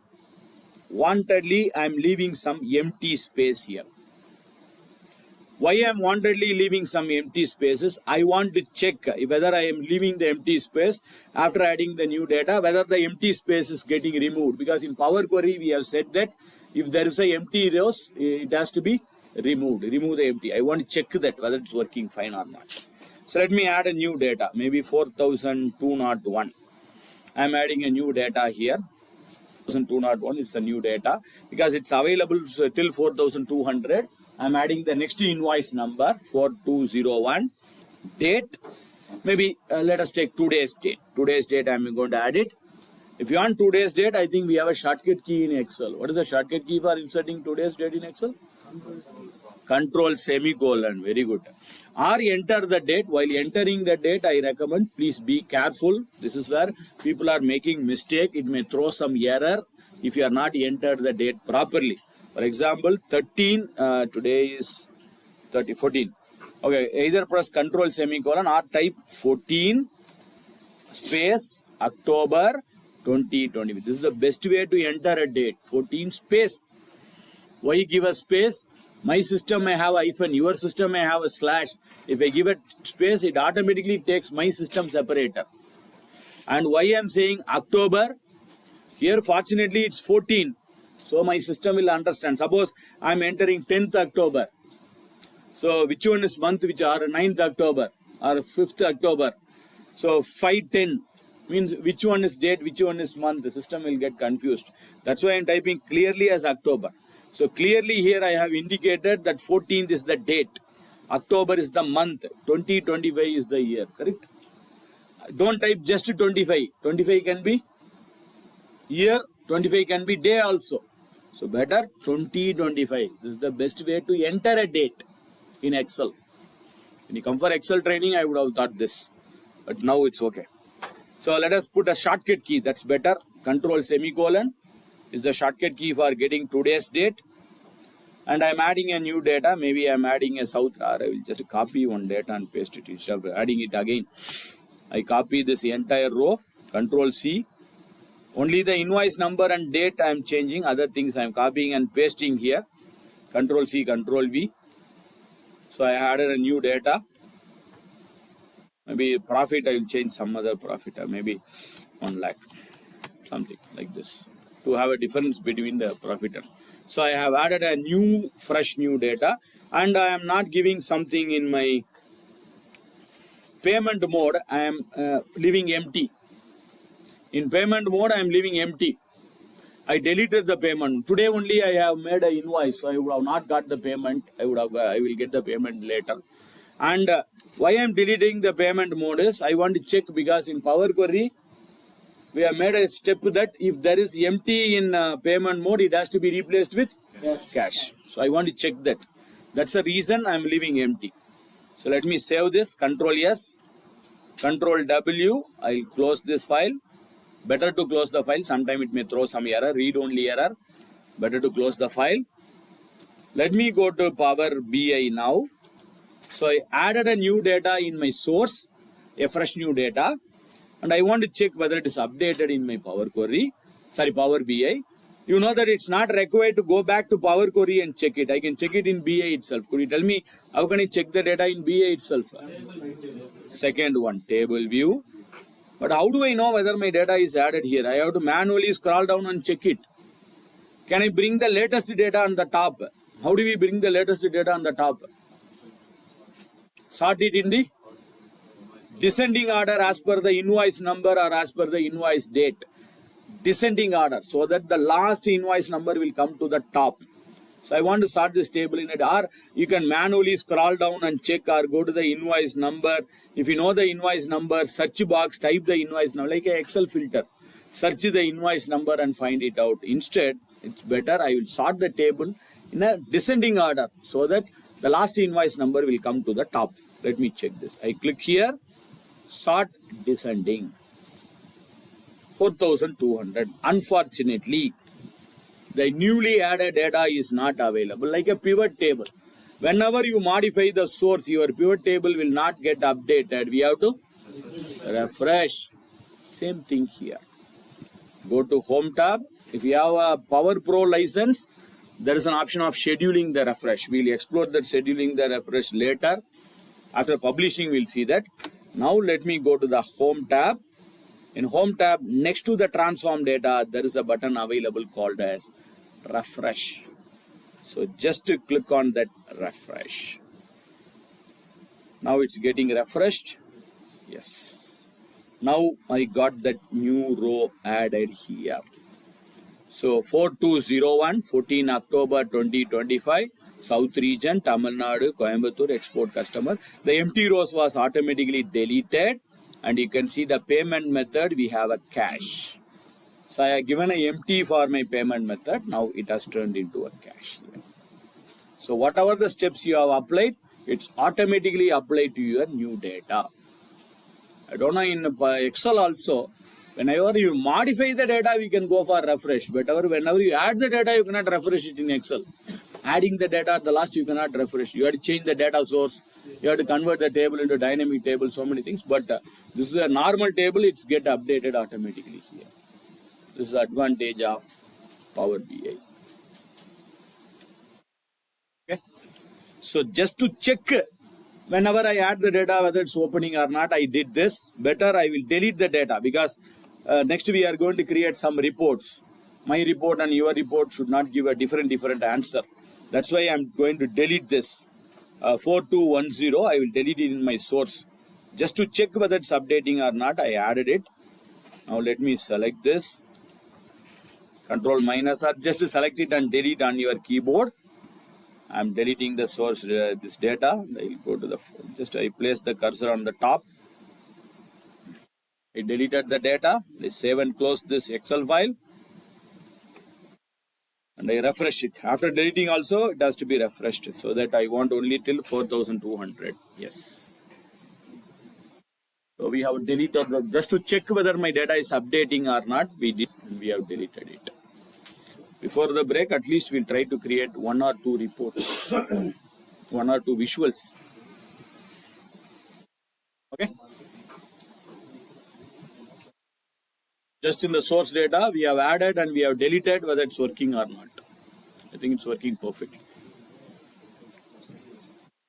I am leaving some empty space here. Why I am wantedly leaving some empty spaces? I want to check whether I am leaving the empty space after adding the new data, whether the empty space is getting removed. Because in Power Query, we have said that if there is a empty rows, it has to be removed. Remove the empty. I want to check that whether it's working fine or not. So let me add a new data, maybe 4201. I am adding a new data here. 4201, it's a new data because it's available till 4200. I am adding the next invoice number 4201. Date, maybe let us take today's date. Today's date, I am going to add it. If you want today's date, I think we have a shortcut key in Excel. What is the shortcut key for inserting today's date in Excel? Control semicolon. Very good. Or enter the date. While entering the date, I recommend please be careful. This is where people are making mistake. It may throw some error if you are not entered the date properly. For example, 13. Today is 14. Okay. Either press control semicolon or type 14 space October 2020. This is the best way to enter a date. 14 space. Why give a space? My system may have a hyphen, your system may have a slash. If I give it space, it automatically takes my system separator. And why I am saying October? Here fortunately it's 14. So my system will understand. Suppose I am entering 10th October. So which one is month, which are 9th October or 5th October? So 510 means which one is date, which one is month. The system will get confused. That's why I am typing clearly as October. So clearly here I have indicated that 14th is the date. October is the month. 2025 is the year. Correct? Don't type just 25. 25 can be year. 25 can be day also. So better 2025. This is the best way to enter a date in Excel. When you come for Excel training, I would have thought this. But now it's okay. So let us put a shortcut key. That's better. Control semicolon is the shortcut key for getting today's date. And I'm adding a new data. Maybe I'm adding a south, or I will just copy one data and paste it instead of adding it again. I copy this entire row. Control C. Only the invoice number and date I'm changing. Other things I'm copying and pasting here. Control C, Control V. So I added a new data. Maybe profit, I will change some other profit. Maybe 1 lakh. Something like this. To have a difference between the profit and. So I have added a new, fresh new data. And I am not giving something in my payment mode. I am leaving empty. In payment mode, I am leaving empty. I deleted the payment. Today only I have made an invoice, so I would have not got the payment. I will get the payment later. And why I am deleting the payment mode is I want to check, because in Power Query we have made a step that if there is empty in payment mode, it has to be replaced with cash. So I want to check that. That's the reason I am leaving empty. So let me save this. Control S, Control W. I will close this file. Better to close the file. Sometime it may throw some error, read only error. Better to close the file. Let me go to Power BI now. So I added a new data in my source, a fresh new data, and I want to check whether it is updated in my Power BI. You know that it's not required to go back to Power Query and check it. I can check it in BI itself. Could you tell me how can I check the data in BI itself? Second one, table view. But how do I know whether my data is added here? I have to manually scroll down and check it. Can I bring the latest data on the top? How do we bring the latest data on the top? Sort it in the descending order as per the invoice number or as per the invoice date. Descending order, so that the last invoice number will come to the top. So I want to sort this table in it, or you can manually scroll down and check or go to the invoice number. If you know the invoice number, search box, type the invoice number like an Excel filter. Search the invoice number and find it out. Instead, it's better I will sort the table in a descending order so that the last invoice number will come to the top. Let me check this. I click here, sort descending. 4,200. Unfortunately, the newly added data is not available, like a pivot table. Whenever you modify the source, your pivot table will not get updated. We have to refresh. Same thing here. Go to Home tab. If you have a Power Pro license, there is an option of scheduling the refresh. We'll explore that scheduling the refresh later. After publishing, we'll see that. Now let me go to the Home tab. In Home tab, next to the transform data, there is a button available called as refresh. So just to click on that refresh. Now it's getting refreshed. Yes. Now I got that new row added here. So 4201, 14 October 2025, South region, Tamil Nadu, Coimbatore, export customer. The empty rows was automatically deleted. And you can see the payment method, we have a cash. So I have given an empty for my payment method. Now it has turned into a cash here. So whatever the steps you have applied, it's automatically applied to your new data. I don't know, in Excel also, whenever you modify the data, we can go for refresh. But whenever you add the data, you cannot refresh it in Excel. Adding the data at the last, you cannot refresh. You have to change the data source. You have to convert the table into dynamic table, so many things. But this is a normal table, it's get updated automatically here. This is the advantage of Power BI. Okay. So just to check whenever I add the data, whether it's opening or not, I did this. Better I will delete the data because next we are going to create some reports. My report and your report should not give a different answer. That's why I'm going to delete this. 4210, I will delete it in my source. Just to check whether it's updating or not, I added it. Now let me select this. Control minus R, just to select it and delete on your keyboard. I'm deleting the source, this data. I will go to the, I place the cursor on the top. I deleted the data. I save and close this Excel file. And I refresh it. After deleting also, it has to be refreshed so that I want only till 4,200. Yes. So we have deleted, just to check whether my data is updating or not, we have deleted it. Before the break, at least we'll try to create 1 or 2 reports, 1 or 2 visuals. Okay. Just in the source data, we have added and we have deleted whether it's working or not. I think it's working perfectly.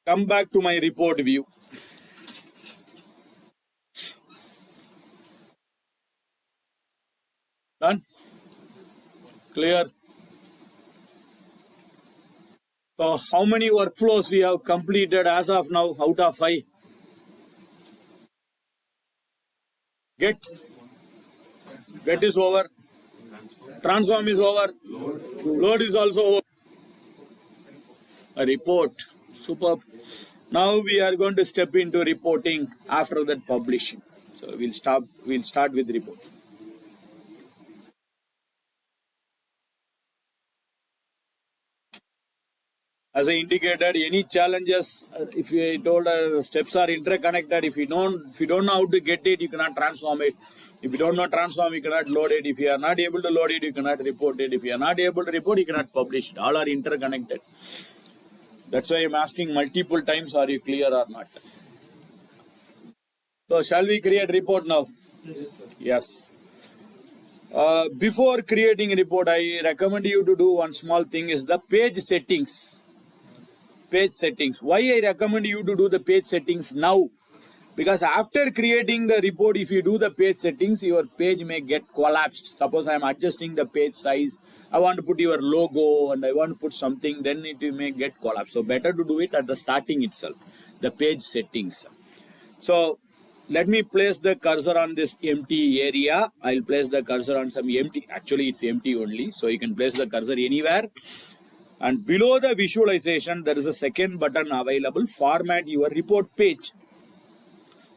Come back to my report view. Done? Clear? So how many workflows we have completed as of now out of 5? Get is over. Transform is over. Load is also over. A report. Superb. Now we are going to step into reporting after that publishing. So we'll start with report. As I indicated, any challenges, if you told steps are interconnected, if you don't know how to get it, you cannot transform it. If you don't know transform, you cannot load it. If you are not able to load it, you cannot report it. If you are not able to report, you cannot publish it. All are interconnected. That's why I'm asking multiple times, are you clear or not? So shall we create report now? Yes. Before creating a report, I recommend you to do one small thing is the page settings. Page settings. Why I recommend you to do the page settings now? Because after creating the report, if you do the page settings, your page may get collapsed. Suppose I am adjusting the page size. I want to put your logo and I want to put something, then it may get collapsed. So better to do it at the starting itself, the page settings. So let me place the cursor on this empty area. I'll place the cursor on some empty. Actually, it's empty only. So you can place the cursor anywhere. And below the visualization, there is a second button available. Format your report page.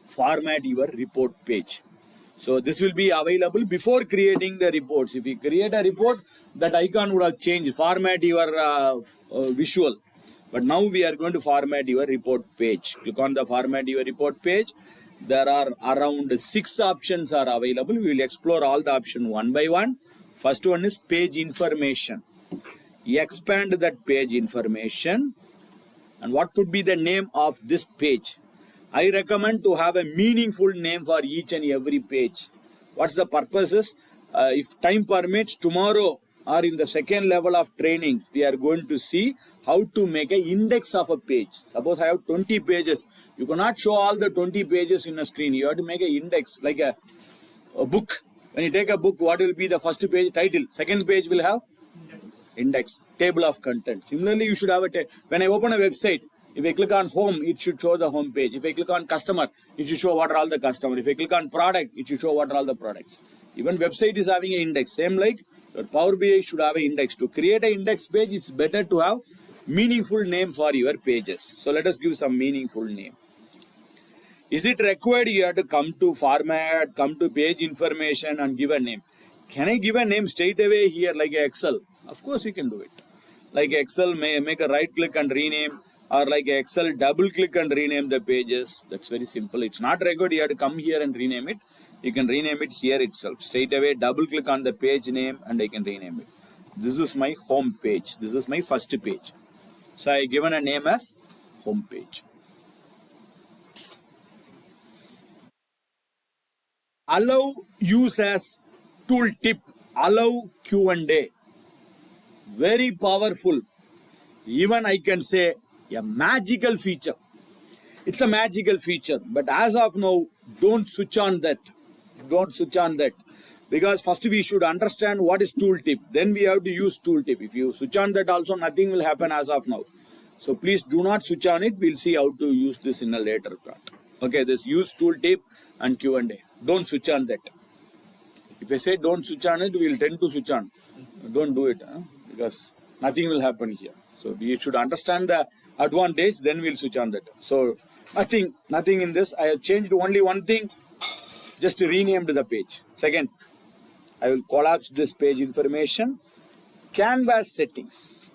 Format your report page. So this will be available before creating the reports. If you create a report, that icon would have changed. Format your visual. But now we are going to format your report page. Click on the format your report page. There are around 6 options are available. We will explore all the options one by one. First one is page information. Expand that page information. And what could be the name of this page? I recommend to have a meaningful name for each and every page. What's the purposes? If time permits, tomorrow or in the second level of training, we are going to see how to make an index of a page. Suppose I have 20 pages. You cannot show all the 20 pages in a screen. You have to make an index, like a book. When you take a book, what will be the first page? Title. Second page will have index, table of content. Similarly, you should have when I open a website, if I click on home, it should show the home page. If I click on customer, it should show what are all the customers. If I click on product, it should show what are all the products. Even website is having an index. Same like your Power BI should have an index. To create an index page, it's better to have meaningful name for your pages. So let us give some meaningful name. Is it required here to come to format, come to page information and give a name? Can I give a name straight away here like Excel? Of course you can do it. Like Excel, make a right click and rename, or like Excel double click and rename the pages. That's very simple. It's not required you have to come here and rename it. You can rename it here itself. Straight away double click on the page name and I can rename it. This is my home page. This is my first page. So I given a name as home page. Allow use as tooltip. Allow Q&A. Very powerful. Even I can say a magical feature. It's a magical feature. But as of now, don't switch on that. Don't switch on that. Because first we should understand what is tooltip. Then we have to use tooltip. If you switch on that also, nothing will happen as of now. So please do not switch on it. We'll see how to use this in a later part. Okay, this use tooltip and Q&A. Don't switch on that. If I say don't switch on it, we'll tend to switch on. Don't do it. Because nothing will happen here. So we should understand the advantage, then we'll switch on that. So nothing in this. I have changed only one thing. Just renamed the page. Second, I will collapse this page information. Canvas settings.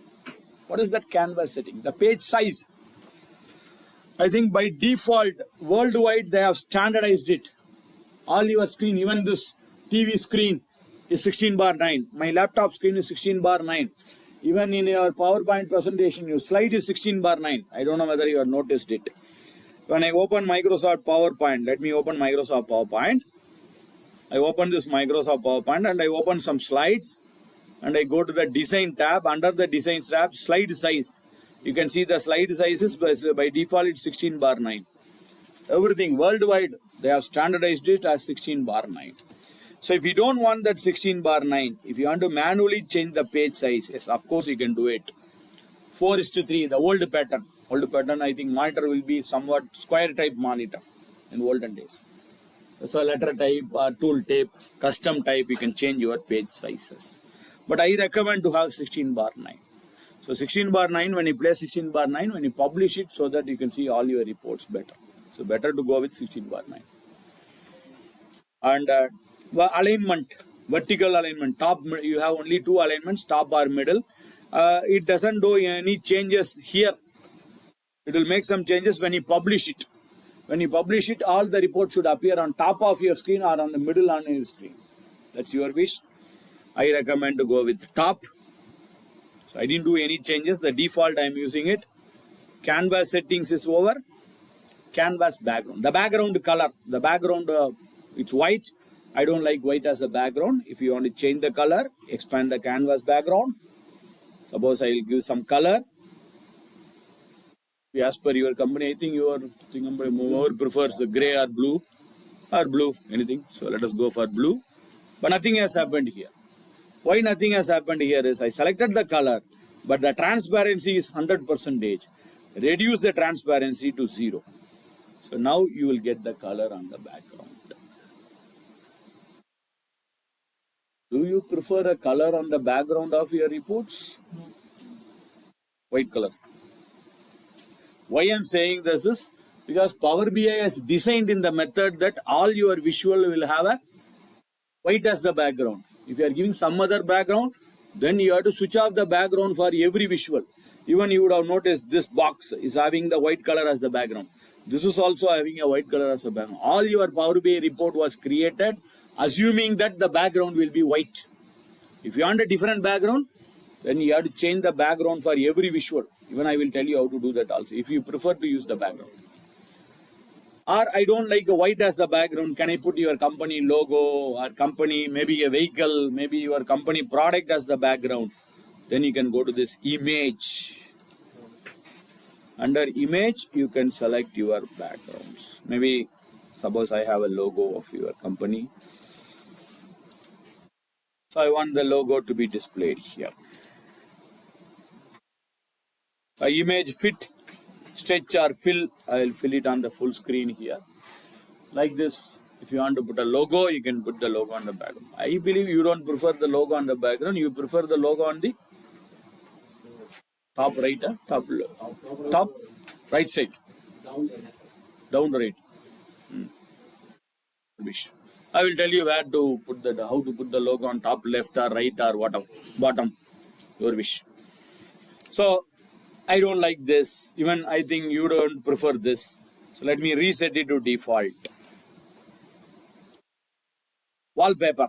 What is that canvas setting? The page size. I think by default, worldwide, they have standardized it. All your screen, even this TV screen is 16:9. My laptop screen is 16:9. Even in your PowerPoint presentation, your slide is 16:9. I don't know whether you have noticed it. When I open Microsoft PowerPoint, let me open Microsoft PowerPoint. I open this Microsoft PowerPoint and I open some slides and I go to the design tab. Under the design tab, slide size. You can see the slide sizes by default it's 16:9. Everything worldwide, they have standardized it as 16:9. So if you don't want that 16:9, if you want to manually change the page size, yes, of course you can do it. 4:3, the old pattern. Old pattern, I think monitor will be somewhat square type monitor in olden days. So letter type, tool type, custom type, you can change your page sizes. But I recommend to have 16:9. So 16:9, when you play 16:9, when you publish it so that you can see all your reports better. So better to go with 16:9. And alignment, vertical alignment, top, you have only 2 alignments, top or middle. It doesn't do any changes here. It will make some changes when you publish it. When you publish it, all the reports should appear on top of your screen or on the middle on your screen. That's your wish. I recommend to go with top. So I didn't do any changes. The default I am using it. Canvas settings is over. Canvas background. The background color. The background, it's white. I don't like white as a background. If you want to change the color, expand the canvas background. Suppose I will give some color. As per your company, I think your more prefers gray or blue, anything. So let us go for blue. But nothing has happened here. Why nothing has happened here is I selected the color, but the transparency is 100%. Reduce the transparency to 0. So now you will get the color on the background. Do you prefer a color on the background of your reports? White color. Why I am saying this is because Power BI has designed in the method that all your visual will have a white as the background. If you are giving some other background, then you have to switch off the background for every visual. Even you would have noticed this box is having the white color as the background. This is also having a white color as a background. All your Power BI report was created assuming that the background will be white. If you want a different background, then you have to change the background for every visual. Even I will tell you how to do that also, if you prefer to use the background. Or I don't like a white as the background. Can I put your company logo or company, maybe a vehicle, maybe your company product as the background? Then you can go to this image. Under image, you can select your backgrounds. Maybe suppose I have a logo of your company. So I want the logo to be displayed here. Image fit, stretch or fill, I will fill it on the full screen here. Like this, if you want to put a logo, you can put the logo on the background. I believe you don't prefer the logo on the background, you prefer the logo on the top right, top right side, down the right. Wish. I will tell you where to put how to put the logo on top left or right or bottom, your wish. So I don't like this. Even I think you don't prefer this. So let me reset it to default. Wallpaper.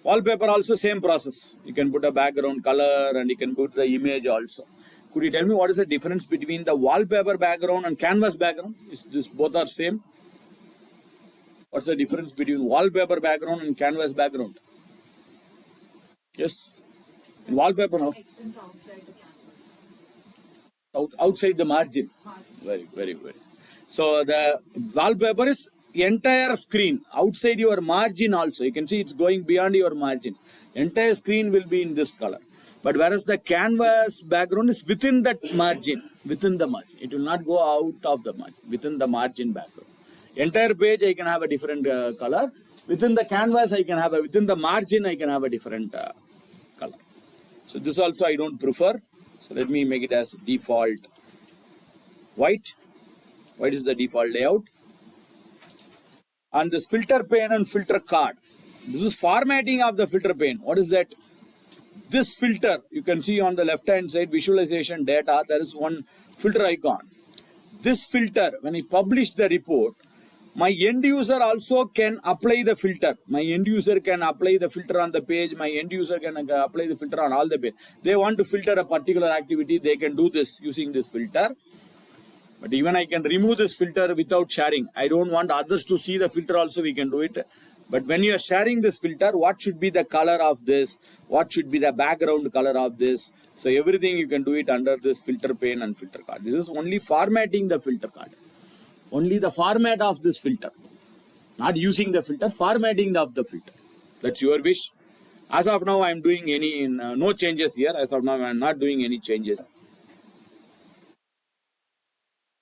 Wallpaper also same process. You can put a background color and you can put the image also. Could you tell me what is the difference between the wallpaper background and canvas background? Is this both are same? What's the difference between wallpaper background and canvas background? Yes. In wallpaper now. Extends outside the canvas. Outside the margin. Very, very, very. So the wallpaper is entire screen outside your margin also. You can see it's going beyond your margins. Entire screen will be in this color. But whereas the canvas background is within that margin, within the margin. It will not go out of the margin, within the margin background. Entire page I can have a different color. Within the canvas I can have within the margin I can have a different color. So this also I don't prefer. So let me make it as default white. White is the default layout. And this filter pane and filter card. This is formatting of the filter pane. What is that? This filter, you can see on the left hand side, visualization data, there is one filter icon. This filter, when I publish the report, my end user also can apply the filter. My end user can apply the filter on the page. My end user can apply the filter on all the page. They want to filter a particular activity. They can do this using this filter. But even I can remove this filter without sharing. I don't want others to see the filter also. We can do it. But when you are sharing this filter, what should be the color of this? What should be the background color of this? So everything you can do it under this filter pane and filter card. This is only formatting the filter card. Only the format of this filter. Not using the filter, formatting of the filter. That's your wish. As of now, I am doing no changes here. As of now, I am not doing any changes.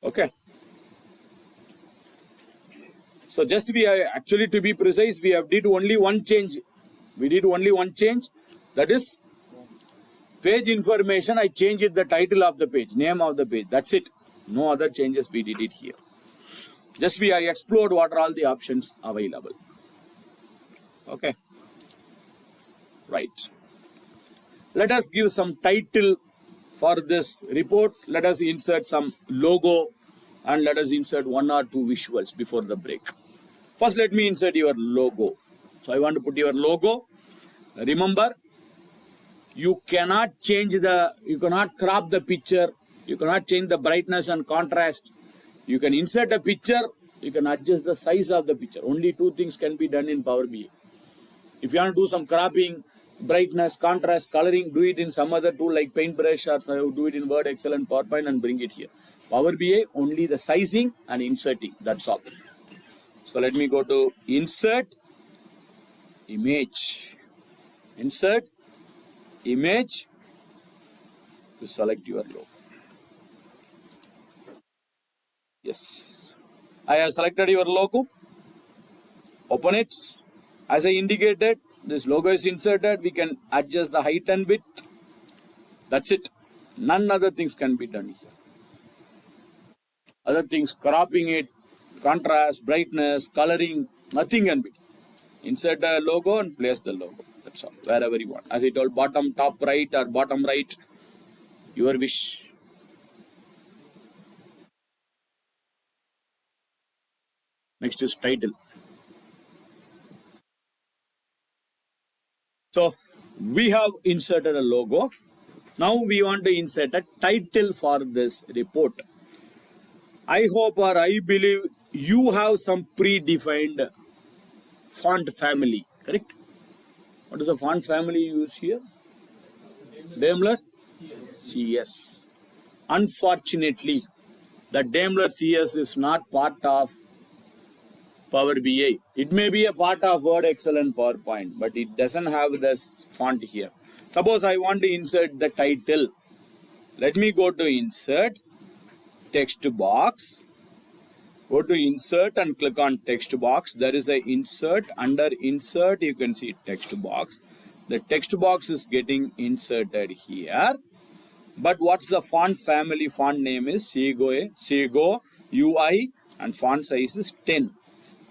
Okay. So just actually to be precise, we have did only one change. We did only one change. That is page information. I changed the title of the page, name of the page. That's it. No other changes we did it here. Just we explored what are all the options available. Okay. Right. Let us give some title for this report. Let us insert some logo and let us insert one or two visuals before the break. First, let me insert your logo. So I want to put your logo. Remember, you cannot crop the picture. You cannot change the brightness and contrast. You can insert a picture. You can adjust the size of the picture. Only two things can be done in Power BI. If you want to do some cropping, brightness, contrast, coloring, do it in some other tool like Paintbrush, or do it in Word, Excel and PowerPoint and bring it here. Power BI, only the sizing and inserting. That's all. So let me go to Insert, Image. Insert, Image. To select your logo. Yes. I have selected your logo. Open it. As I indicated, this logo is inserted. We can adjust the height and width. That's it. None other things can be done here. Other things, cropping it, contrast, brightness, coloring, nothing can be. Insert a logo and place the logo. That's all. Wherever you want. As I told, bottom, top right or bottom right. Your wish. Next is title. So we have inserted a logo. Now we want to insert a title for this report. I hope or I believe you have some predefined font family, correct? What is the font family you use here? Daimler? CS. Unfortunately, the Daimler CS is not part of Power BI. It may be a part of Word, Excel and PowerPoint, but it doesn't have this font here. Suppose I want to insert the title. Let me go to Insert, Text Box. Go to Insert and click on Text Box. There is a Insert. Under Insert, you can see Text Box. The text box is getting inserted here. But what's the font family? Font name is Sego UI and font size is 10.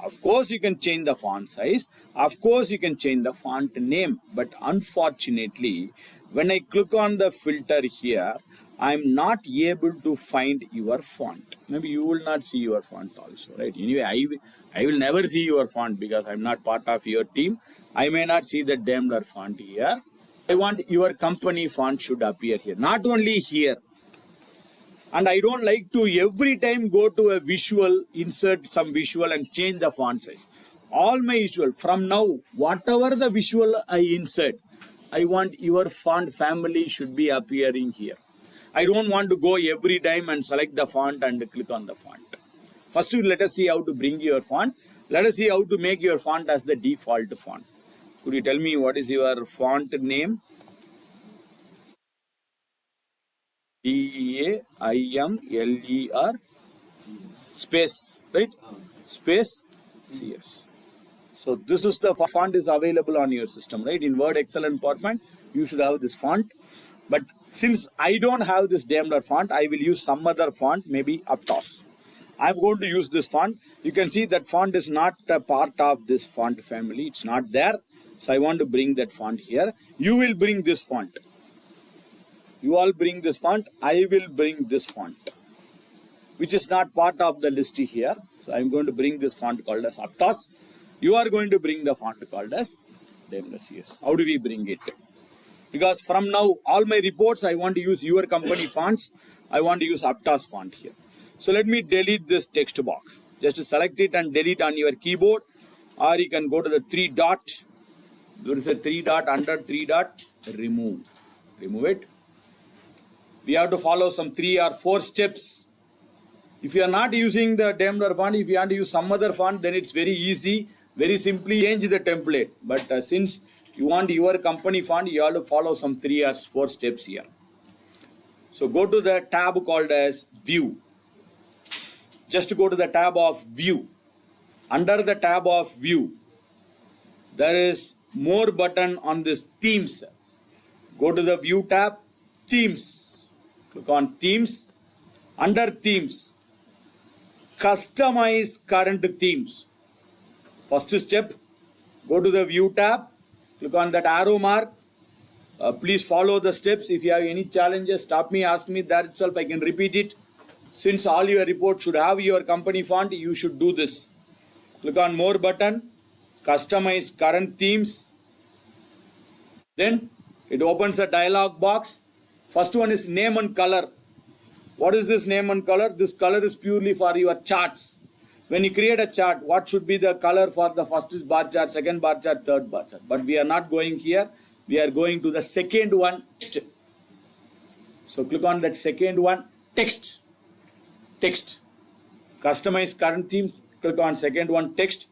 Of course, you can change the font size. Of course, you can change the font name. But unfortunately, when I click on the filter here, I'm not able to find your font. Maybe you will not see your font also, right? Anyway, I will never see your font because I'm not part of your team. I may not see the Daimler font here. I want your company font should appear here. Not only here. And I don't like to every time go to a visual, insert some visual and change the font size. All my visual, from now, whatever the visual I insert, I want your font family should be appearing here. I don't want to go every time and select the font and click on the font. First, let us see how to bring your font. Let us see how to make your font as the default font. Could you tell me what is your font name? Daimler space, right? Space CS. So this is the font is available on your system, right? In Word, Excel and PowerPoint, you should have this font. But since I don't have this Daimler font, I will use some other font, maybe Aptos. I'm going to use this font. You can see that font is not a part of this font family. It's not there. So I want to bring that font here. You will bring this font. You all bring this font. I will bring this font, which is not part of the list here. So I'm going to bring this font called as Aptos. You are going to bring the font called as Daimler CS. How do we bring it? Because from now, all my reports, I want to use your company fonts. I want to use Aptos font here. So let me delete this text box. Just select it and delete on your keyboard. Or you can go to the 3 dot. There is a 3 dot, under 3 dot, remove. Remove it. We have to follow some 3 or 4 steps. If you are not using the Daimler font, if you want to use some other font, then it's very easy. Very simply change the template. But since you want your company font, you have to follow some 3 or 4 steps here. So go to the tab called as View. Just go to the tab of View. Under the tab of View, there is more button on this Themes. Go to the View tab, Themes. Click on Themes. Under Themes, Customize current themes. First step, go to the View tab, click on that arrow mark, Please follow the steps. If you have any challenges, stop me, ask me. There itself I can repeat it. Since all your reports should have your company font, you should do this. Click on more button, customize current themes. Then it opens a dialog box. First one is name and color. What is this name and color? This color is purely for your charts. When you create a chart, what should be the color for the first bar chart, second bar chart, third bar chart? But we are not going here. We are going to the second one. So click on that second one, text. Text. Customize current theme. Click on second one, text.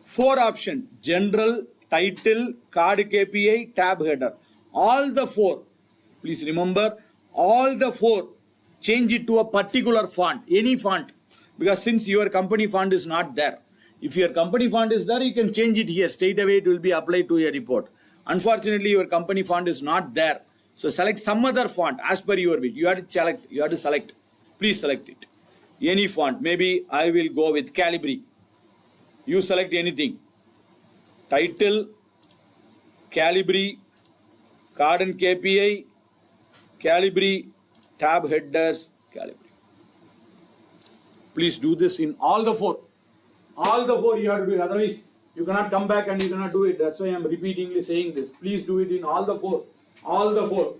4 options: general, title, card KPI, tab header. All the 4. Please remember, all the 4. Change it to a particular font, any font. Because since your company font is not there. If your company font is there, you can change it here. Straight away it will be applied to your report. Unfortunately, your company font is not there. So select some other font as per your wish. You have to select. Please select it. Any font. Maybe I will go with Calibri. You select anything. Title, Calibri, card and KPI, Calibri, tab headers, Calibri. Please do this in all the 4. All the 4 you have to do it. Otherwise, you cannot come back and you cannot do it. That's why I am repeatedly saying this. Please do it in all the 4. All the 4.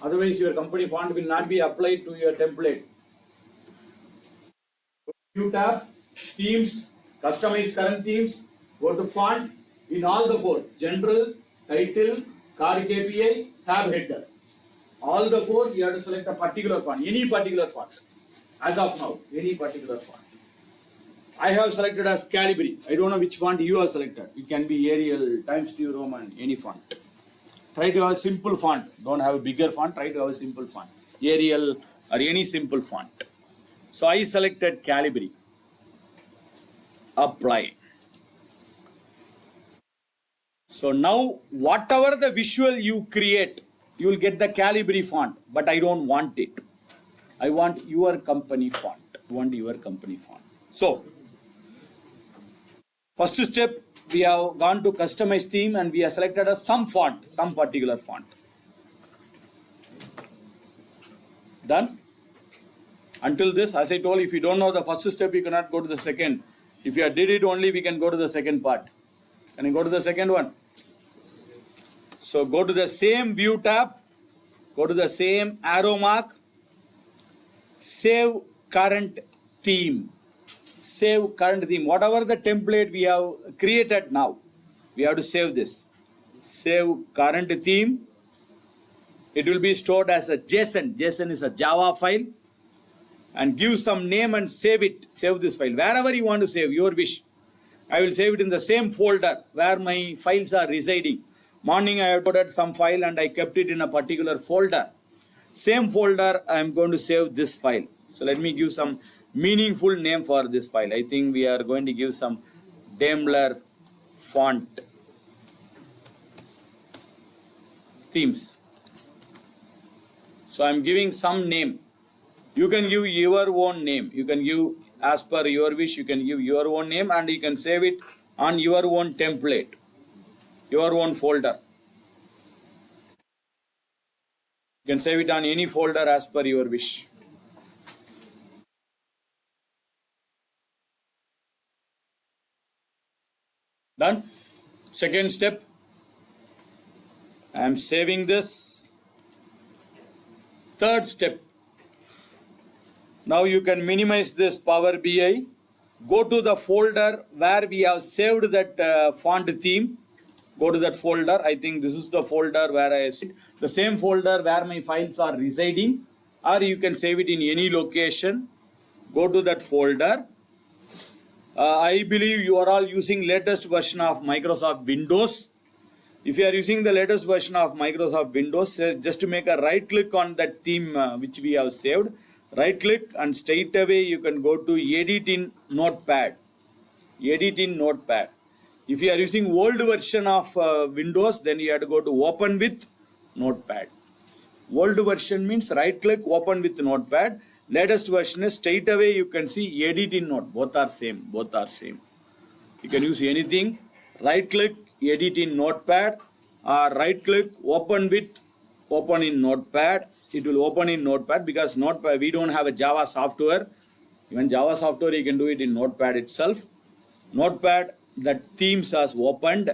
Otherwise, your company font will not be applied to your template. View tab, themes, customize current themes, go to font in all the 4. General, title, card KPI, tab header. All the 4 you have to select a particular font, any particular font. As of now, any particular font. I have selected as Calibri. I don't know which font you have selected. It can be Arial, Times New Roman, any font. Try to have a simple font. Don't have a bigger font. Try to have a simple font. Arial or any simple font. So I selected Calibri. Apply. So now whatever the visual you create, you will get the Calibri font. But I don't want it. I want your company font. So first step, we have gone to customize theme and we have selected some font, some particular font. Done. Until this, as I told you, if you don't know the first step, you cannot go to the second. If you did it only, we can go to the second part. Can you go to the second one? So go to the same view tab, go to the same arrow mark, save current theme. Save current theme. Whatever the template we have created now, we have to save this. Save current theme. It will be stored as a JSON. JSON is a Java file. And give some name and save it. Save this file. Wherever you want to save, your wish. I will save it in the same folder where my files are residing. Morning I have uploaded some file and I kept it in a particular folder. Same folder I am going to save this file. So let me give some meaningful name for this file. I think we are going to give some Daimler font themes. So I am giving some name. You can give your own name. You can give as per your wish. You can give your own name and you can save it on your own template, your own folder. You can save it on any folder as per your wish. Done. Second step. I am saving this. Third step. Now you can minimize this Power BI. Go to the folder where we have saved that font theme. Go to that folder. I think this is the folder where I saved. The same folder where my files are residing. Or you can save it in any location. Go to that folder. I believe you are all using latest version of Microsoft Windows. If you are using the latest version of Microsoft Windows, just to make a right click on that theme which we have saved. Right click and straight away you can go to edit in notepad. Edit in notepad. If you are using old version of Windows, then you have to go to open with notepad. Old version means right click, open with notepad. Latest version is straight away you can see edit in note. Both are same. You can use anything. Right click, edit in notepad. right click, open in Notepad. It will open in Notepad because Notepad, we don't have a Java software. Even Java software, you can do it in Notepad itself. Notepad, the themes has opened.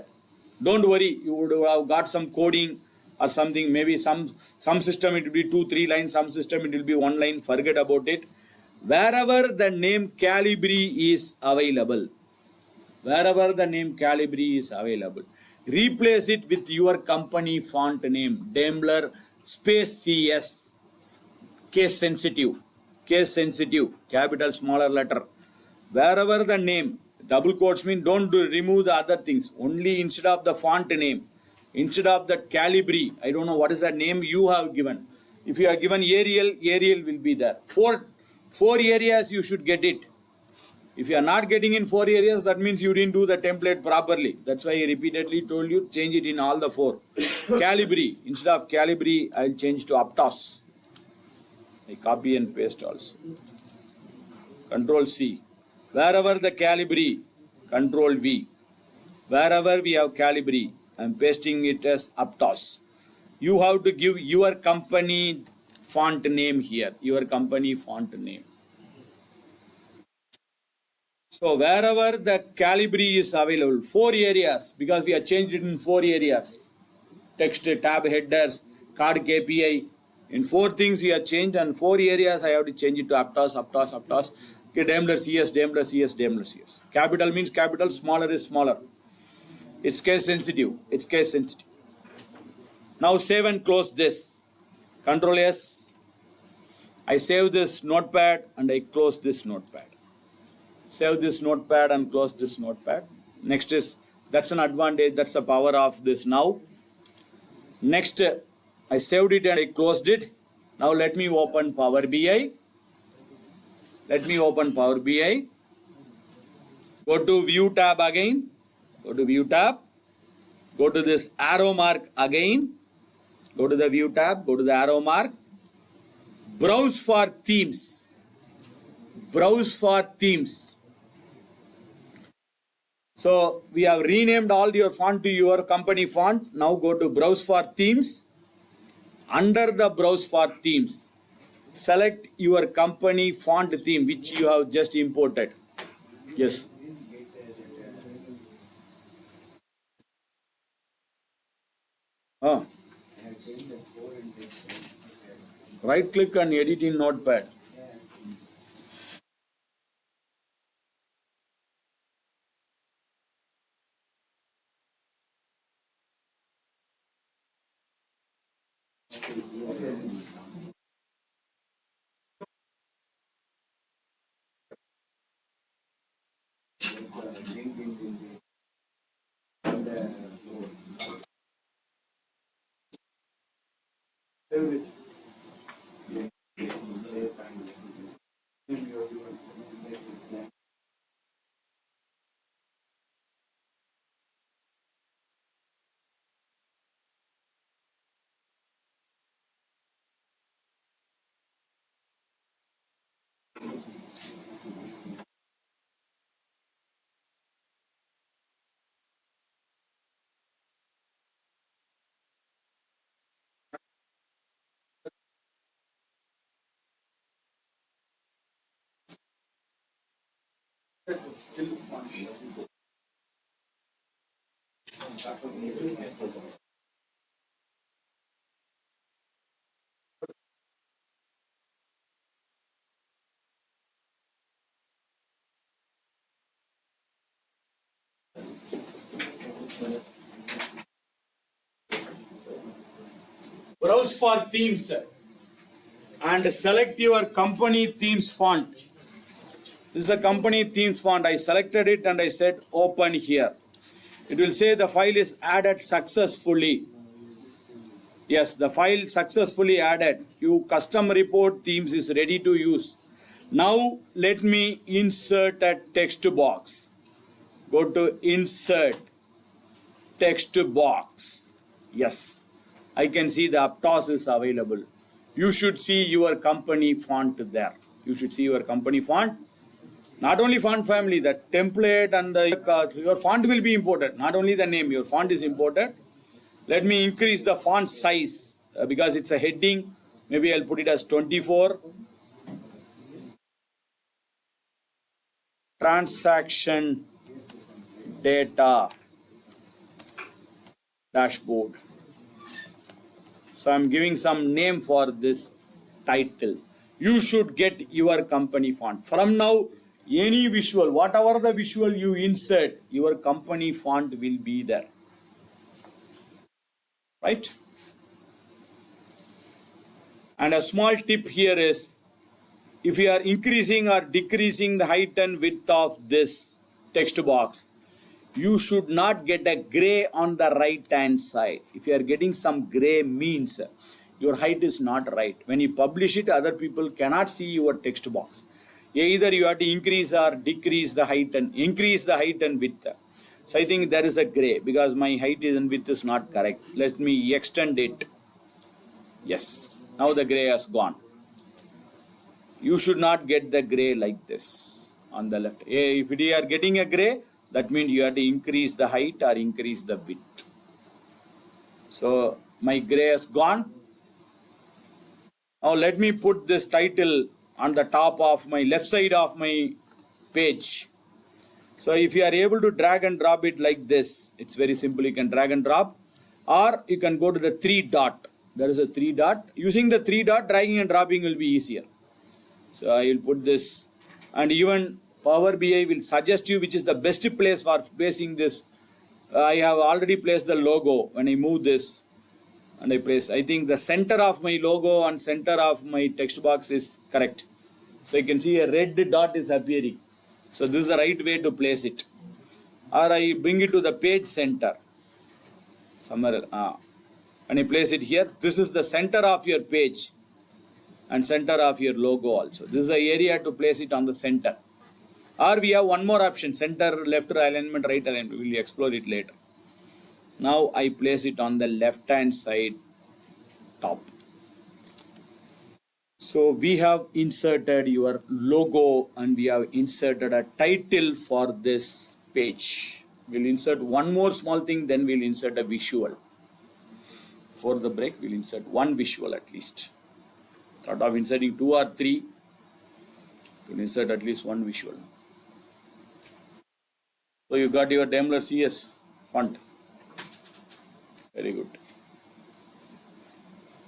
Don't worry, you would have got some coding or something. Maybe some system it will be 2-3 lines, some system it will be 1 line. Forget about it. Wherever the name Calibri is available, replace it with your company font name. Daimler space CS, case sensitive, capital smaller letter. Wherever the name, double quotes mean don't remove the other things. Only instead of the font name, instead of the Calibri, I don't know what is the name you have given. If you are given Arial will be there. Four areas you should get it. If you are not getting in 4 areas, that means you didn't do the template properly. That's why I repeatedly told you, change it in all the 4. Calibri, instead of Calibri, I'll change to Aptos. I copy and paste also. Control C. Wherever the Calibri, Control V. Wherever we have Calibri, I'm pasting it as Aptos. You have to give your company font name here, your company font name. So wherever the Calibri is available, 4 areas, because we have changed it in 4 areas. Text, tab, headers, card KPI. In 4 things we have changed, and 4 areas I have to change it to Aptos. Okay, Daimler CS. Capital means capital, smaller is smaller. It's case sensitive. Now save and close this. Control S. I save this notepad and I close this notepad. Save this notepad and close this notepad. Next is, that's an advantage, that's the power of this now. Next, I saved it and I closed it. Now let me open Power BI. Go to View tab again. Go to this arrow mark again. Go to the View tab, go to the arrow mark. Browse for themes. So we have renamed all your font to your company font. Now go to Browse for Themes. Under the Browse for Themes, select your company font theme which you have just imported. Yes. Right click and edit in Notepad. Browse for themes and select your company themes font. This is a company themes font. I selected it and I said open here. It will say the file is added successfully. Yes, the file successfully added. Your custom report themes is ready to use. Now let me insert a text box. Go to insert text box. Yes, I can see the Aptos is available. You should see your company font there. Not only font family, the template and your font will be imported. Not only the name, your font is imported. Let me increase the font size because it's a heading. Maybe I'll put it as 24. Transaction data dashboard. So I'm giving some name for this title. You should get your company font. From now, any visual, whatever the visual you insert, your company font will be there. Right? And a small tip here is, if you are increasing or decreasing the height and width of this text box, you should not get a gray on the right hand side. If you are getting some gray, means your height is not right. When you publish it, other people cannot see your text box. Either you have to increase or decrease the height and increase the height and width. So I think there is a gray because my height and width is not correct. Let me extend it. Yes, now the gray has gone. You should not get the gray like this on the left. If you are getting a gray, that means you have to increase the height or increase the width. So my gray has gone. Now let me put this title on the top of my left side of my page. So if you are able to drag and drop it like this, it's very simple. You can drag and drop, or you can go to the 3 dot. There is a 3 dot. Using the 3 dot, dragging and dropping will be easier. So I will put this, and even Power BI will suggest you which is the best place for placing this. I have already placed the logo. When I move this and I place, I think the center of my logo and center of my text box is correct. So you can see a red dot is appearing. So this is the right way to place it. Or I bring it to the page center. Somewhere, and I place it here. This is the center of your page and center of your logo also. This is the area to place it on the center. Or we have one more option, center, left alignment, right alignment. We will explore it later. Now I place it on the left hand side top. So we have inserted your logo and we have inserted a title for this page. We'll insert one more small thing, then we'll insert a visual. For the break, we'll insert one visual at least. Thought of inserting 2 or 3. We'll insert at least one visual. So you got your Daimler CS font. Very good.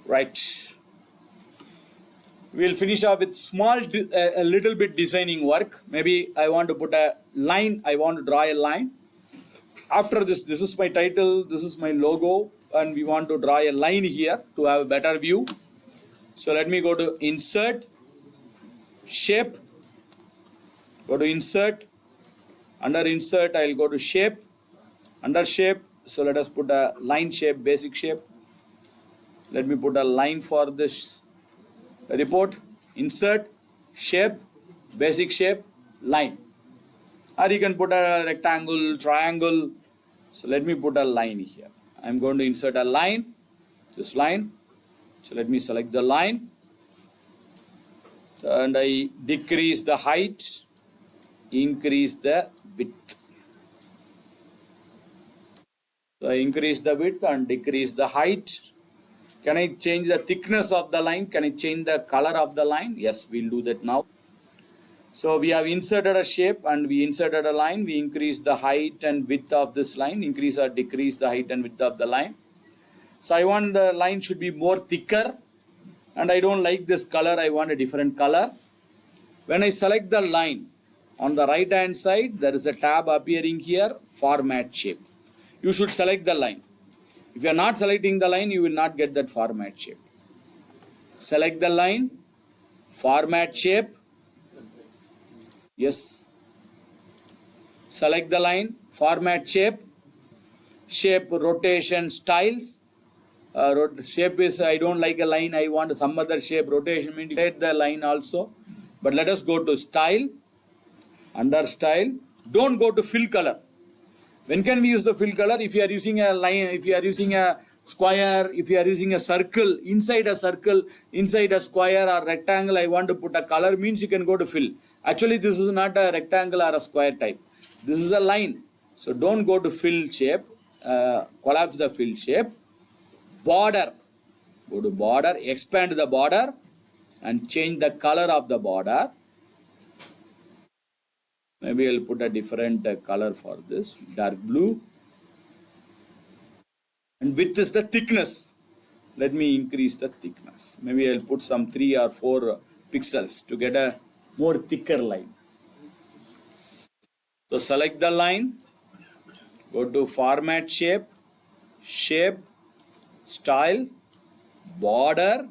Right. We'll finish up with a little bit designing work. Maybe I want to put a line. I want to draw a line. After this is my title, this is my logo, and we want to draw a line here to have a better view. So let me go to Insert, Shape, go to Insert. Under Insert, I'll go to Shape. Under Shape, so let us put a line shape, basic shape. Let me put a line for this report. Insert, Shape, basic shape, line. Or you can put a rectangle, triangle. So let me put a line here. I'm going to insert a line, this line. So let me select the line. And I decrease the height, increase the width. So I increase the width and decrease the height. Can I change the thickness of the line? Can I change the color of the line? Yes, we'll do that now. So we have inserted a shape and we inserted a line. We increase the height and width of this line. Increase or decrease the height and width of the line. So I want the line should be more thicker. And I don't like this color. I want a different color. When I select the line, on the right hand side, there is a tab appearing here, Format Shape. You should select the line. If you are not selecting the line, you will not get that format shape. Select the line, Format Shape. Yes. Select the line, Format Shape. Shape, rotation, styles. Shape is, I don't like a line, I want some other shape. Rotation means rotate the line also. But let us go to Style. Under Style, don't go to Fill Color. When can we use the fill color? If you are using a line, if you are using a square, if you are using a circle, inside a square or rectangle, I want to put a color, means you can go to fill. Actually, this is not a rectangle or a square type. This is a line. So don't go to fill shape, collapse the fill shape. border. Go to border, expand the border and change the color of the border. Maybe I'll put a different color for this, dark blue. And width is the thickness. Let me increase the thickness. Maybe I'll put some 3 or 4 pixels to get a more thicker line. So select the line, go to format shape, shape, style, border,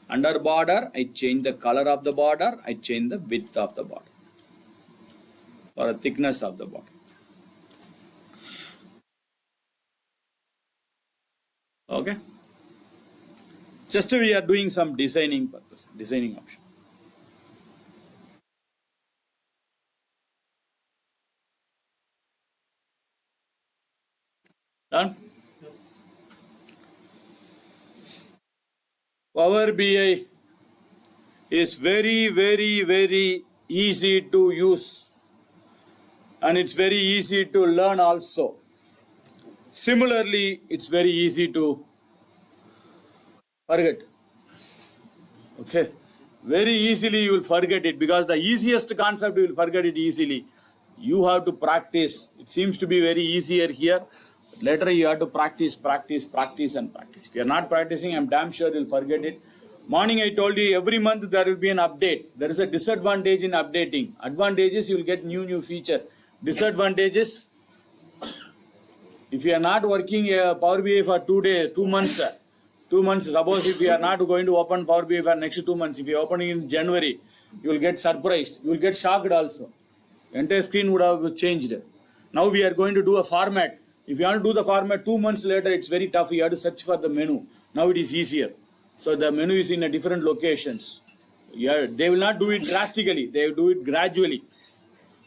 under border, I change the color of the border, I change the width of the border or the thickness of the border. Okay. Just we are doing some designing purpose, designing option. Done? Power BI is very easy to use and it's very easy to learn also. Similarly, it's very easy to forget. Okay, very easily you will forget it because the easiest concept you will forget it easily. You have to practice. It seems to be very easier here. Later you have to practice and practice. If you are not practicing, I'm damn sure you'll forget it. Morning I told you every month there will be an update. There is a disadvantage in updating. Advantages, you will get new feature. Disadvantages, if you are not working Power BI for 2 months, suppose if you are not going to open Power BI for next 2 months, if you are opening in January, you will get surprised. You will get shocked also. Entire screen would have changed. Now we are going to do a format. If you want to do the format 2 months later, it's very tough. You have to search for the menu. Now it is easier. So the menu is in a different locations. Yeah, they will not do it drastically. They will do it gradually.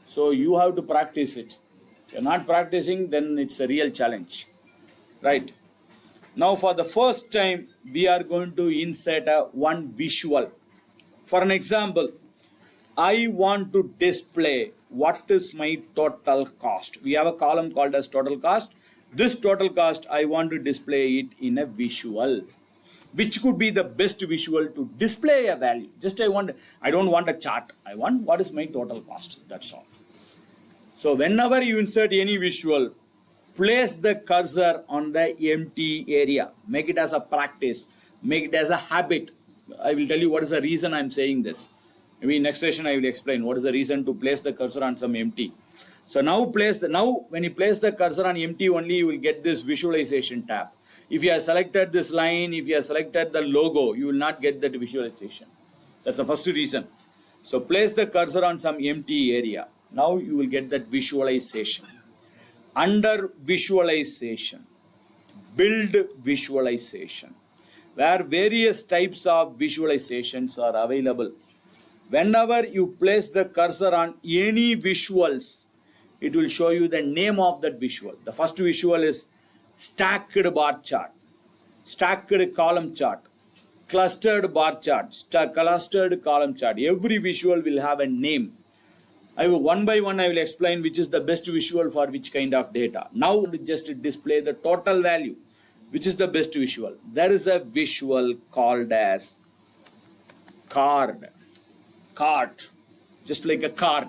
So you have to practice it. If you're not practicing, then it's a real challenge. Right. Now for the first time, we are going to insert one visual. For an example, I want to display what is my total cost. We have a column called as total cost. This total cost, I want to display it in a visual. Which could be the best visual to display a value? Just I don't want a chart. I want what is my total cost. That's all. So whenever you insert any visual, place the cursor on the empty area. Make it as a practice. Make it as a habit. I will tell you what is the reason I'm saying this. Maybe next session I will explain what is the reason to place the cursor on some empty. So now when you place the cursor on empty only, you will get this visualization tab. If you have selected this line, if you have selected the logo, you will not get that visualization. That's the first reason. So place the cursor on some empty area. Now you will get that visualization. Under visualization, build visualization, where various types of visualizations are available. Whenever you place the cursor on any visuals, it will show you the name of that visual. The first visual is stacked bar chart, stacked column chart, clustered bar chart, clustered column chart. Every visual will have a name. One by one I will explain which is the best visual for which kind of data. Now just display the total value. Which is the best visual? There is a visual called as card. Just like a card.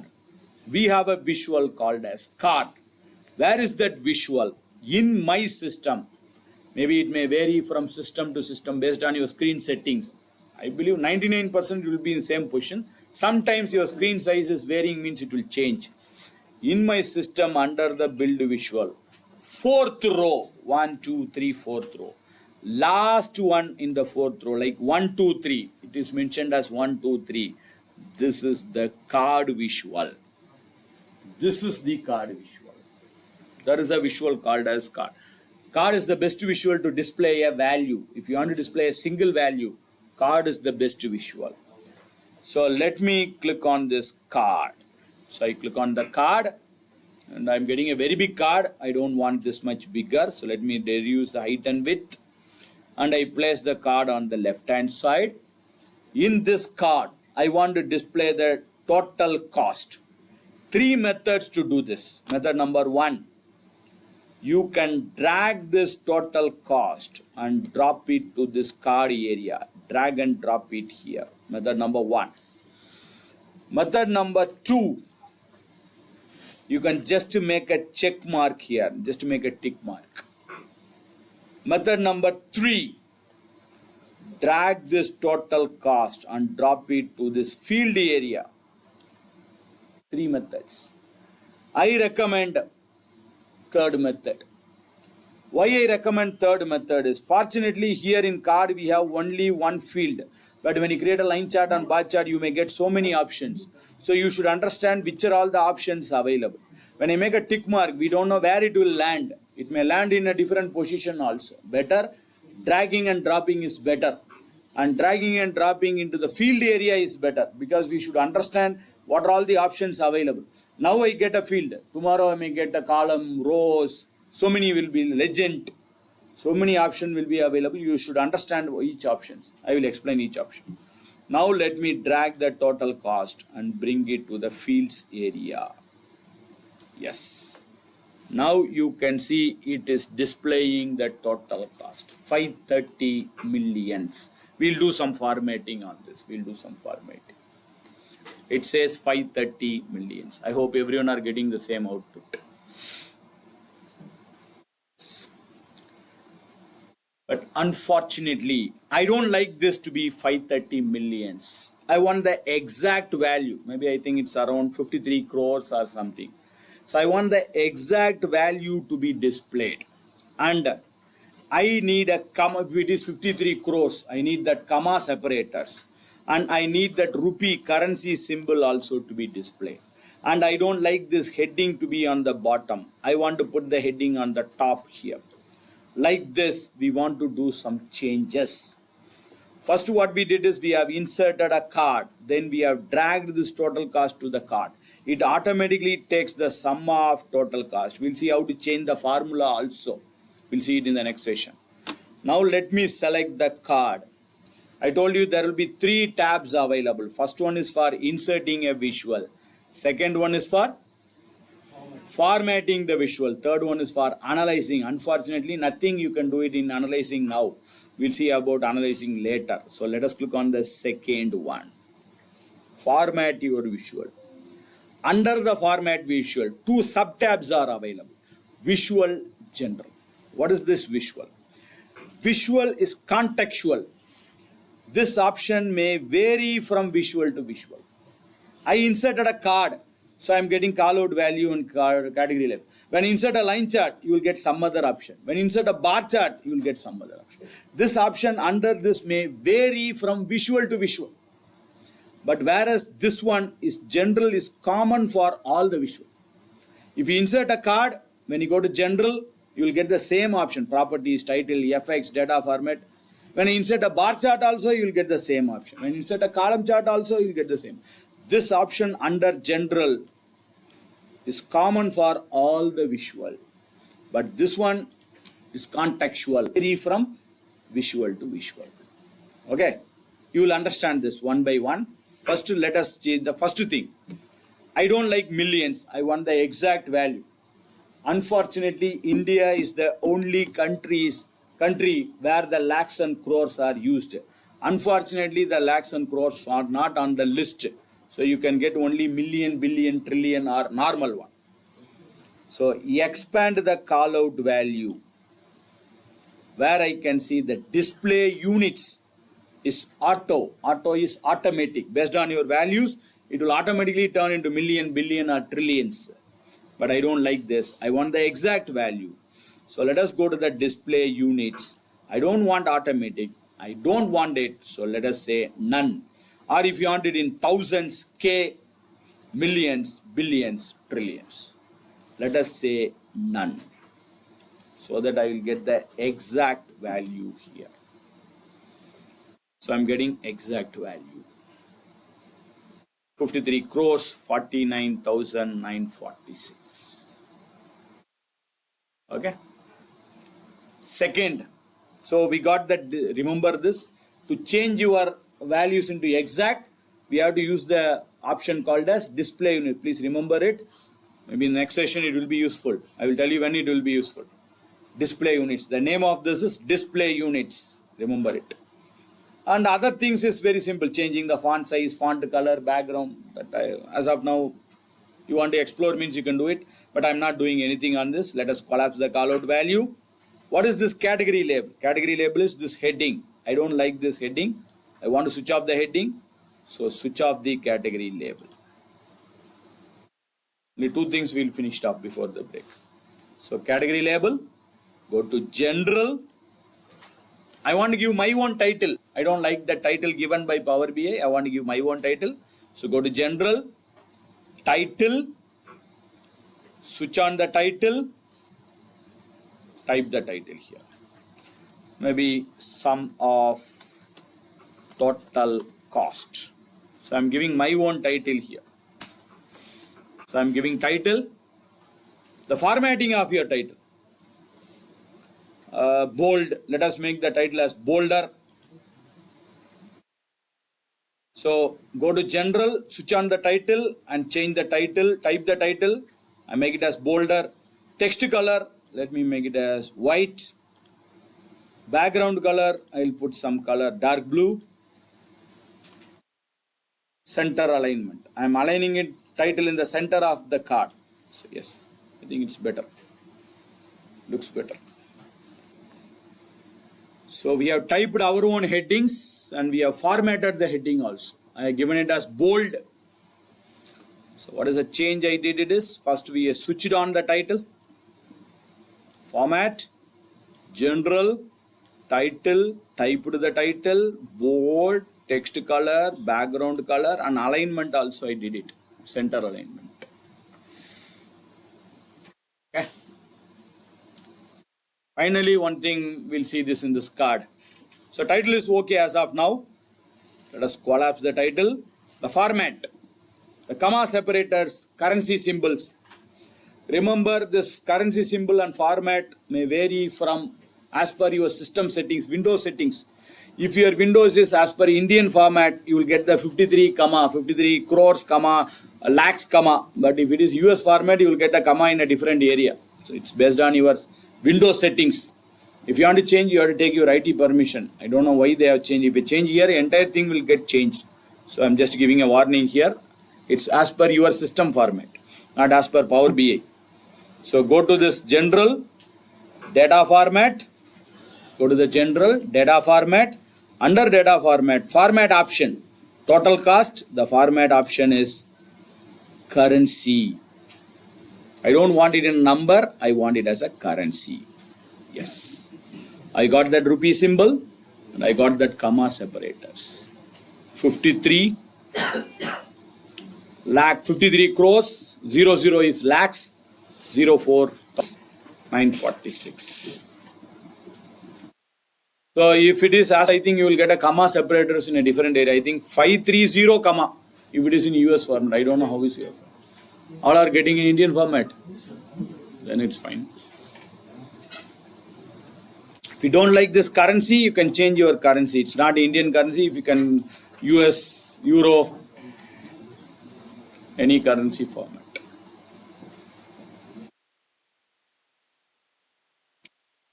We have a visual called as card. Where is that visual? In my system. Maybe it may vary from system to system based on your screen settings. I believe 99% will be in the same position. Sometimes your screen size is varying, means it will change. In my system, under the build visual, 4th row, 1, 2, 3, 4th row. Last one in the 4th row, like 1, 2, 3. It is mentioned as 1, 2, 3. This is the card visual. This is the card visual. That is the visual called as card. Card is the best visual to display a value. If you want to display a single value, card is the best visual. So let me click on this card. So I click on the card and I'm getting a very big card. I don't want this much bigger. So let me reduce the height and width. And I place the card on the left hand side. In this card, I want to display the total cost. 3 methods to do this. Method number 1. You can drag this total cost and drop it to this card area. Drag and drop it here. Method number 1. Method number 2, you can just make a check mark here, just make a tick mark. Method number 3, drag this total cost and drop it to this field area. 3 methods. I recommend third method. Why I recommend third method is, fortunately here in card we have only one field, but when you create a line chart and bar chart you may get so many options. So you should understand which are all the options available. When I make a tick mark, we don't know where it will land. It may land in a different position also. Better dragging and dropping is better, and dragging and dropping into the field area is better, because we should understand what are all the options available. Now I get a field, tomorrow I may get a column, rows, so many will be legend, so many options will be available. You should understand each options. I will explain each option. Now let me drag the total cost and bring it to the fields area. Yes. Now you can see it is displaying the total cost, 530 millions. We'll do some formatting on this. We'll do some formatting. It says 530 millions. I hope everyone are getting the same output. But unfortunately, I don't like this to be 530 millions. I want the exact value. Maybe I think it's around 53 crores or something. So I want the exact value to be displayed. And I need a comma. If it is 53 crores, I need that comma separators. And I need that rupee currency symbol also to be displayed. And I don't like this heading to be on the bottom. I want to put the heading on the top here. Like this, we want to do some changes. First, what we did is we have inserted a card. Then we have dragged this total cost to the card. It automatically takes the sum of total cost. We'll see how to change the formula also. We'll see it in the next session. Now let me select the card. I told you there will be 3 tabs available. First one is for inserting a visual. Second one is for formatting the visual. Third one is for analyzing. Unfortunately, nothing you can do it in analyzing now. We'll see about analyzing later. So let us click on the second one. Format your visual. Under the format visual, 2 sub-tabs are available. Visual, general. What is this visual? Visual is contextual. This option may vary from visual to visual. I inserted a card, so I am getting call out value and category level. When you insert a line chart, you will get some other option. When you insert a bar chart, you will get some other option. This option under this may vary from visual to visual. But whereas this one is general, is common for all the visual. If you insert a card, when you go to general, you will get the same option. Properties, title, FX, data format. When you insert a bar chart also, you will get the same option. When you insert a column chart also, you will get the same. This option under general is common for all the visual. But this one is contextual, vary from visual to visual. Okay, you will understand this one by one. First, let us change the first thing. I don't like millions. I want the exact value. Unfortunately, India is the only country where the lakhs and crores are used. Unfortunately, the lakhs and crores are not on the list. So you can get only million, billion, trillion or normal one. So expand the call out value, where I can see the display units is auto. Auto is automatic. Based on your values, it will automatically turn into million, billion or trillions. But I don't like this. I want the exact value. So let us go to the display units. I don't want automatic. I don't want it. So let us say none. Or if you want it in thousands, K, millions, billions, trillions. Let us say none. So that I will get the exact value here. So I'm getting exact value. 53 crores, 49,946. Okay. Second, so we got that. Remember this, to change your values into exact, we have to use the option called as display unit. Please remember it. Maybe in the next session it will be useful. I will tell you when it will be useful. Display units. The name of this is display units. Remember it. And other things is very simple. Changing the font size, font color, background. As of now, you want to explore means you can do it. But I'm not doing anything on this. Let us collapse the callout value. What is this category label? Category label is this heading. I don't like this heading. I want to switch off the heading. So switch off the category label. The two things we'll finish up before the break. So category label, go to general. I want to give my own title. I don't like the title given by Power BI. I want to give my own title. So go to general, title, switch on the title, type the title here. Maybe sum of total cost. So I'm giving my own title here. So I'm giving title, the formatting of your title. Bold, let us make the title as bolder. So go to general, switch on the title and change the title, type the title. I make it as bolder. Text color, let me make it as white. Background color, I'll put some color dark blue. Center alignment. I'm aligning it title in the center of the card. So yes, I think it's better. Looks better. So we have typed our own headings and we have formatted the heading also. I have given it as bold. So what is the change I did it is, first we switched on the title. Format, general, title, typed the title, bold, text color, background color and alignment also I did it. Center alignment. Okay. Finally, one thing we'll see this in this card. So title is okay as of now. Let us collapse the title. The format, the comma separators, currency symbols. Remember this currency symbol and format may vary from as per your system settings, Windows settings. If your Windows is as per Indian format, you will get the 53 crores, lakhs, comma. But if it is US format, you will get a comma in a different area. So it's based on your Windows settings. If you want to change, you have to take your IT permission. I don't know why they have changed. If you change here, entire thing will get changed. So I'm just giving a warning here. It's as per your system format, not as per Power BI. So go to this general data format. Go to the general data format. Under data format option, total cost, the format option is currency. I don't want it in number, I want it as a currency. Yes. I got that rupee symbol and I got that comma separators. 53 lakh, 53 crores, 00 is lakhs, 04 946. So if it is as I think you will get a comma separators in a different area. I think 530 comma if it is in US format. I don't know how is here. All are getting in Indian format. Then it's fine. If you don't like this currency, you can change your currency. It's not Indian currency. If you can US, Euro, any currency format.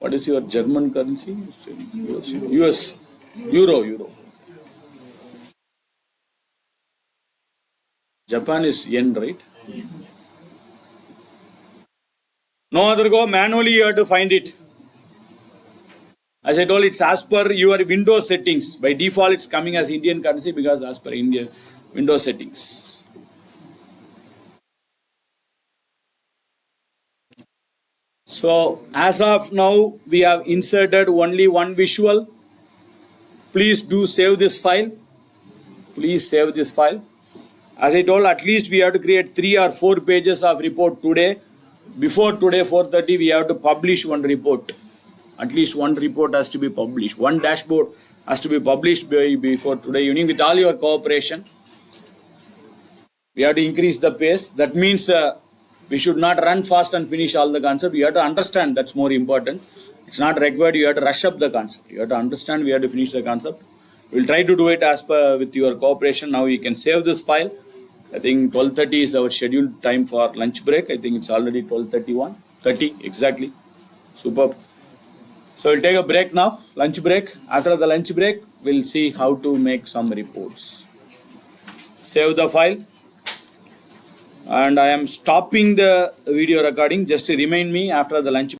What is your German currency? US, Euro. Japan is yen, right? No other go, manually you have to find it. As I told, it's as per your Windows settings. By default, it's coming as Indian currency because as per Indian Windows settings. So as of now, we have inserted only one visual. Please do save this file. Please save this file. As I told, at least we have to create 3 or 4 pages of report today. Before today 4:30, we have to publish one report. At least one report has to be published. One dashboard has to be published before today evening with all your cooperation. We have to increase the pace. That means we should not run fast and finish all the concept. You have to understand, that's more important. It's not required, you have to rush up the concept. You have to understand, we have to finish the concept. We'll try to do it as per with your cooperation. Now you can save this file. I think 12:30 is our scheduled time for lunch break. I think it's already 12:30 exactly. Superb. So we'll take a break now, lunch break. After the lunch break, we'll see how to make some reports. Save the file. And I am stopping the video recording. Just to remind me after the lunch